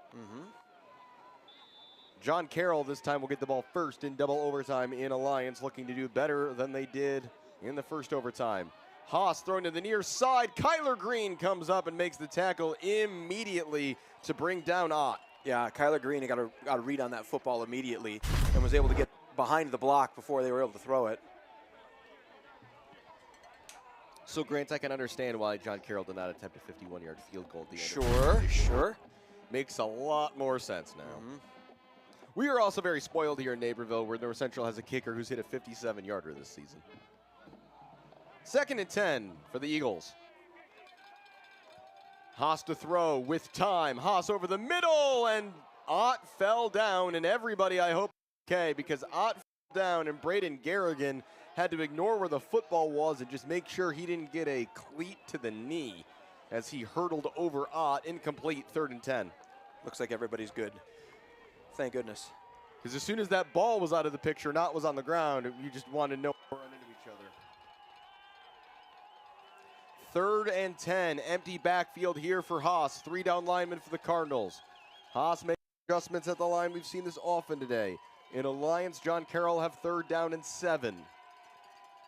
John Carroll this time will get the ball first in double overtime in Alliance, looking to do better than they did in the first overtime. Haas thrown to the near side. Kyler Green comes up and makes the tackle immediately to bring down Ott. Yeah, Kyler Green got a read on that football immediately and was able to get behind the block before they were able to throw it. So, Grant, I can understand why John Carroll did not attempt a 51-yard field goal at the end. Sure. Makes a lot more sense now. We are also very spoiled here in Naperville, where North Central has a kicker who's hit a 57-yarder this season. 2nd and 10 for the Eagles. Haas to throw with time. Haas over the middle, and Ott fell down, and everybody, I hope, okay, because Ott fell down, and Braden Garrigan had to ignore where the football was and just make sure he didn't get a cleat to the knee as he hurtled over Ott. Incomplete, 3rd and 10. Looks like everybody's good. Thank goodness. Because as soon as that ball was out of the picture, Ott was on the ground, you just wanted to know run into each other. 3rd and 10, empty backfield here for Haas. 3 down linemen for the Cardinals. Haas makes adjustments at the line. We've seen this often today. In Alliance, John Carroll have 3rd down and 7.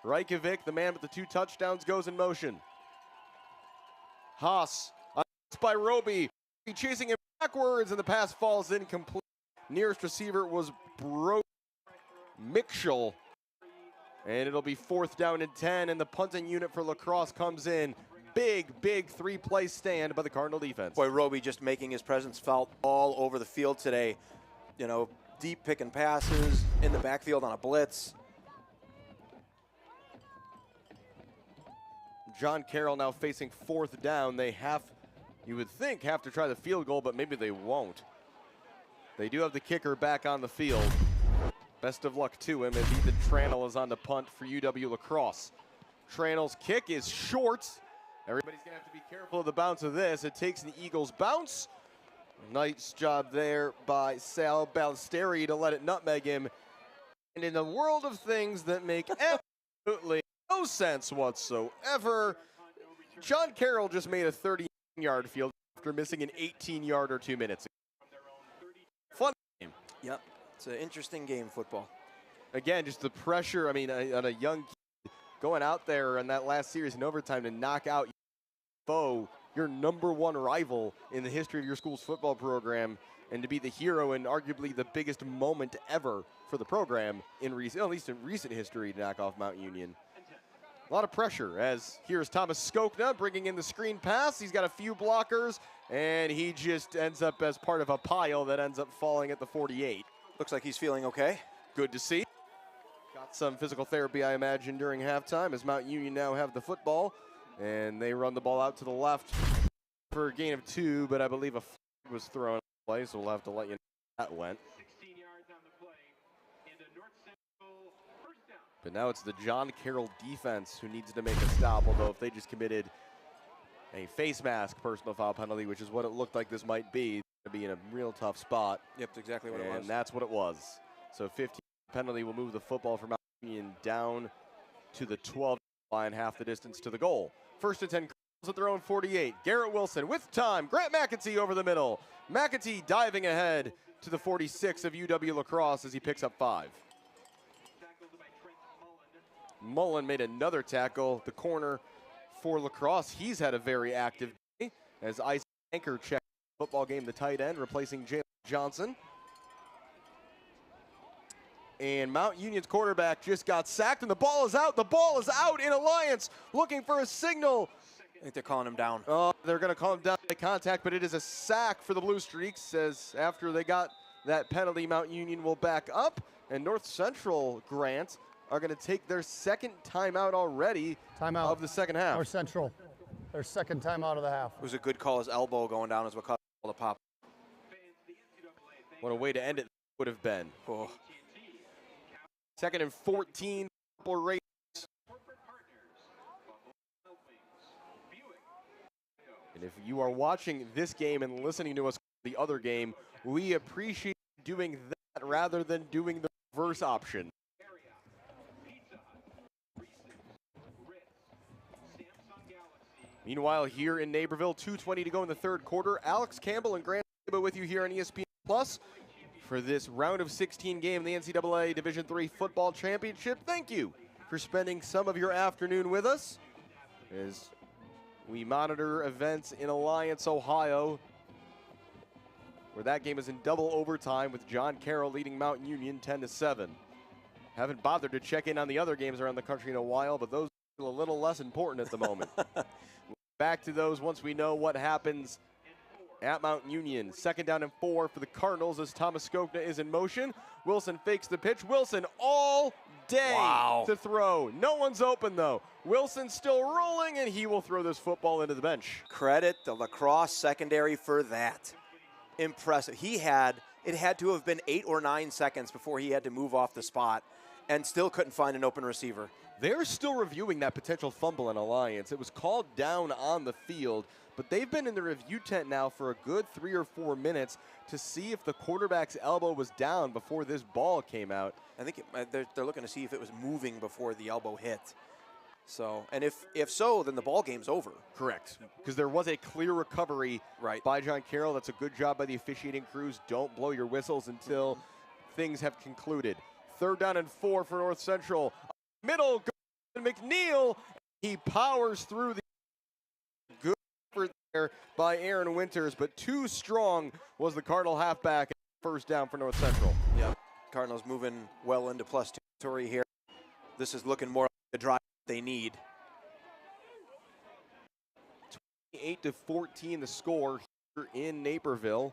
Reykjavik, the man with the 2 touchdowns, goes in motion. Haas by Roby, chasing him backwards, and the pass falls incomplete. Nearest receiver was Mitchell, and it'll be 4th down and 10, and the punting unit for La Crosse comes in. Big 3-play stand by the Cardinal defense. Boy, Roby just making his presence felt all over the field today. You know, deep picking passes, in the backfield on a blitz. John Carroll now facing 4th down. They you would think, have to try the field goal, but maybe they won't. They do have the kicker back on the field. Best of luck to him as Ethan Tranel is on the punt for UW La Crosse. Tranel's kick is short. Everybody's going to have to be careful of the bounce of this. It takes the Eagles' bounce. Nice job there by Sal Ballesteri to let it nutmeg him. And in the world of things that make absolutely no sense whatsoever, John Carroll just made a 30-yard field after missing an 18-yarder 2 minutes ago. Fun game. Yep, it's an interesting game, football. Again, just the pressure, I mean, on a young kid going out there in that last series in overtime to knock out your foe, your #1 rival in the history of your school's football program, and to be the hero in arguably the biggest moment ever for the program, at least in recent history, to knock off Mount Union. A lot of pressure, as here's Thomas Skokna bringing in the screen pass. He's got a few blockers, and he just ends up as part of a pile that ends up falling at the 48. Looks like he's feeling okay. Good to see. Got some physical therapy, I imagine, during halftime, as Mount Union now have the football, and they run the ball out to the left for a gain of 2, but I believe a flag was thrown in play, so we'll have to let you know how that went. But now it's the John Carroll defense who needs to make a stop, although if they just committed a face mask personal foul penalty, which is what it looked like this might be, to be in a real tough spot. Yep, that's exactly what it was. And that's what it was. So 15 penalty will move the football from Mount Union down to the 12 line, half the distance to the goal. 1st and 10 at their own 48. Garrett Wilson with time. Grant McEntee over the middle. McEntee diving ahead to the 46 of UW La Crosse as he picks up 5. Mullen made another tackle, the corner for La Crosse. He's had a very active day as Isaac Anchor checked football game, the tight end, replacing Jalen Johnson. And Mount Union's quarterback just got sacked, and the ball is out. The ball is out in Alliance, looking for a signal. I think they're calling him down. Oh, they're going to call him down by contact, but it is a sack for the Blue Streaks, as after they got that penalty, Mount Union will back up, and North Central, Grant, are going to take their second timeout already of the second half. North Central, their second timeout of the half. It was a good call. His elbow going down is what caused the pop. What a way to end it would have been. Oh. Second and 14, Purple Raiders. And if you are watching this game and listening to us the other game, we appreciate doing that rather than doing the reverse option. Meanwhile, here in Naperville, 2:20 to go in the third quarter. Alex Campbell and Grant with you here on ESPN Plus for this round of 16 game, the NCAA Division III Football Championship. Thank you for spending some of your afternoon with us as we monitor events in Alliance, Ohio, where that game is in double overtime with John Carroll leading Mount Union 10-7. Haven't bothered to check in on the other games around the country in a while, but those are a little less important at the moment. Back to those once we know what happens at Mount Union. Second down and 4 for the Cardinals as Thomas Skokna is in motion. Wilson fakes the pitch. Wilson all day to throw. No one's open, though. Wilson still rolling, and he will throw this football into the bench. Credit the La Crosse secondary for that. Impressive. It had to have been 8 or 9 seconds before he had to move off the spot and still couldn't find an open receiver. They're still reviewing that potential fumble in Alliance. It was called down on the field, but they've been in the review tent now for a good 3 or 4 minutes to see if the quarterback's elbow was down before this ball came out. I think they're looking to see if it was moving before the elbow hit. So, and if so, then the ball game's over. Correct, because there was a clear recovery by John Carroll. That's a good job by the officiating crews. Don't blow your whistles until things have concluded. Third down and 4 for North Central. Middle, McNeil, he powers through the good effort there by Aaron Winters, but too strong was the Cardinal halfback. First down for North Central. Yep, Cardinals moving well into plus territory here. This is looking more like the drive they need. 28-14 the score here in Naperville.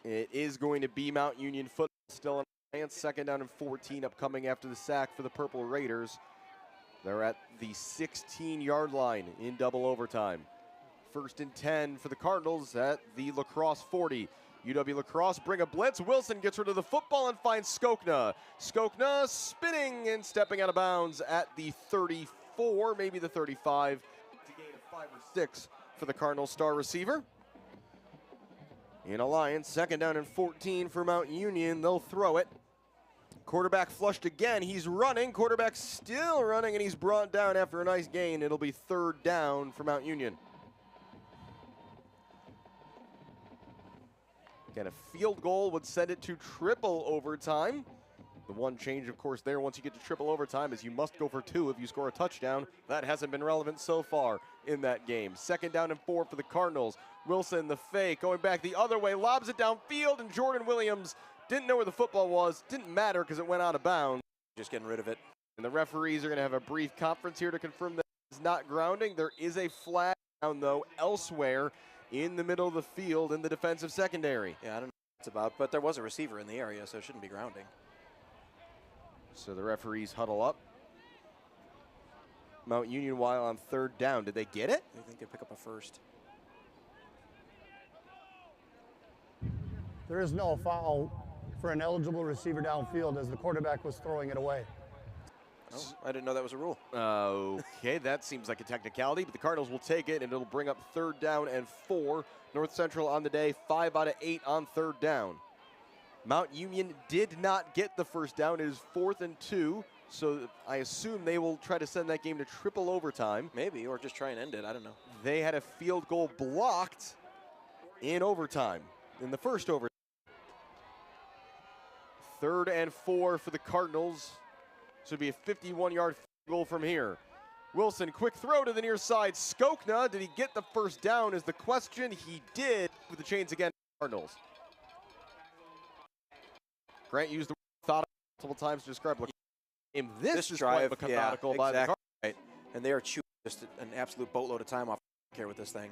It is going to be Mount Union football still in advance. Second down and 14 upcoming after the sack for the Purple Raiders. They're at the 16-yard line in double overtime. First and 10 for the Cardinals at the La Crosse 40. UW La Crosse bring a blitz. Wilson gets rid of the football and finds Skokna. Skokna spinning and stepping out of bounds at the 34, maybe the 35. To gain a 5 or 6 for the Cardinals star receiver. In Alliance, second down and 14 for Mount Union. They'll throw it. Quarterback flushed again. He's running. Quarterback still running, and he's brought down after a nice gain. It'll be third down for Mount Union. Again, a field goal would send it to triple overtime. The one change, of course, there once you get to triple overtime is you must go for 2 if you score a touchdown. That hasn't been relevant so far in that game. Second down and 4 for the Cardinals. Wilson, the fake, going back the other way, lobs it downfield, and Jordan Williams didn't know where the football was. Didn't matter because it went out of bounds. Just getting rid of it. And the referees are going to have a brief conference here to confirm that it's not grounding. There is a flag down, though, elsewhere in the middle of the field in the defensive secondary. Yeah, I don't know what it's about, but there was a receiver in the area, so it shouldn't be grounding. So the referees huddle up. Mount Union while on third down. Did they get it? I think they pick up a first. There is no foul for an eligible receiver downfield as the quarterback was throwing it away. Oh, I didn't know that was a rule. Okay, that seems like a technicality, but the Cardinals will take it, and it'll bring up third down and 4. North Central on the day, 5 out of 8 on third down. Mount Union did not get the first down. It is 4th and 2, so I assume they will try to send that game to triple overtime. Maybe, or just try and end it. I don't know. They had a field goal blocked in overtime, in the first overtime. 3rd and 4 for the Cardinals. This would be a 51-yard field goal from here. Wilson, quick throw to the near side. Skokna, did he get the first down is the question. He did with the chains again, Cardinals. Grant used the thought multiple times to describe the game. This is drive, quite methodical by the Cardinals. Right. And they are chewing just an absolute boatload of time off here with this thing.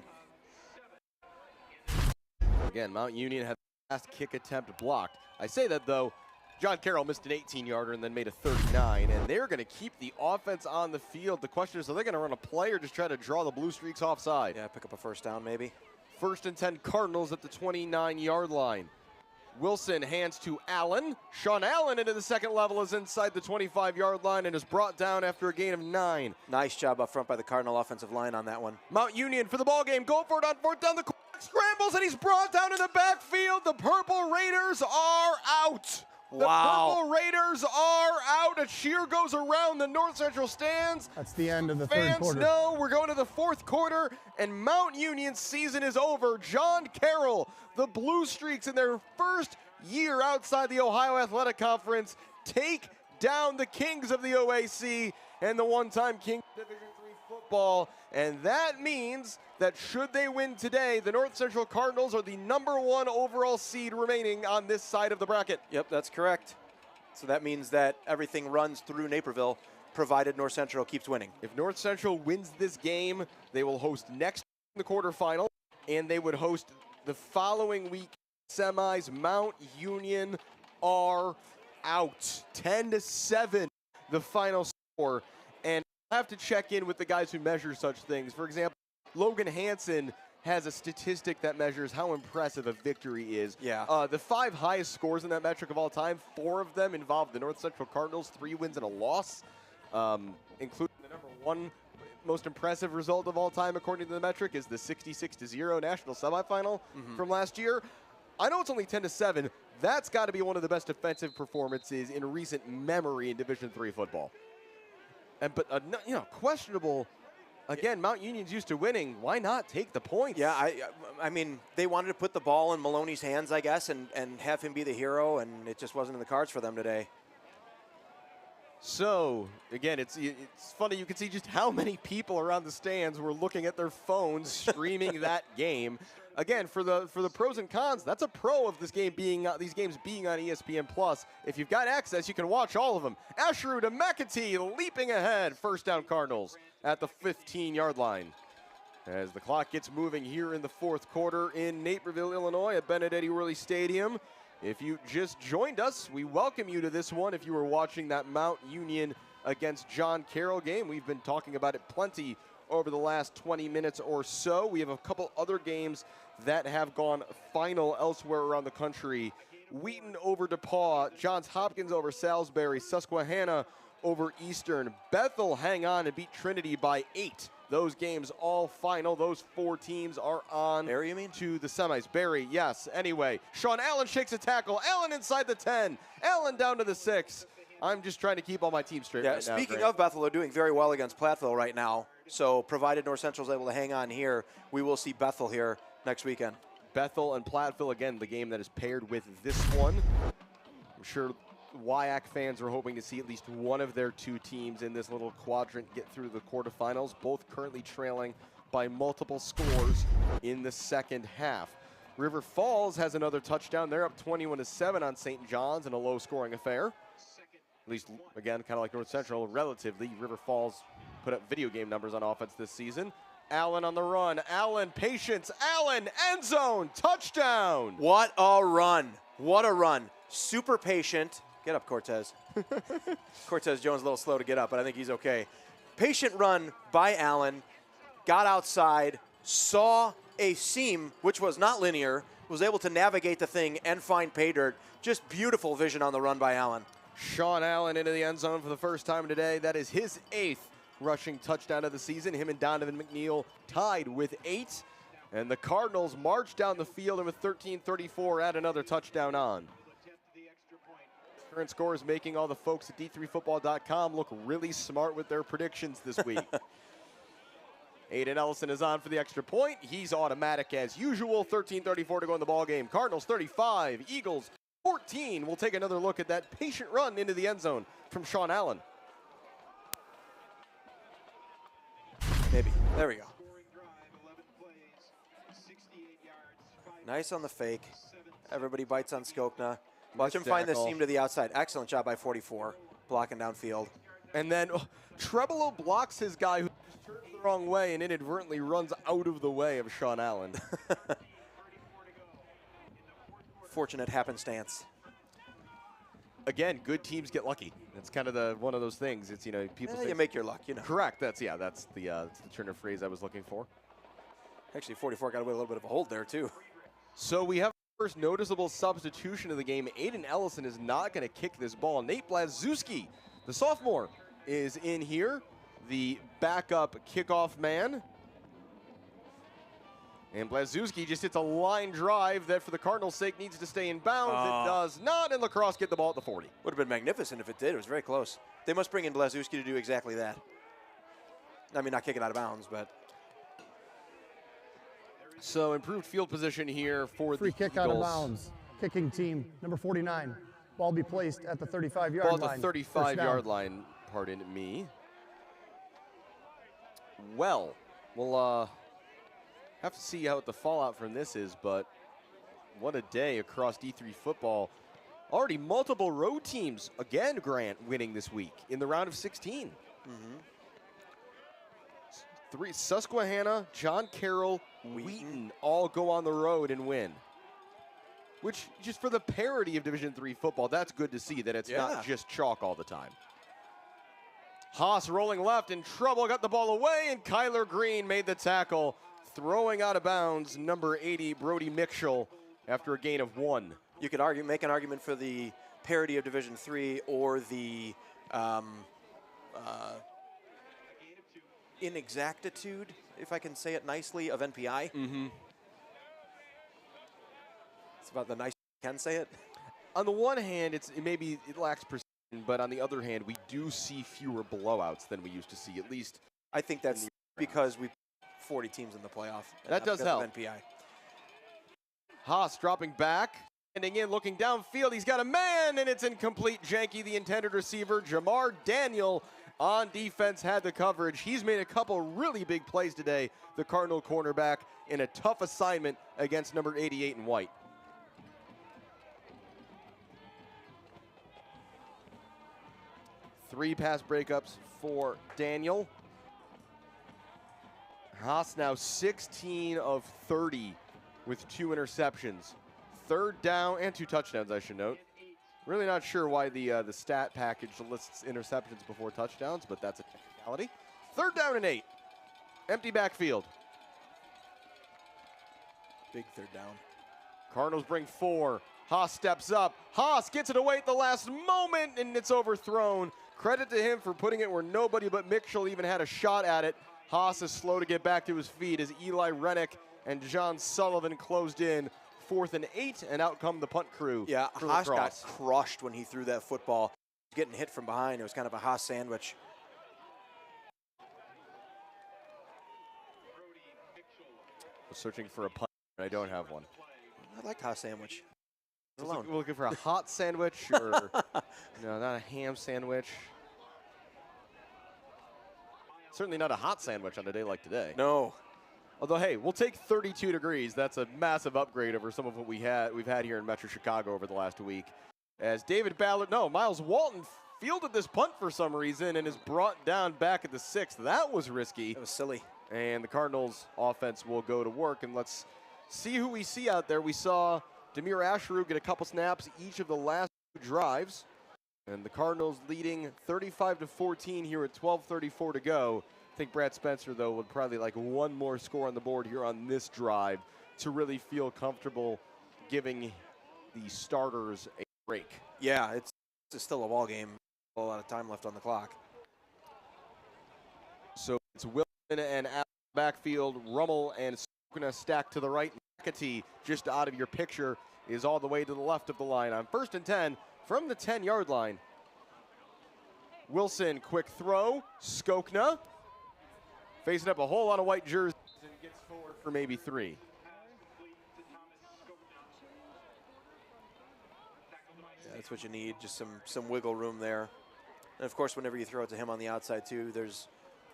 Again, Mount Union had the last kick attempt blocked. I say that, though, John Carroll missed an 18-yarder and then made a 39, and they're going to keep the offense on the field. The question is, are they going to run a play or just try to draw the Blue Streaks offside? Yeah, pick up a first down maybe. 1st and 10 Cardinals at the 29-yard line. Wilson hands to Allen. Sean Allen into the second level is inside the 25-yard line and is brought down after a gain of 9. Nice job up front by the Cardinal offensive line on that one. Mount Union for the ball game. Go for it on 4th down. The quarterback scrambles and he's brought down in the backfield. The Purple Raiders are out. The Purple Raiders are out. A cheer goes around the North Central stands. That's the end of the third quarter. Fans know we're going to the 4th quarter, and Mount Union's season is over. John Carroll, the Blue Streaks in their first year outside the Ohio Athletic Conference, take down the Kings of the OAC and the one-time King of Division III football. And that means that should they win today, the North Central Cardinals are the #1 overall seed remaining on this side of the bracket. Yep, that's correct. So that means that everything runs through Naperville, provided North Central keeps winning. If North Central wins this game, they will host next in the quarterfinal, and they would host the following week semis. Mount Union are out. 10-7, the final score. And I have to check in with the guys who measure such things. For example, Logan Hansen has a statistic that measures how impressive a victory is. Yeah. The 5 highest scores in that metric of all time, 4 of them involved the North Central Cardinals, 3 wins and a loss, including the #1 most impressive result of all time, according to the metric, is the 66-0 national semifinal from last year. I know it's only 10-7. That's got to be one of the best defensive performances in recent memory in Division III football. But questionable. Again, Mount Union's used to winning. Why not take the points? Yeah, I mean, they wanted to put the ball in Maloney's hands, I guess, and have him be the hero, and it just wasn't in the cards for them today. So, again, it's funny. You can see just how many people around the stands were looking at their phones streaming that game. Again, for the pros and cons, that's a pro of this game being these games being on ESPN Plus. If you've got access, you can watch all of them. Asheru to McAtee leaping ahead. 1st down Cardinals at the 15-yard line. As the clock gets moving here in the 4th quarter in Naperville, Illinois at Benedetti Worley Stadium. If you just joined us, we welcome you to this one. If you were watching that Mount Union against John Carroll game, we've been talking about it plenty over the last 20 minutes or so. We have a couple other games that have gone final elsewhere around the country. Wheaton over DePauw, Johns Hopkins over Salisbury, Susquehanna over Eastern. Bethel hang on and beat Trinity by 8. Those games all final. Those 4 teams are on Barry, you mean? To the semis. Barry, yes. Anyway, Sean Allen shakes a tackle. Allen inside the 10. Allen down to the 6. I'm just trying to keep all my teams straight right now. Speaking of Bethel, they're doing very well against Platteville right now. So provided North Central's able to hang on here, we will see Bethel here next weekend. Bethel and Platteville, again, the game that is paired with this one. I'm sure WIAC fans are hoping to see at least one of their 2 teams in this little quadrant get through the quarterfinals, both currently trailing by multiple scores in the second half. River Falls has another touchdown. They're up 21-7 on St. John's in a low-scoring affair. At least, again, kind of like North Central, relatively. River Falls put up video game numbers on offense this season. Allen on the run. Allen, patience. Allen, end zone, touchdown. What a run. What a run. Super patient. Get up, Cortez. Cortez Jones a little slow to get up, but I think he's okay. Patient run by Allen. Got outside, saw a seam, which was not linear, was able to navigate the thing and find pay dirt. Just beautiful vision on the run by Allen. Sean Allen into the end zone for the first time today. That is his 8th rushing touchdown of the season. Him and Donovan McNeil tied with 8. And the Cardinals march down the field and with 13:34 add another touchdown on. Current scores making all the folks at D3Football.com look really smart with their predictions this week. Aiden Ellison is on for the extra point. He's automatic as usual. 13:34 to go in the ballgame. Cardinals 35, Eagles 14. We'll take another look at that patient run into the end zone from Sean Allen. Maybe. There we go. Nice on the fake. Everybody bites on Skokna. Watch him find the tackle. seam to the outside. Excellent job by 44, blocking downfield. And then Trebolo blocks his guy who turns the wrong way and inadvertently runs out of the way of Sean Allen. Fortunate happenstance. Again, good teams get lucky. It's kind of one of those things. It's, people say You make your luck, you know. correct. That's the turn of phrase I was looking for. Actually, 44 got away with a little bit of a hold there, too. So we have the first noticeable substitution of the game. Aiden Ellison is not going to kick this ball. Nate Blazewski, the sophomore, is in here, the backup kickoff man. And Blazewski just hits a line drive that, for the Cardinals' sake, needs to stay in bounds. It does not, and Lacrosse get the ball at the 40. Would have been magnificent if it did. It was very close. They must bring in Blazewski to do exactly that. I mean, not kicking out of bounds, but. So improved field position here for Free the kick Eagles. out of bounds. Kicking team, number 49. Ball be placed at the 35-yard Ball line. at the 35-yard line, pardon me. Well, we'll have to see how the fallout from this is, but what a day across D3 football. Already multiple road teams, again, Grant, winning this week in the round of 16. Susquehanna, John Carroll, Wheaton all go on the road and win. Which, just for the parity of Division III football, that's good to see that it's not just chalk all the time. Haas rolling left in trouble, got the ball away, and Kyler Green made the tackle, throwing out of bounds number 80, Brody Mitchell, after a gain of 1. You could make an argument for the parity of Division III or the inexactitude, if I can say it nicely, of NPI. It's about the nice you can say it. On the one hand, it lacks precision, but on the other hand, we do see fewer blowouts than we used to see, at least. I think that's because we 40 teams in the playoff. That does because of help. NPI. Haas dropping back, standing in, looking downfield. He's got a man, and it's incomplete. Janky, the intended receiver. Jamar Daniel on defense had the coverage. He's made a couple really big plays today, the Cardinal cornerback, in a tough assignment against number 88 in white. Three pass breakups for Daniel. Haas now 16 of 30 with 2 interceptions. Third down and 2 touchdowns, I should note. Really not sure why the stat package lists interceptions before touchdowns, but that's a technicality. Third down and 8. Empty backfield. Big third down. Cardinals bring 4. Haas steps up. Haas gets it away at the last moment, and it's overthrown. Credit to him for putting it where nobody but Mitchell even had a shot at it. Haas is slow to get back to his feet as Eli Rennick and John Sullivan closed in. 4th and 8, and out come the punt crew. Yeah, Haas got crushed when he threw that football. Getting hit from behind. It was kind of a Haas sandwich. I was searching for a punt, and I don't have one. I like Haas sandwich. We're looking for a hot sandwich or no, not a ham sandwich. Certainly not a hot sandwich on a day like today. No. Although, hey, we'll take 32 degrees. That's a massive upgrade over some of what we've had here in Metro Chicago over the last week. As Miles Walton fielded this punt for some reason and is brought down back at the 6th. That was risky. That was silly. And the Cardinals offense will go to work, and let's see who we see out there. We saw Demir Asheru get a couple snaps each of the last 2 drives. And the Cardinals leading 35-14 here at 12:34 to go. I think Brad Spencer, though, would probably like one more score on the board here on this drive to really feel comfortable giving the starters a break. Yeah, it's still a ball game. A lot of time left on the clock. So it's Wilson and Allen backfield. Rummel and Sokna stacked to the right. McAtee, just out of your picture, is all the way to the left of the line. On 1st and 10 from the 10-yard line. Wilson, quick throw. Skokna facing up a whole lot of white jerseys and gets forward for maybe 3. Yeah, that's what you need, just some wiggle room there. And of course, whenever you throw it to him on the outside too, there's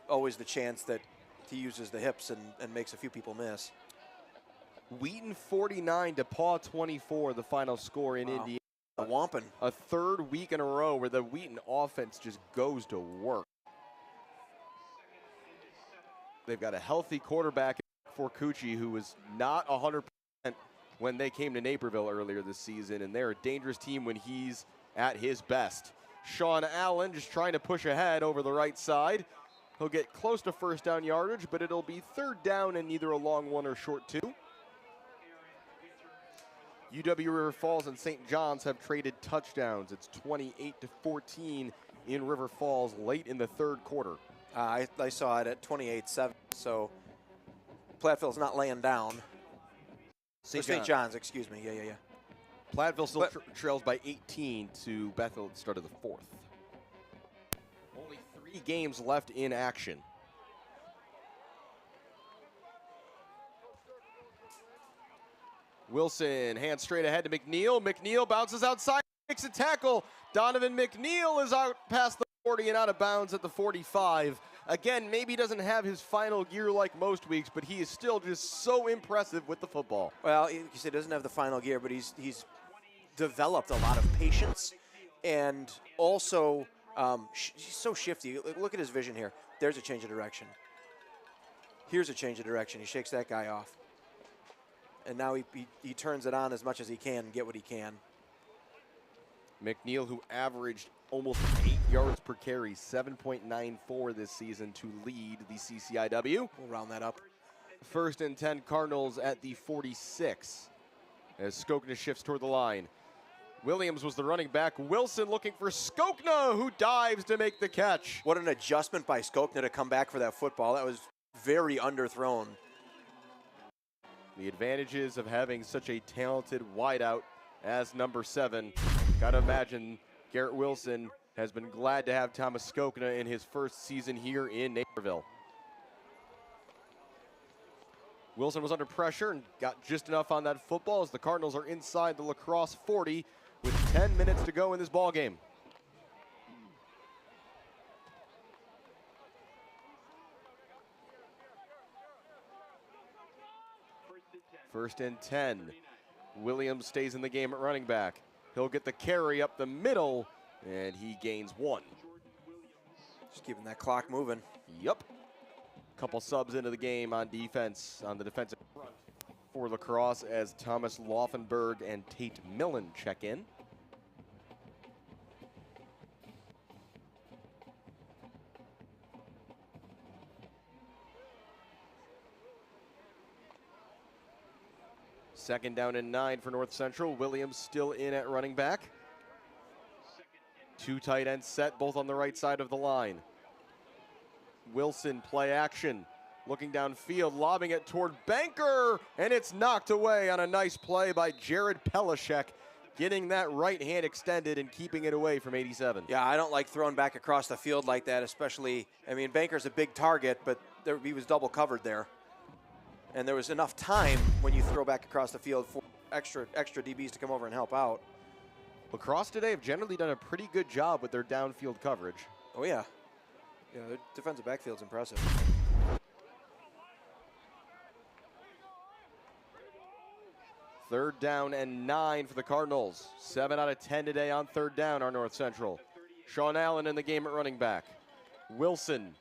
always the chance that he uses the hips and makes a few people miss. Wheaton 49, DePaul 24, the final score in Indiana. A Wampin. A third week in a row where the Wheaton offense just goes to work. They've got a healthy quarterback for Cucci, who was not 100% when they came to Naperville earlier this season, and they're a dangerous team when he's at his best. Sean Allen just trying to push ahead over the right side. He'll get close to first down yardage, but it'll be third down and either a long one or short two. UW River Falls and St. John's have traded touchdowns. It's 28-14 in River Falls late in the third quarter. I saw it at 28-7, so Platteville's not laying down. St. John's, excuse me. Yeah. Platteville still trails by 18 to Bethel at the start of the fourth. Only 3 games left in action. Wilson hands straight ahead to McNeil. McNeil bounces outside, makes a tackle. Donovan McNeil is out past the 40 and out of bounds at the 45. Again, maybe doesn't have his final gear like most weeks, but he is still just so impressive with the football. Well, you said doesn't have the final gear, but he's developed a lot of patience, and also he's so shifty. Look at his vision here. There's a change of direction. Here's a change of direction. He shakes that guy off. And now he turns it on as much as he can and get what he can. McNeil, who averaged almost 8 yards per carry, 7.94 this season to lead the CCIW. We'll round that up. First and 10 Cardinals at the 46 as Skokna shifts toward the line. Williams was the running back. Wilson looking for Skokna, who dives to make the catch. What an adjustment by Skokna to come back for that football. That was very underthrown. The advantages of having such a talented wideout as number 7. Gotta imagine Garrett Wilson has been glad to have Thomas Skokna in his first season here in Naperville. Wilson was under pressure and got just enough on that football as the Cardinals are inside the La Crosse 40 with 10 minutes to go in this ball game. First and 10. Williams stays in the game at running back. He'll get the carry up the middle, and he gains 1. Just keeping that clock moving. Yep. Couple subs into the game on defense, on the defensive front for La Crosse as Thomas Laufenberg and Tate Millen check in. Second down and 9 for North Central. Williams still in at running back. 2 tight ends set, both on the right side of the line. Wilson play action. Looking downfield, lobbing it toward Banker, and it's knocked away on a nice play by Jared Pelishek, getting that right hand extended and keeping it away from 87. Yeah, I don't like throwing back across the field like that, especially, I mean, Banker's a big target, but he was double covered there. And there was enough time when you throw back across the field for extra DBs to come over and help out. La Crosse today have generally done a pretty good job with their downfield coverage. Oh, yeah. Yeah, their defensive backfield's impressive. Third down and 9 for the Cardinals. 7 out of 10 today on third down are North Central. Sean Allen in the game at running back. Wilson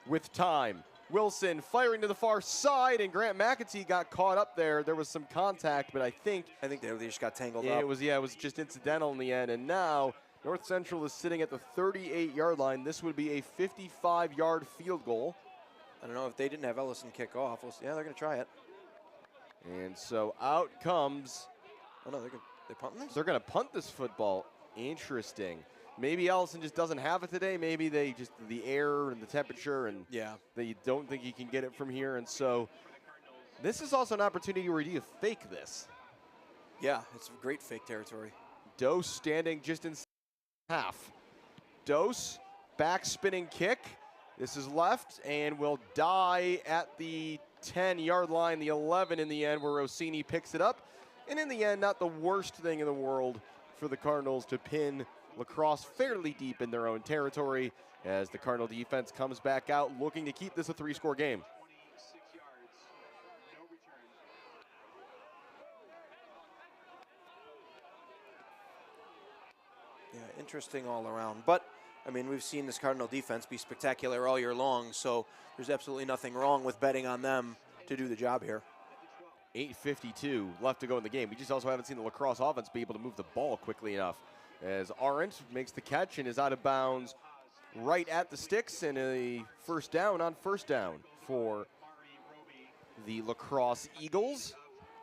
with time. Wilson firing to the far side, and Grant McAtee got caught up there. There was some contact, but I think they just got tangled up. It was just incidental in the end. And now North Central is sitting at the 38-yard line. This would be a 55-yard field goal. I don't know if they didn't have Ellison kick off. Yeah, they're going to try it. And so out comes. Oh no, they're punting this? They're going to punt this football. Interesting. Maybe Ellison just doesn't have it today. Maybe they just, the air and the temperature, and they don't think he can get it from here. And so this is also an opportunity where you fake this. Yeah, it's great fake territory. Dose standing just in half. Dose, back spinning kick. This is left and will die at the 10-yard line, the 11 in the end, where Rossini picks it up. And in the end, not the worst thing in the world for the Cardinals to pin La Crosse fairly deep in their own territory as the Cardinal defense comes back out looking to keep this a 3-score game. Yeah, interesting all around. But, I mean, we've seen this Cardinal defense be spectacular all year long, so there's absolutely nothing wrong with betting on them to do the job here. 8:52 left to go in the game. We just also haven't seen the La Crosse offense be able to move the ball quickly enough, as Arendt makes the catch and is out of bounds right at the sticks, and a first down on first down for the La Crosse Eagles.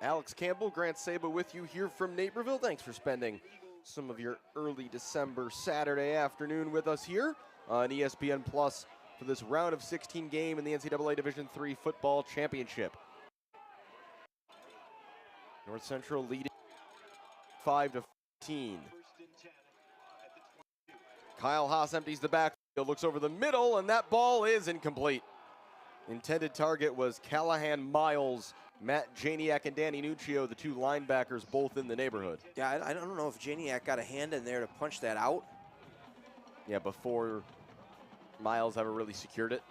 Alex Campbell, Grant Saba with you here from Naperville. Thanks for spending some of your early December Saturday afternoon with us here on ESPN Plus for this round of 16 game in the NCAA Division III Football Championship. North Central leading 5-14. Kyle Haas empties the backfield, looks over the middle, and that ball is incomplete. Intended target was Callahan Miles, Matt Janiak, and Danny Nuccio, the two linebackers, both in the neighborhood. Yeah, I don't know if Janiak got a hand in there to punch that out. Yeah, before Miles ever really secured it.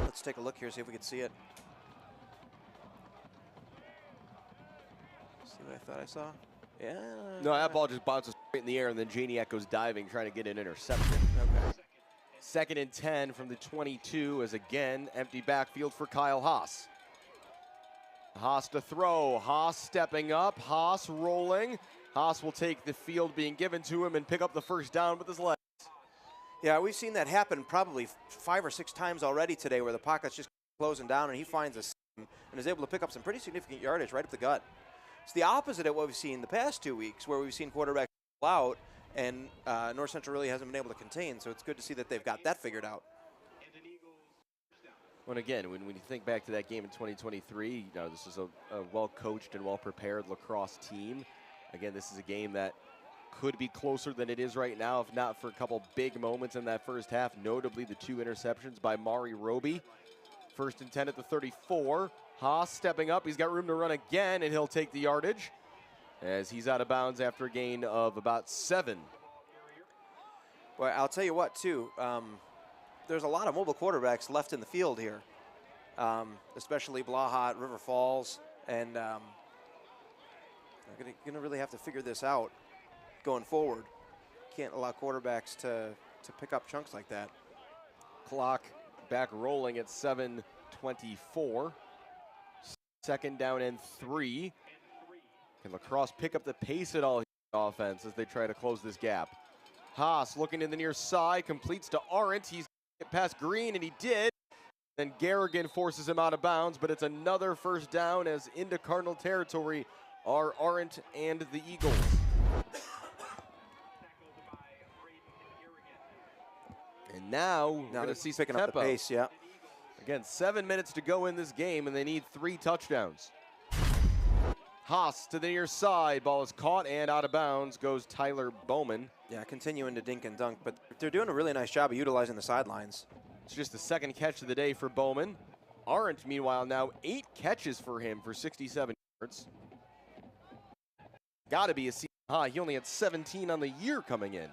Let's take a look here, see if we can see it. See what I thought I saw? Yeah. No, that ball just bounces straight in the air, and then Janiak goes diving, trying to get an interception. Okay. 2nd and 10 from the 22 as again, empty backfield for Kyle Haas. Haas to throw, Haas stepping up, Haas rolling. Haas will take the field being given to him and pick up the first down with his legs. Yeah, we've seen that happen probably 5 or 6 times already today, where the pocket's just closing down and he finds a seam and is able to pick up some pretty significant yardage right up the gut. It's the opposite of what we've seen the past 2 weeks, where we've seen quarterbacks out and North Central really hasn't been able to contain. So it's good to see that they've got that figured out. Well, again, when you think back to that game in 2023, you know, this is a well-coached and well-prepared La Crosse team. Again, this is a game that could be closer than it is right now, if not for a couple big moments in that first half, notably the 2 interceptions by Mari Roby. 1st and 10 at the 34. Haas stepping up. He's got room to run again, and he'll take the yardage as he's out of bounds after a gain of about 7. Well, I'll tell you what, too. There's a lot of mobile quarterbacks left in the field here, especially Blaha at River Falls, and they're going to really have to figure this out going forward. Can't allow quarterbacks to pick up chunks like that. Clock back rolling at 7:24. 2nd down and 3. Can La Crosse pick up the pace at all offense as they try to close this gap? Haas looking in the near side, completes to Arendt. He's get past Green, and he did. Then Garrigan forces him out of bounds, but it's another first down as into Cardinal territory are Arendt and the Eagles. And now we're going to see picking up the pace, yeah. Again, 7 minutes to go in this game, and they need 3 touchdowns. Haas to the near side. Ball is caught and out of bounds goes Tyler Bowman. Yeah, continuing to dink and dunk, but they're doing a really nice job of utilizing the sidelines. It's just the 2nd catch of the day for Bowman. Arendt, meanwhile, now 8 catches for him for 67 yards. Got to be a season high. He only had 17 on the year coming in.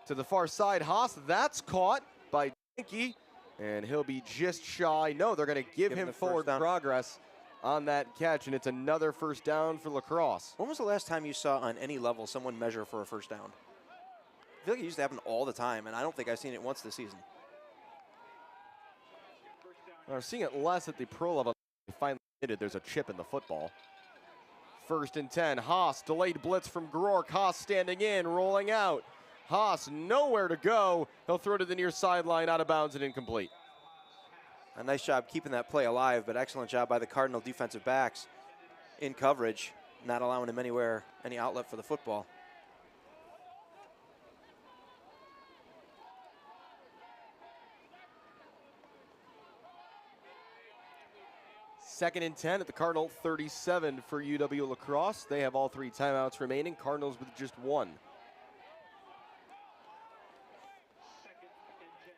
To the far side, Haas, that's caught by Dinky, and he'll be just shy. No, they're going to give him forward progress on that catch, and it's another first down for La Crosse. When was the last time you saw on any level someone measure for a first down? I feel like it used to happen all the time, and I don't think I've seen it once this season. We're seeing it less at the pro level. They finally admitted there's a chip in the football. 1st and 10. Haas, delayed blitz from Grork. Haas standing in, rolling out. Haas nowhere to go. He'll throw to the near sideline, out of bounds and incomplete. A nice job keeping that play alive, but excellent job by the Cardinal defensive backs in coverage, not allowing him anywhere, any outlet for the football. Second and 10 at the Cardinal 37 for UW La Crosse. They have all 3 timeouts remaining. Cardinals with just 1.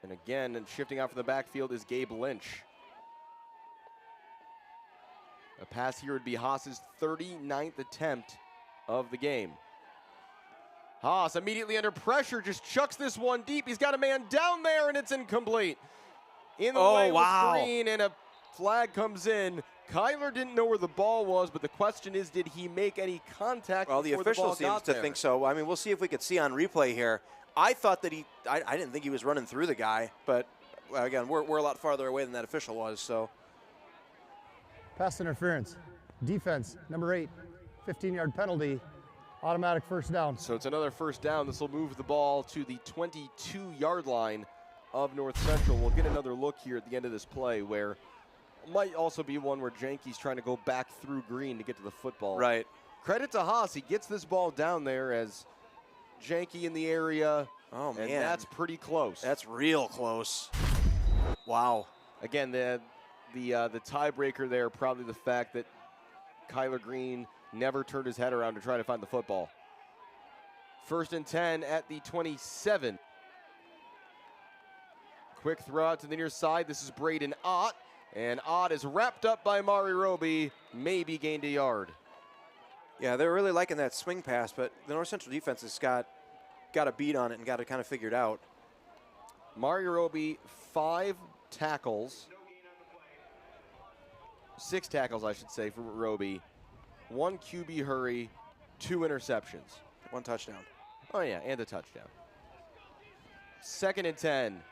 And again, and shifting out from the backfield is Gabe Lynch. A pass here would be Haas's 39th attempt of the game. Haas immediately under pressure, just chucks this one deep. He's got a man down there, and it's incomplete. In the way was Green, and a flag comes in. Kyler didn't know where the ball was, but the question is, did he make any contact? Well, the before official ball seems got to there? think so. I mean, we'll see if we could see on replay here. I thought that I didn't think he was running through the guy, but again, we're a lot farther away than that official was, so. Pass interference. Defense, number 8, 15-yard penalty, automatic first down. So it's another first down. This will move the ball to the 22-yard line of North Central. We'll get another look here at the end of this play where it might also be one where Janke's trying to go back through green to get to the football. Right. Credit to Haas. He gets this ball down there as Janke in the area. Oh, man. And that's pretty close. That's real close. Wow. Again, the tiebreaker there, probably the fact that Kyler Green never turned his head around to try to find the football. 1st and 10 at the 27. Quick throw out to the near side. This is Braden Ott. And Ott is wrapped up by Mari Roby. Maybe gained a yard. Yeah, they're really liking that swing pass, but the North Central defense has got a beat on it and got it kind of figured out. Mari Roby, 5 tackles. 6 tackles, I should say, for Roby. 1 QB hurry, 2 interceptions. 1 touchdown. Oh, yeah, and a touchdown. 2nd and 10.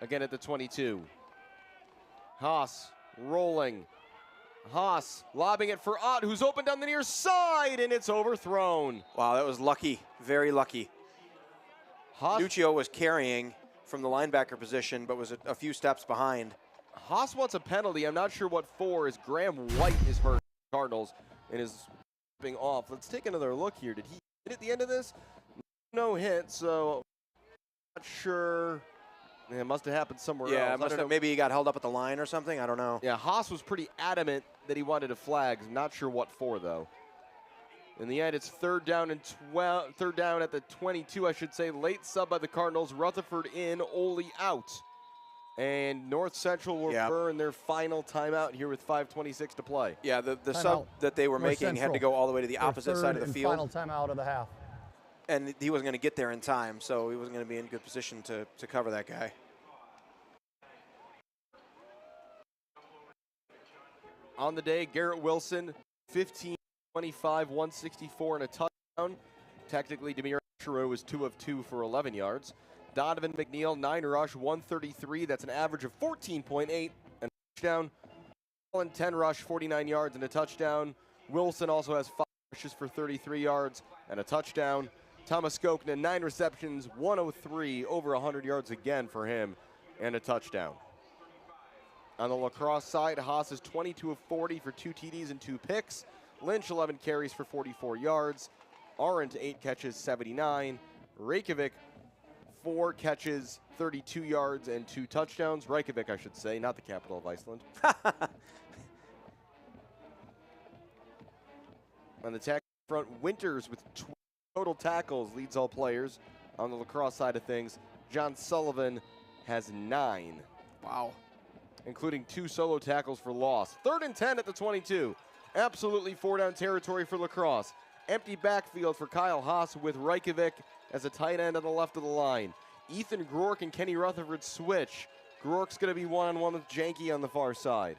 Again at the 22. Haas rolling. Haas lobbing it for Ott, who's open down the near side, and it's overthrown. Wow, that was lucky. Very lucky. Haas, Nuccio was carrying from the linebacker position, but was a few steps behind. Haas wants a penalty. I'm not sure what for, as Graham White is hurt Cardinals and is being off. Let's take another look here. Did he hit at the end of this? No hit, so not sure. Yeah, it must have happened somewhere else. Yeah, maybe he got held up at the line or something. I don't know. Yeah, Haas was pretty adamant that he wanted a flag. Not sure what for, though. In the end, it's 3rd down and 12. 3rd down at the 22, I should say. Late sub by the Cardinals. Rutherford in, Ole out. And North Central will burn their final timeout here with 5:26 to play. Yeah, the sub that they were making had to go all the way to the opposite side of the field. Final timeout of the half. And he wasn't going to get there in time, so he wasn't going to be in good position to cover that guy. On the day, Garrett Wilson, 15, 25, 164, and a touchdown. Technically, Demir Chiru was 2 of 2 for 11 yards. Donovan McNeil, 9 rush, 133. That's an average of 14.8 and a touchdown. Allen, 10 rush, 49 yards and a touchdown. Wilson also has 5 rushes for 33 yards and a touchdown. Thomas Skokna, 9 receptions, 103, over 100 yards again for him, and a touchdown. On the lacrosse side, Haas is 22 of 40 for 2 TDs and 2 picks. Lynch, 11 carries for 44 yards. Arendt, 8 catches, 79. Reykjavik, 4 catches, 32 yards, and 2 touchdowns. Reykjavik, I should say, not the capital of Iceland. On the tackle front, Winters with 12 total tackles leads all players. On the lacrosse side of things, John Sullivan has 9. Wow. Including 2 solo tackles for loss. 3rd and 10 at the 22. Absolutely 4-down territory for lacrosse. Empty backfield for Kyle Haas with Reykjavik as a tight end on the left of the line. Ethan Grork and Kenny Rutherford switch. Grork's going to be one-on-one with Janke on the far side.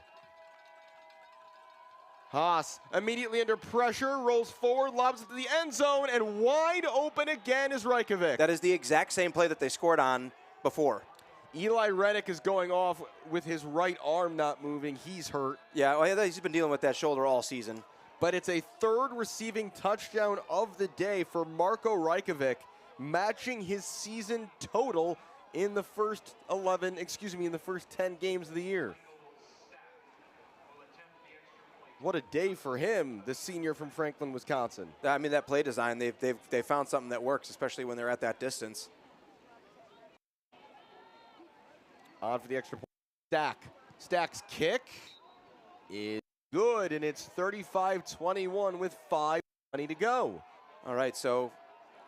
Haas immediately under pressure, rolls forward, lobs it to the end zone, and wide open again is Reykjavik. That is the exact same play that they scored on before. Eli Reddick is going off with his right arm not moving. He's hurt. Yeah, well, he's been dealing with that shoulder all season. But it's a 3rd receiving touchdown of the day for Marko Reykjavik, matching his season total in the first 10 games of the year. What a day for him, the senior from Franklin, Wisconsin. I mean, that play design, they found something that works, especially when they're at that distance. On for the extra point. Stack's kick is good, and it's 35-21 with 5:20 to go. All right, so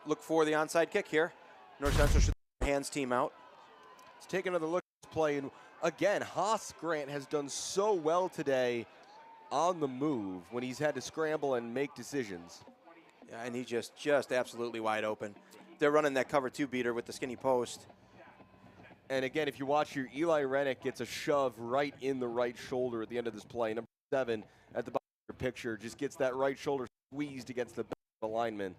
look for the onside kick here. North Central should hands team out. Let's take another look at this play. And again, Haas Grant has done so well today on the move when he's had to scramble and make decisions. Yeah, and he just absolutely wide open. They're running that cover 2 beater with the skinny post. And again, if you watch here, Eli Rennick gets a shove right in the right shoulder at the end of this play. Number 7 at the bottom of the picture just gets that right shoulder squeezed against the back of the lineman.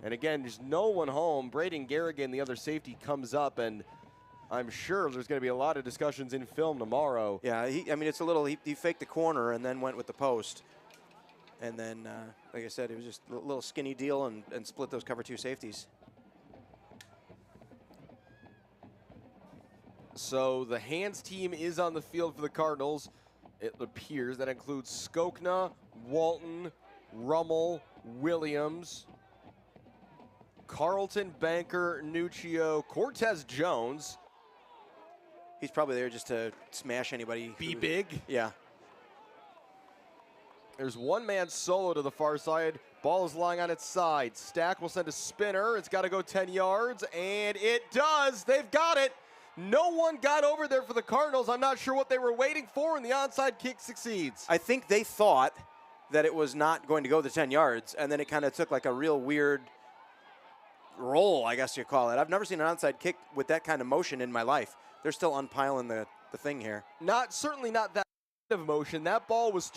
And again, there's no one home. Braden Garrigan, the other safety, comes up, and I'm sure there's going to be a lot of discussions in film tomorrow. Yeah, I mean, it's a little, he faked the corner and then went with the post. And then, like I said, it was just a little skinny deal and split those cover 2 safeties. So the hands team is on the field for the Cardinals. It appears that includes Skokna, Walton, Rummel, Williams, Carlton, Banker, Nuccio, Cortez Jones. He's probably there just to smash anybody. Be big. Yeah. There's one man solo to the far side. Ball is lying on its side. Stack will send a spinner. It's got to go 10 yards, and it does. They've got it. No one got over there for the Cardinals. I'm not sure what they were waiting for, and the onside kick succeeds. I think they thought that it was not going to go the 10 yards, and then it kind of took like a real weird roll, I guess you call it. I've never seen an onside kick with that kind of motion in my life. They're still unpiling the thing here. Certainly not that kind of motion. That ball was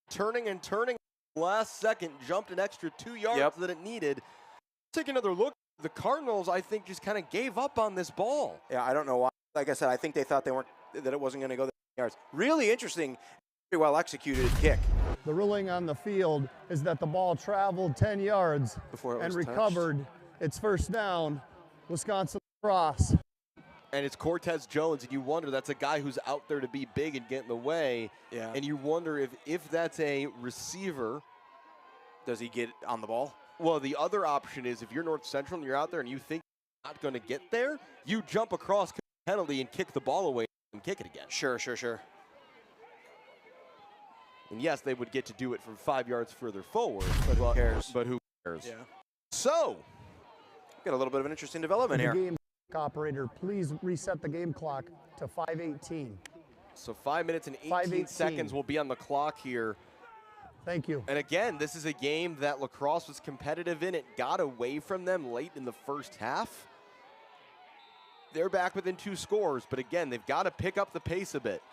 turning and turning. Last second, jumped an extra 2 yards that it needed. Take another look. The Cardinals, I think, just kind of gave up on this ball. Yeah, I don't know why. Like I said, I think they thought that it wasn't going to go the 10 yards. Really interesting, very well executed kick. The ruling on the field is that the ball traveled 10 yards Before it and was recovered. It's first down, Wisconsin Crosse. And it's Cortez Jones, and you wonder, that's a guy who's out there to be big and get in the way. Yeah. And you wonder if that's a receiver. Does he get on the ball? Well, the other option is if you're North Central and you're out there and you think you're not going to get there, you jump across the penalty and kick the ball away and kick it again. Sure. And yes, they would get to do it from 5 yards further forward. But who cares? But who cares? Yeah. So, Got a little bit of an interesting development here. Game operator, please reset the game clock to 5:18. So 5 minutes and 18 5:18. seconds will be on the clock here. Thank you. And again, this is a game that La Crosse was competitive in. It got away from them late in the first half. They're back within 2 scores, but again, they've got to pick up the pace a bit.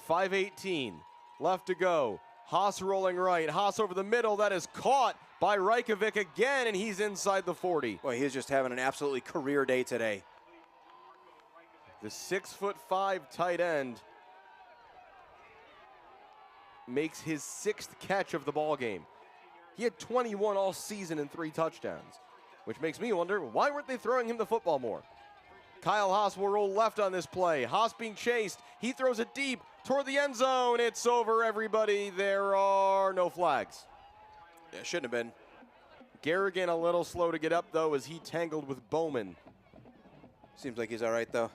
5:18 left to go. Haas rolling right. Haas over the middle. That is caught by Rajkovic again, and he's inside the 40. Well, he's just having an absolutely career day today. The 6'5" tight end makes his 6th catch of the ball game. He had 21 all season and 3 touchdowns, which makes me wonder, why weren't they throwing him the football more? Kyle Haas will roll left on this play. Haas being chased. He throws it deep toward the end zone. It's over, everybody. There are no flags. Yeah, shouldn't have been. Garrigan a little slow to get up, though, as he tangled with Bowman. Seems like he's all right, though.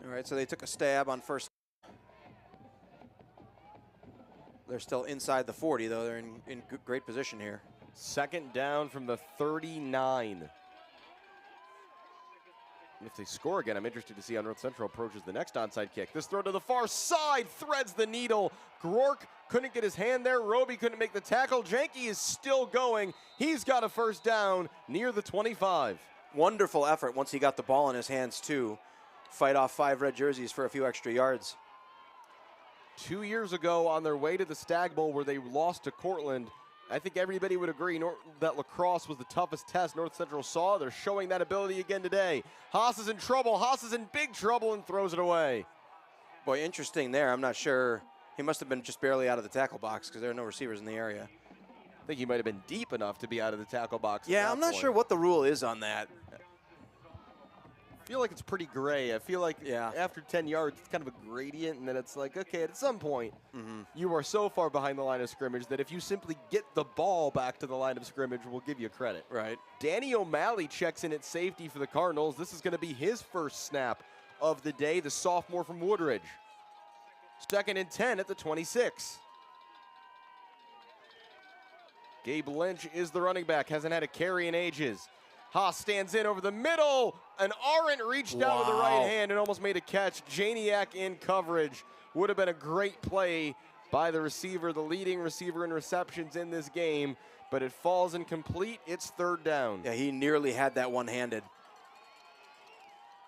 All right, so they took a stab on first. They're still inside the 40, though. They're in great position here. Second down from the 39. And if they score again, I'm interested to see how North Central approaches the next onside kick. This throw to the far side threads the needle. Grork couldn't get his hand there. Roby couldn't make the tackle. Janke is still going. He's got a first down near the 25. Wonderful effort once he got the ball in his hands, too. Fight off 5 red jerseys for a few extra yards. 2 years ago on their way to the Stag Bowl where they lost to Cortland, I think everybody would agree that La Crosse was the toughest test North Central saw. They're showing that ability again today. Haas is in trouble. Haas is in big trouble and throws it away. Boy, interesting there. I'm not sure. He must have been just barely out of the tackle box because there are no receivers in the area. I think he might have been deep enough to be out of the tackle box. Yeah, I'm not sure what the rule is on that. I feel like it's pretty gray. I feel like after 10 yards, it's kind of a gradient, and then it's like, okay, at some point, you are so far behind the line of scrimmage that if you simply get the ball back to the line of scrimmage, we'll give you credit. Right. Danny O'Malley checks in at safety for the Cardinals. This is going to be his first snap of the day, the sophomore from Woodridge. 2nd and 10 at the 26. Gabe Lynch is the running back, hasn't had a carry in ages. Haas stands in over the middle. An Arendt reached out with the right hand and almost made a catch. Janiak in coverage. Would have been a great play by the receiver, the leading receiver in receptions in this game. but it falls incomplete. It's third down. Yeah, he nearly had that one-handed.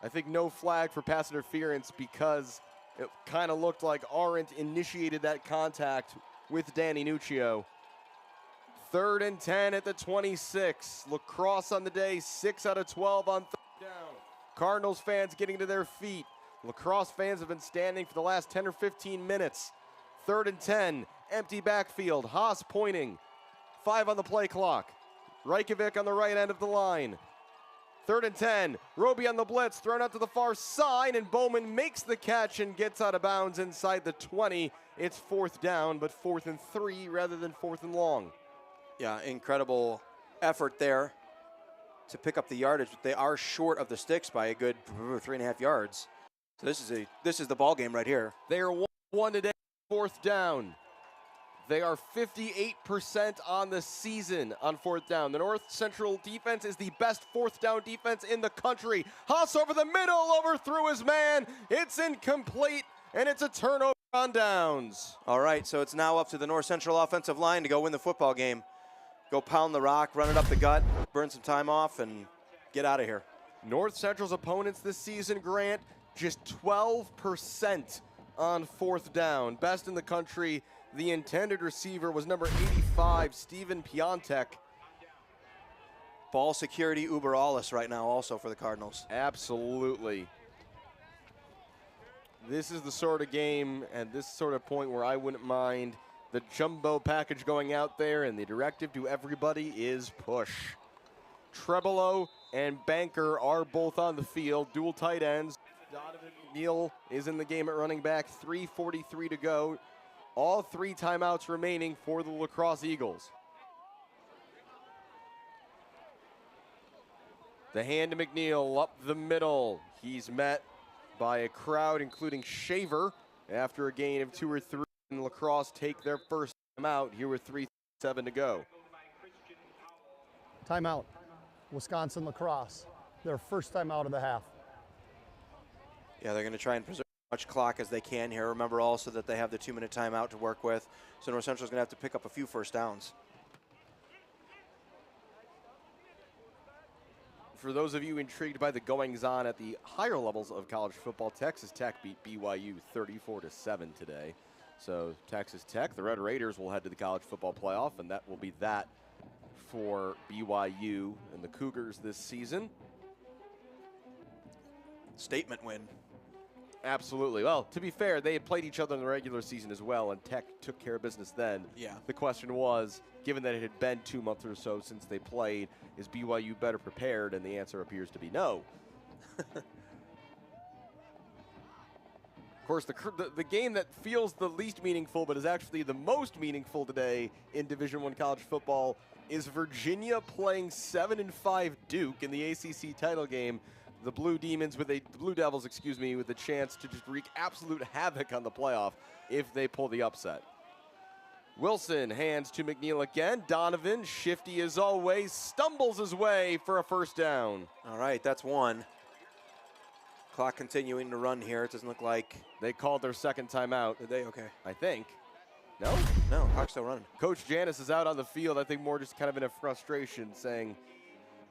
I think no flag for pass interference because it kind of looked like Arendt initiated that contact with Danny Nuccio. 3rd and 10 at the 26. Lacrosse on the day, 6 out of 12 on third down. Cardinals fans getting to their feet. Lacrosse fans have been standing for the last 10 or 15 minutes. 3rd and 10, empty backfield. Haas pointing. 5 on the play clock. Reykjavik on the right end of the line. 3rd and 10, Roby on the blitz, thrown out to the far side, and Bowman makes the catch and gets out of bounds inside the 20. It's 4th down, but 4th and 3 rather than 4th and long. Yeah, incredible effort there to pick up the yardage, but they are short of the sticks by a good 3.5 yards. So this is the ball game right here. They are 1 today, 4th down. They are 58% on the season on 4th down. The North Central defense is the best 4th down defense in the country. Haas over the middle, overthrew his man. It's incomplete, and it's a turnover on downs. All right, so it's now up to the North Central offensive line to go win the football game. Go pound the rock, run it up the gut, burn some time off, and get out of here. North Central's opponents this season, Grant, just 12% on 4th down. Best in the country. The intended receiver was number 85, Steven Piontek. Ball security uber alles right now also for the Cardinals. Absolutely. This is the sort of game and this sort of point where I wouldn't mind the jumbo package going out there, and the directive to everybody is push. Trebolo and Banker are both on the field, dual tight ends. Donovan McNeil is in the game at running back, 3:43 to go. All 3 timeouts remaining for the Lacrosse Eagles. The hand to McNeil up the middle. He's met by a crowd, including Shaver, after a gain of 2 or 3. And Lacrosse take their first timeout here with 3:07 to go. Timeout. Wisconsin Lacrosse. Their first timeout of the half. Yeah, they're going to try and preserve as much clock as they can here. Remember also that they have the 2-minute timeout to work with. So North Central's going to have to pick up a few first downs. For those of you intrigued by the goings-on at the higher levels of college football, Texas Tech beat BYU 34-7 today. So Texas Tech, the Red Raiders, will head to the college football playoff, and that will be that for BYU and the Cougars this season. Statement win. Absolutely. Well, to be fair, they had played each other in the regular season as well, and Tech took care of business then. Yeah. The question was, given that it had been 2 months or so since they played, is BYU better prepared? And the answer appears to be no. Of course, the game that feels the least meaningful but is actually the most meaningful today in Division I college football is Virginia playing 7-5 Duke in the ACC title game. The Blue Devils, with a chance to just wreak absolute havoc on the playoff if they pull the upset. Wilson hands to McNeil again. Donovan, shifty as always, stumbles his way for a first down. All right, that's 1. Clock continuing to run here. It doesn't look like They called their second timeout. Did they? Okay. I think. No? No, clock's still running. Coach Janis is out on the field, I think more just kind of in a frustration, saying,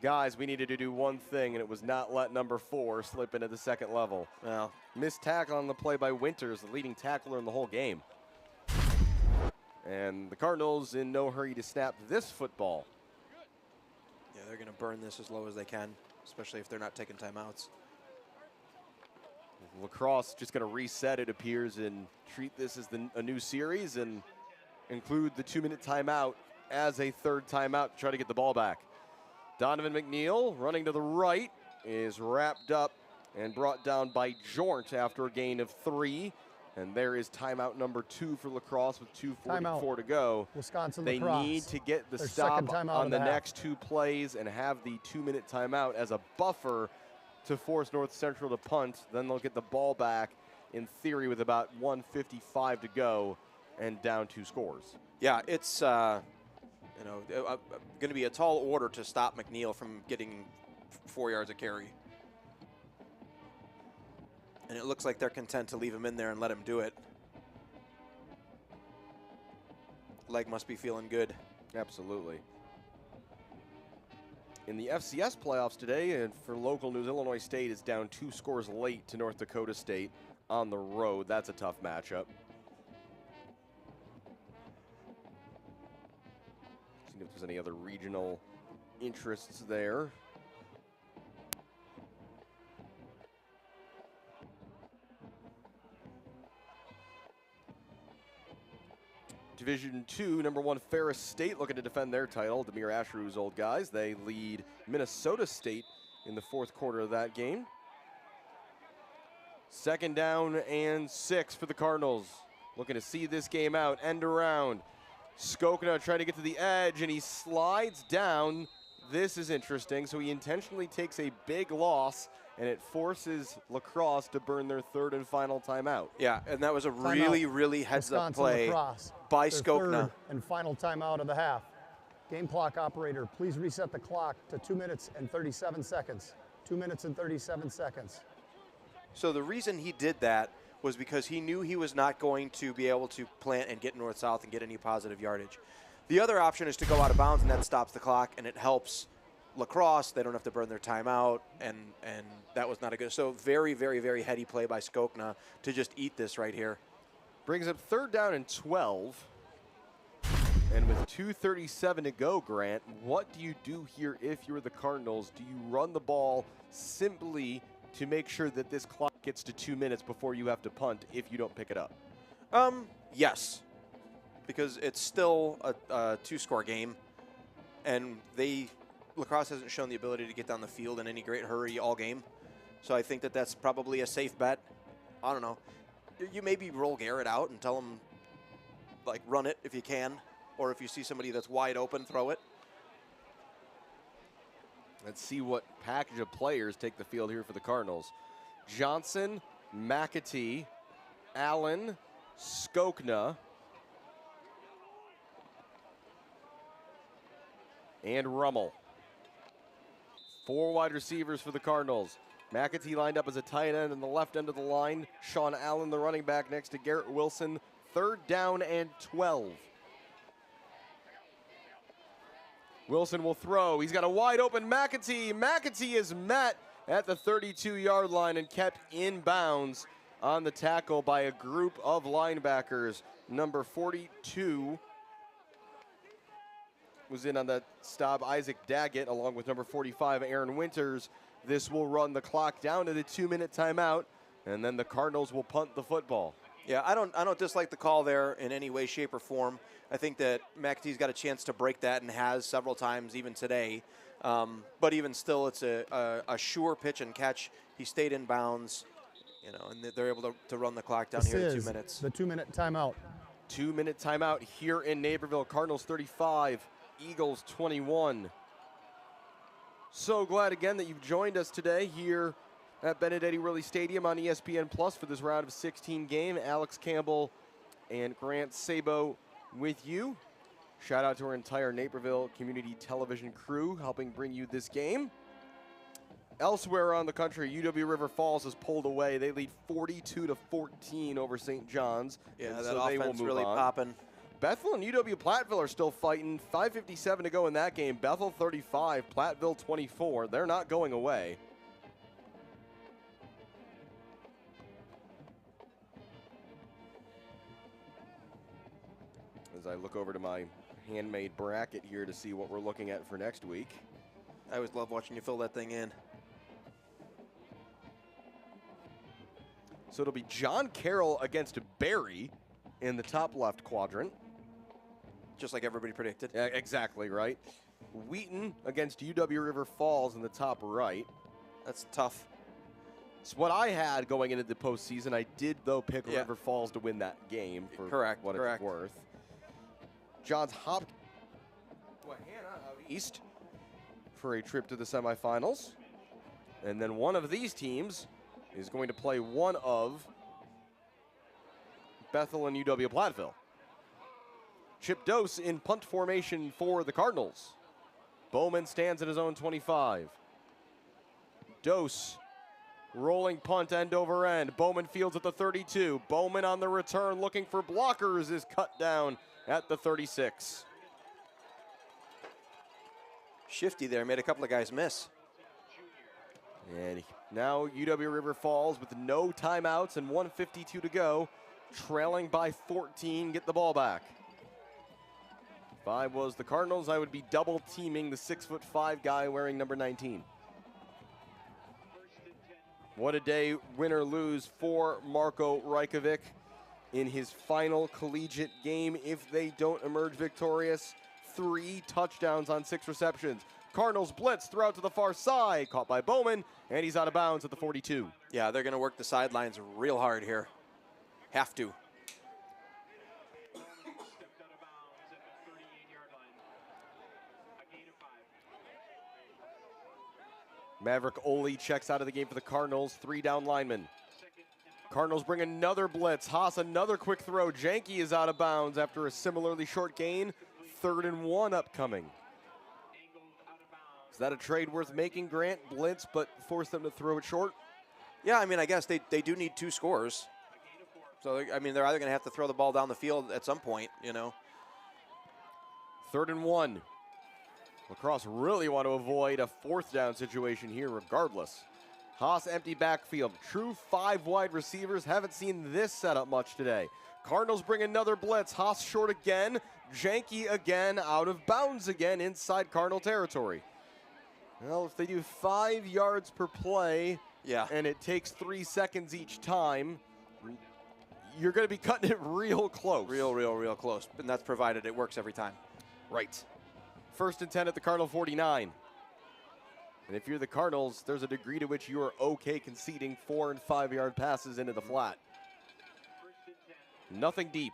guys, we needed to do one thing, and it was not let number 4 slip into the second level. Well, Missed tackle on the play by Winters, the leading tackler in the whole game. And the Cardinals in no hurry to snap this football. yeah, they're going to burn this as low as they can, especially if they're not taking timeouts. Lacrosse just going to reset, it appears, and treat this as a new series and include the 2-minute timeout as a third timeout to try to get the ball back. Donovan McNeil running to the right is wrapped up and brought down by Jornt after a gain of 3. And there is timeout number 2 for Lacrosse with 2:44 to go. Wisconsin They Lacrosse. need to get the Their stop second timeout on of the half. next 2 plays and have the 2-minute timeout as a buffer to force North Central to punt. Then they'll get the ball back, in theory, with about 1:55 to go and down 2 scores. Yeah, it's going to be a tall order to stop McNeil from getting 4 yards of carry. And it looks like they're content to leave him in there and let him do it. Leg must be feeling good. Absolutely. in the FCS playoffs today, and for local news, Illinois State is down 2 scores late to North Dakota State on the road. That's a tough matchup. See if there's any other regional interests there. Division II, number 1 Ferris State looking to defend their title. Demir Asheru's old guys. They lead Minnesota State in the 4th quarter of that game. 2nd down and 6 for the Cardinals. Looking to see this game out. End around. Skokna trying to get to the edge, and he slides down. This is interesting. So he intentionally takes a big loss, and it forces La Crosse to burn their 3rd and final timeout. Yeah, and that was a really heads-up play Lacrosse, by their Skokna. 3rd and final timeout of the half. Game clock operator, please reset the clock to 2 minutes and 37 seconds. 2 minutes and 37 seconds. So the reason he did that was because he knew he was not going to be able to plant and get north-south and get any positive yardage. The other option is to go out of bounds, and that stops the clock, and it helps La Crosse. They don't have to burn their timeout, and that was not a good. So very heady play by Skokna to just eat this right here. Brings up 3rd down and 12. And with 2:37 to go, Grant, what do you do here if you're the Cardinals? Do you run the ball simply to make sure that this clock gets to 2 minutes before you have to punt if you don't pick it up? Yes, because it's still a 2-score game, and La Crosse hasn't shown the ability to get down the field in any great hurry all game. So I think that that's probably a safe bet. I don't know. You maybe roll Garrett out and tell him, like, run it if you can, or if you see somebody that's wide open, throw it. Let's see what package of players take the field here for the Cardinals. Johnson, McAtee, Allen, Skokna, and Rummel. 4 wide receivers for the Cardinals. McAtee lined up as a tight end on the left end of the line. Sean Allen, the running back, next to Garrett Wilson. 3rd down and 12. Wilson will throw. He's got a wide open McAtee. McAtee is met at the 32-yard line and kept in bounds on the tackle by a group of linebackers. Number 42 was in on that stop, Isaac Daggett, along with number 45, Aaron Winters. This will run the clock down to the 2-minute timeout, and then the Cardinals will punt the football. Yeah, I don't dislike the call there in any way, shape, or form. I think that McAtee's got a chance to break that and has several times even today. But even still, it's a sure pitch and catch. He stayed in bounds, and they're able to run the clock down here to 2 minutes. The 2-minute timeout. 2-minute timeout here in Naperville. Cardinals 35, Eagles 21. So glad again that you've joined us today here at Benedetti Worley Stadium on ESPN Plus for this round of 16 game. Alex Campbell and Grant Sabo with you. Shout out to our entire Naperville Community Television crew helping bring you this game. Elsewhere around the country, UW River Falls has pulled away. They lead 42-14 over St. John's. Yeah, that so offense really popping. Bethel and UW Platteville are still fighting. 5:57 to go in that game. Bethel 35, Platteville 24. They're not going away. As I look over to my handmade bracket here to see what we're looking at for next week. I always love watching you fill that thing in. So it'll be John Carroll against Barry in the top left quadrant. Just like everybody predicted. Yeah, exactly right. Wheaton against UW River Falls in the top right. That's tough. It's what I had going into the postseason. I did, though, pick River Falls to win that game for what it's worth. Johns Hopkins out east for a trip to the semifinals. And then one of these teams is going to play one of Bethel and UW Platteville. Chip Dose in punt formation for the Cardinals. Bowman stands at his own 25. Dose rolling punt end over end. Bowman fields at the 32. Bowman on the return looking for blockers is cut down at the 36. shifty there, made a couple of guys miss. And now UW River Falls with no timeouts and 1:52 to go, trailing by 14, get the ball back. If I was the Cardinals, I would be double teaming the 6'5" guy wearing number 19. What a day, win or lose for Marko Rajkovic in his final collegiate game if they don't emerge victorious. 3 touchdowns on 6 receptions. Cardinals blitz, throw out to the far side, caught by Bowman, and he's out of bounds at the 42. Yeah, they're going to work the sidelines real hard here. Have to. Maverick Ole checks out of the game for the Cardinals, 3 down linemen. Cardinals bring another blitz. Haas, another quick throw. Janke is out of bounds after a similarly short gain. 3rd and 1 upcoming. Is that a trade worth making, Grant? Blitz, but force them to throw it short? Yeah, I mean, I guess they do need 2 scores. So, I mean, they're either going to have to throw the ball down the field at some point, you know. 3rd and 1. La Crosse really want to avoid a 4th down situation here regardless. Haas empty backfield. True 5 wide receivers. Haven't seen this setup much today. Cardinals bring another blitz. Haas short again. Janke again, out of bounds again inside Cardinal territory. Well, if they do 5 yards per play, yeah, and it takes 3 seconds each time, you're going to be cutting it real close. Real close. And that's provided it works every time. Right. 1st and 10 at the Cardinal 49. And if you're the Cardinals, there's a degree to which you are okay conceding 4 and 5 yard passes into the flat. Nothing deep.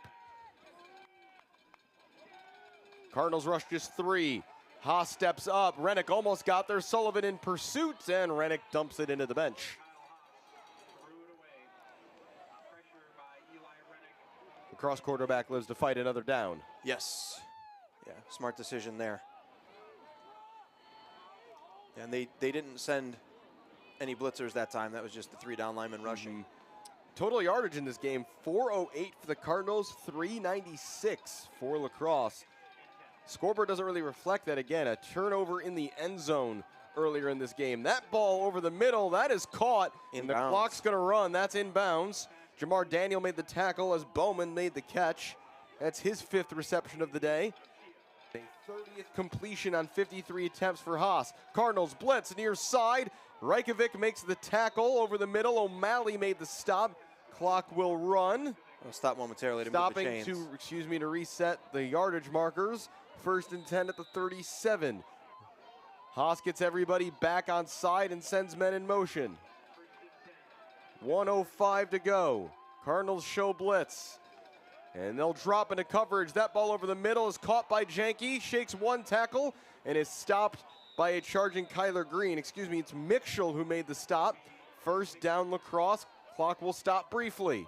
Cardinals rush just 3. Haas steps up. Rennick almost got there. Sullivan in pursuit, and Rennick dumps it into the bench. The Crosse quarterback lives to fight another down. Yes. Yeah, smart decision there. And they didn't send any blitzers that time. That was just the 3 down linemen rushing. Total yardage in this game, 408 for the Cardinals, 396 for La Crosse. Scoreboard doesn't really reflect that. Again, a turnover in the end zone earlier in this game. That ball over the middle, that is caught, and the clock's going to run. That's inbounds. Jamar Daniel made the tackle as Bowman made the catch. That's his 5th reception of the day. A 30th completion on 53 attempts for Haas. Cardinals blitz near side. Rajkovic makes the tackle over the middle. O'Malley made the stop. Clock will run. I'll stop momentarily to move the chains. To reset the yardage markers. 1st and 10 at the 37. Haas gets everybody back on side and sends men in motion. 1:05 to go. Cardinals show blitz. And they'll drop into coverage. That ball over the middle is caught by Janke. Shakes 1 tackle and is stopped by a charging Kyler Green. It's Mitchell who made the stop. 1st down La Crosse. Clock will stop briefly.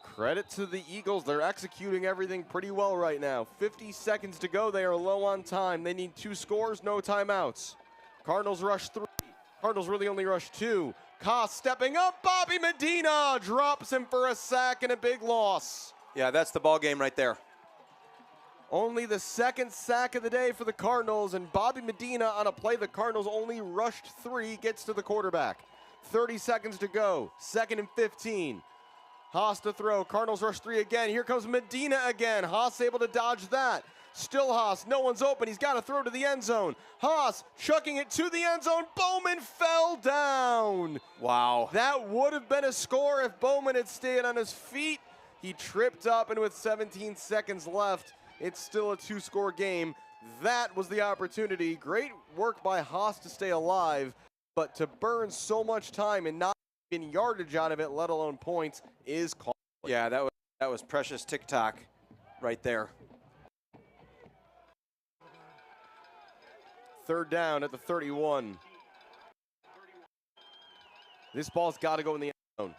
Credit to the Eagles. They're executing everything pretty well right now. 50 seconds to go. They are low on time. They need 2 scores, no timeouts. Cardinals rush 3. Cardinals really only rush 2. Crosse stepping up. Bobby Medina drops him for a sack and a big loss. Yeah, that's the ball game right there. Only the 2nd sack of the day for the Cardinals, and Bobby Medina on a play the Cardinals only rushed 3 gets to the quarterback. 30 seconds to go. 2nd and 15. Haas to throw. Cardinals rush 3 again. Here comes Medina again. Haas able to dodge that. Still Haas. No one's open. He's got to throw to the end zone. Haas chucking it to the end zone. Bowman fell down. Wow. That would have been a score if Bowman had stayed on his feet. He tripped up, and with 17 seconds left, it's still a 2-score game. That was the opportunity. Great work by Haas to stay alive, but to burn so much time and not get yardage out of it, let alone points, is costly. Yeah, that was precious tick-tock right there. 3rd down at the 31. This ball's got to go in the end zone.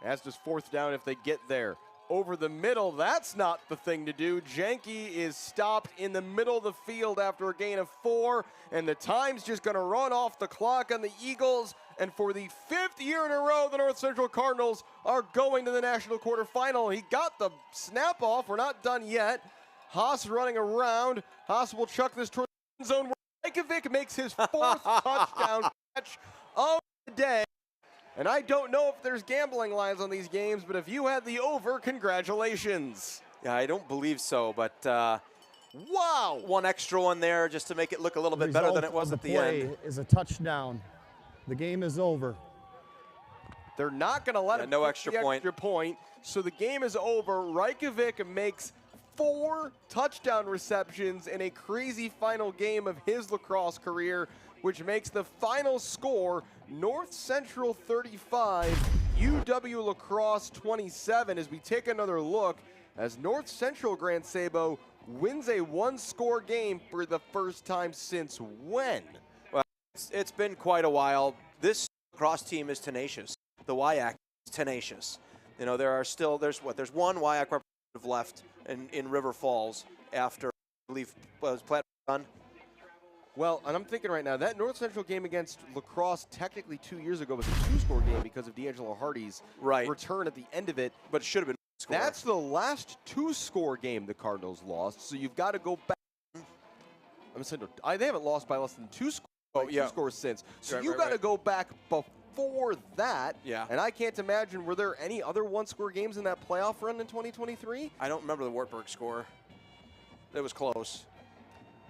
As does 4th down if they get there. over the middle. That's not the thing to do. Janke is stopped in the middle of the field after a gain of 4, and the time's just going to run off the clock on the Eagles. And for the 5th year in a row, the North Central Cardinals are going to the national quarterfinal. He got the snap off. We're not done yet. Haas running around. Haas will chuck this toward the end zone. Reykjavik makes his 4th touchdown catch of the day. And I don't know if there's gambling lines on these games, but if you had the over, congratulations. Yeah, I don't believe so, but wow. One extra one there just to make it look a little bit better than it was at the end. The play is a touchdown. The game is over. They're not going to let him no get extra the point. extra point. So the game is over. Reykjavik makes 4 touchdown receptions in a crazy final game of his lacrosse career, which makes the final score North Central 35, UW Lacrosse 27. As we take another look, as North Central Grand Sabo wins a 1-score game for the first time since when? Well, it's been quite a while. This lacrosse team is tenacious. The WIAC is tenacious. You know, there's one WIAC representative left in River Falls after, I believe, was Platt done? Well, and I'm thinking right now, that North Central game against Lacrosse technically 2 years ago was a 2-score game because of D'Angelo Hardy's return at the end of it. But it should have been score. That's the last 2-score game the Cardinals lost, so you've got to go back. I'm saying they haven't lost by less than 2 scores since. So you've got to go back before that. Yeah. And I can't imagine, were there any other 1-score games in that playoff run in 2023? I don't remember the Wartburg score. It was close.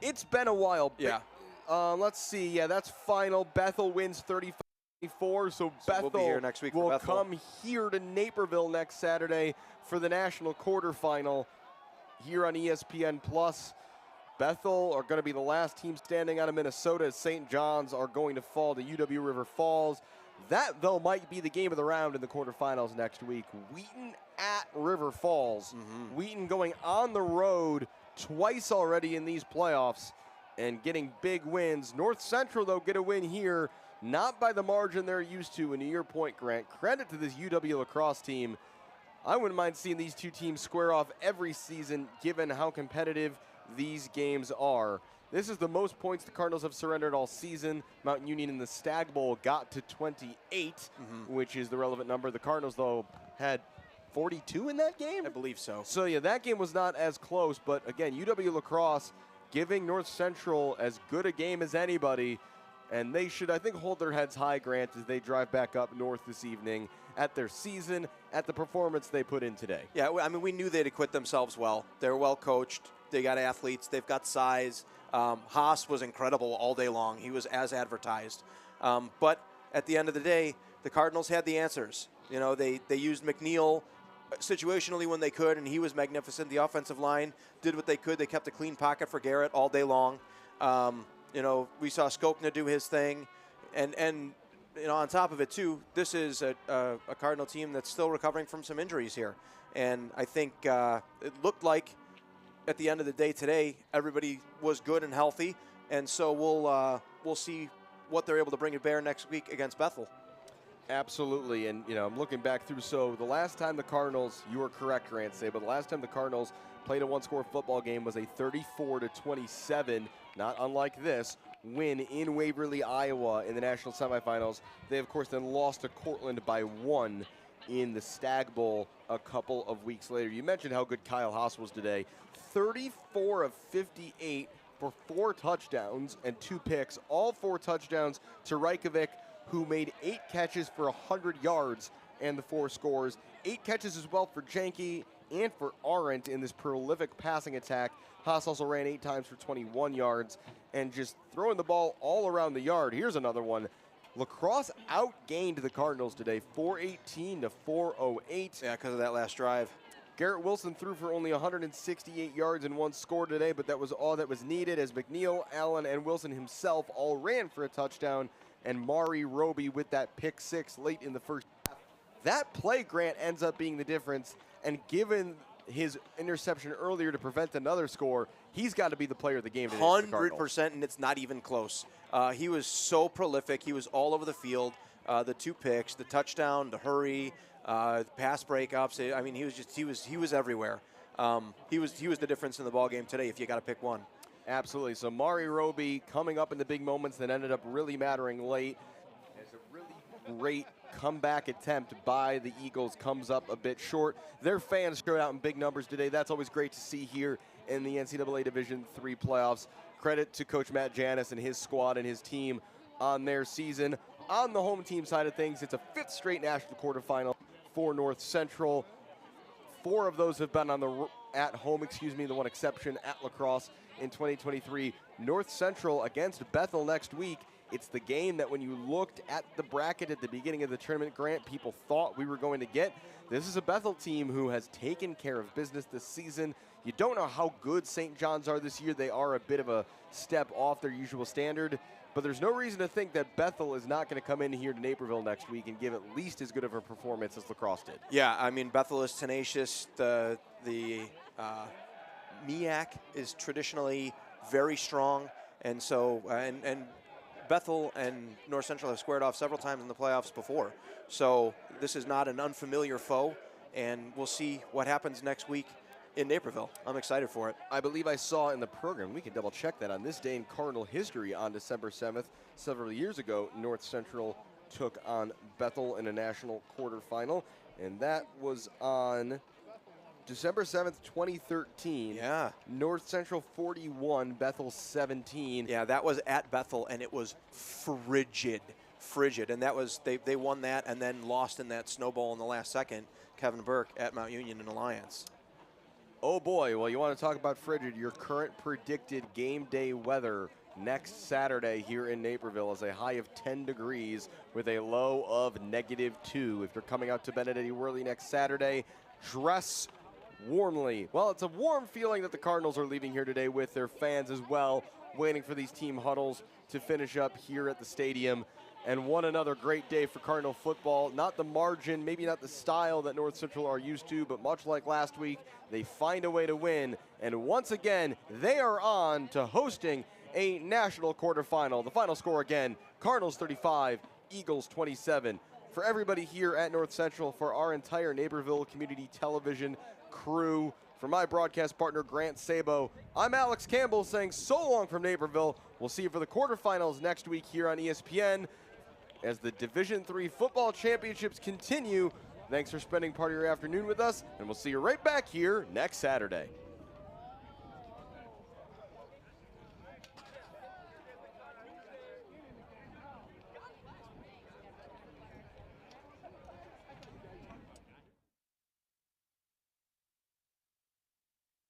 It's been a while. Yeah. Let's see. Yeah, that's final. Bethel wins 35-24. So Bethel we'll be here next week will for Bethel. come here to Naperville next Saturday for the national quarterfinal here on ESPN Plus. Bethel are going to be the last team standing out of Minnesota, as St. John's are going to fall to UW River Falls. That, though, might be the game of the round in the quarterfinals next week. Wheaton at River Falls. Wheaton going on the road twice already in these playoffs and getting big wins. North Central, though, get a win here, not by the margin they're used to. And to your point, Grant, credit to this UW Lacrosse team. I wouldn't mind seeing these two teams square off every season, given how competitive these games are. This is the most points the Cardinals have surrendered all season. Mount Union in the Stag Bowl got to 28, which is the relevant number. The Cardinals, though, had 42 in that game? I believe so. So, yeah, that game was not as close. But, again, UW Lacrosse giving North Central as good a game as anybody. And they should, I think, hold their heads high, Grant, as they drive back up north this evening at their season, at the performance they put in today. Yeah, I mean, we knew they'd acquit themselves well. They're well coached. They got athletes. They've got size. Haas was incredible all day long. He was as advertised. But at the end of the day, the Cardinals had the answers. You know, they used McNeil situationally when they could, and he was magnificent. The offensive line did what they could. They kept a clean pocket for Garrett all day long. You know, we saw Skokna do his thing. And you know, on top of it, too, this is a Cardinal team that's still recovering from some injuries here. And I think it looked like at the end of the day today, everybody was good and healthy. And so we'll see what they're able to bring to bear next week against Bethel. Absolutely, and you know, I'm looking back through. So the last time the Cardinals, you were correct, Grant, but the last time the Cardinals played a 1-score football game was a 34-27, not unlike this, win in Waverly, Iowa in the national semifinals. They, of course, then lost to Cortland by 1 in the Stag Bowl a couple of weeks later. You mentioned how good Kyle Haas was today. 34 of 58 for 4 touchdowns and 2 picks, all 4 touchdowns to Reykjavik, who made 8 catches for 100 yards and the 4 scores. 8 catches as well for Janke and for Arendt in this prolific passing attack. Haas also ran 8 times for 21 yards and just throwing the ball all around the yard. Here's another one. Lacrosse outgained the Cardinals today, 418 to 408. Yeah, because of that last drive. Garrett Wilson threw for only 168 yards and 1 score today, but that was all that was needed, as McNeil, Allen, and Wilson himself all ran for a touchdown, and Mari Roby with that pick 6 late in the first half. That play, Grant, ends up being the difference, and given his interception earlier to prevent another score, he's got to be the player of the game today. 100%, and it's not even close. He was so prolific. He was all over the field. The 2 picks, the touchdown, the hurry, pass breakups. I mean, he was everywhere. He was the difference in the ball game today. If you got to pick one. Absolutely. So Mari Roby coming up in the big moments that ended up really mattering late. As a really great comeback attempt by the Eagles comes up a bit short. Their fans showed out in big numbers today. That's always great to see here in the NCAA Division III playoffs. Credit to Coach Matt Janis and his squad and his team on their season. On the home team side of things, it's a 5th straight national quarterfinal for North Central. 4 of those have been on the at home, the one exception at La Crosse in 2023. North Central against Bethel next week. It's the game that when you looked at the bracket at the beginning of the tournament, Grant, people thought we were going to get. This is a Bethel team who has taken care of business this season. You don't know how good St. John's are this year. They are a bit of a step off their usual standard. But there's no reason to think that Bethel is not going to come in here to Naperville next week and give at least as good of a performance as La Crosse did. Yeah, I mean, Bethel is tenacious. The MEAC is traditionally very strong. And so, and Bethel and North Central have squared off several times in the playoffs before. So this is not an unfamiliar foe. And we'll see what happens next week in Naperville. I'm excited for it. I believe I saw in the program, we can double check that, on this day in Cardinal history on December 7th, several years ago, North Central took on Bethel in a national quarterfinal, and that was on December 7th, 2013. Yeah. North Central 41, Bethel 17. Yeah, that was at Bethel, and it was frigid. And that was, they won that and then lost in that snowball in the last second, Kevin Burke at Mount Union and Alliance. Oh boy, well, you want to talk about frigid. Your current predicted game day weather next Saturday here in Naperville is a high of 10 degrees with a low of -2. If you're coming out to Benedetti Worley next Saturday, dress warmly. Well, it's a warm feeling that the Cardinals are leaving here today with their fans as well, waiting for these team huddles to finish up here at the stadium. And one another great day for Cardinal football. Not the margin, maybe not the style that North Central are used to, but much like last week, they find a way to win. And once again, they are on to hosting a national quarterfinal. The final score again, Cardinals 35, Eagles 27. For everybody here at North Central, for our entire Naperville Community Television crew, for my broadcast partner, Grant Sabo, I'm Alex Campbell saying so long from Naperville. We'll see you for the quarterfinals next week here on ESPN. As the Division III football championships continue. Thanks for spending part of your afternoon with us, and we'll see you right back here next Saturday.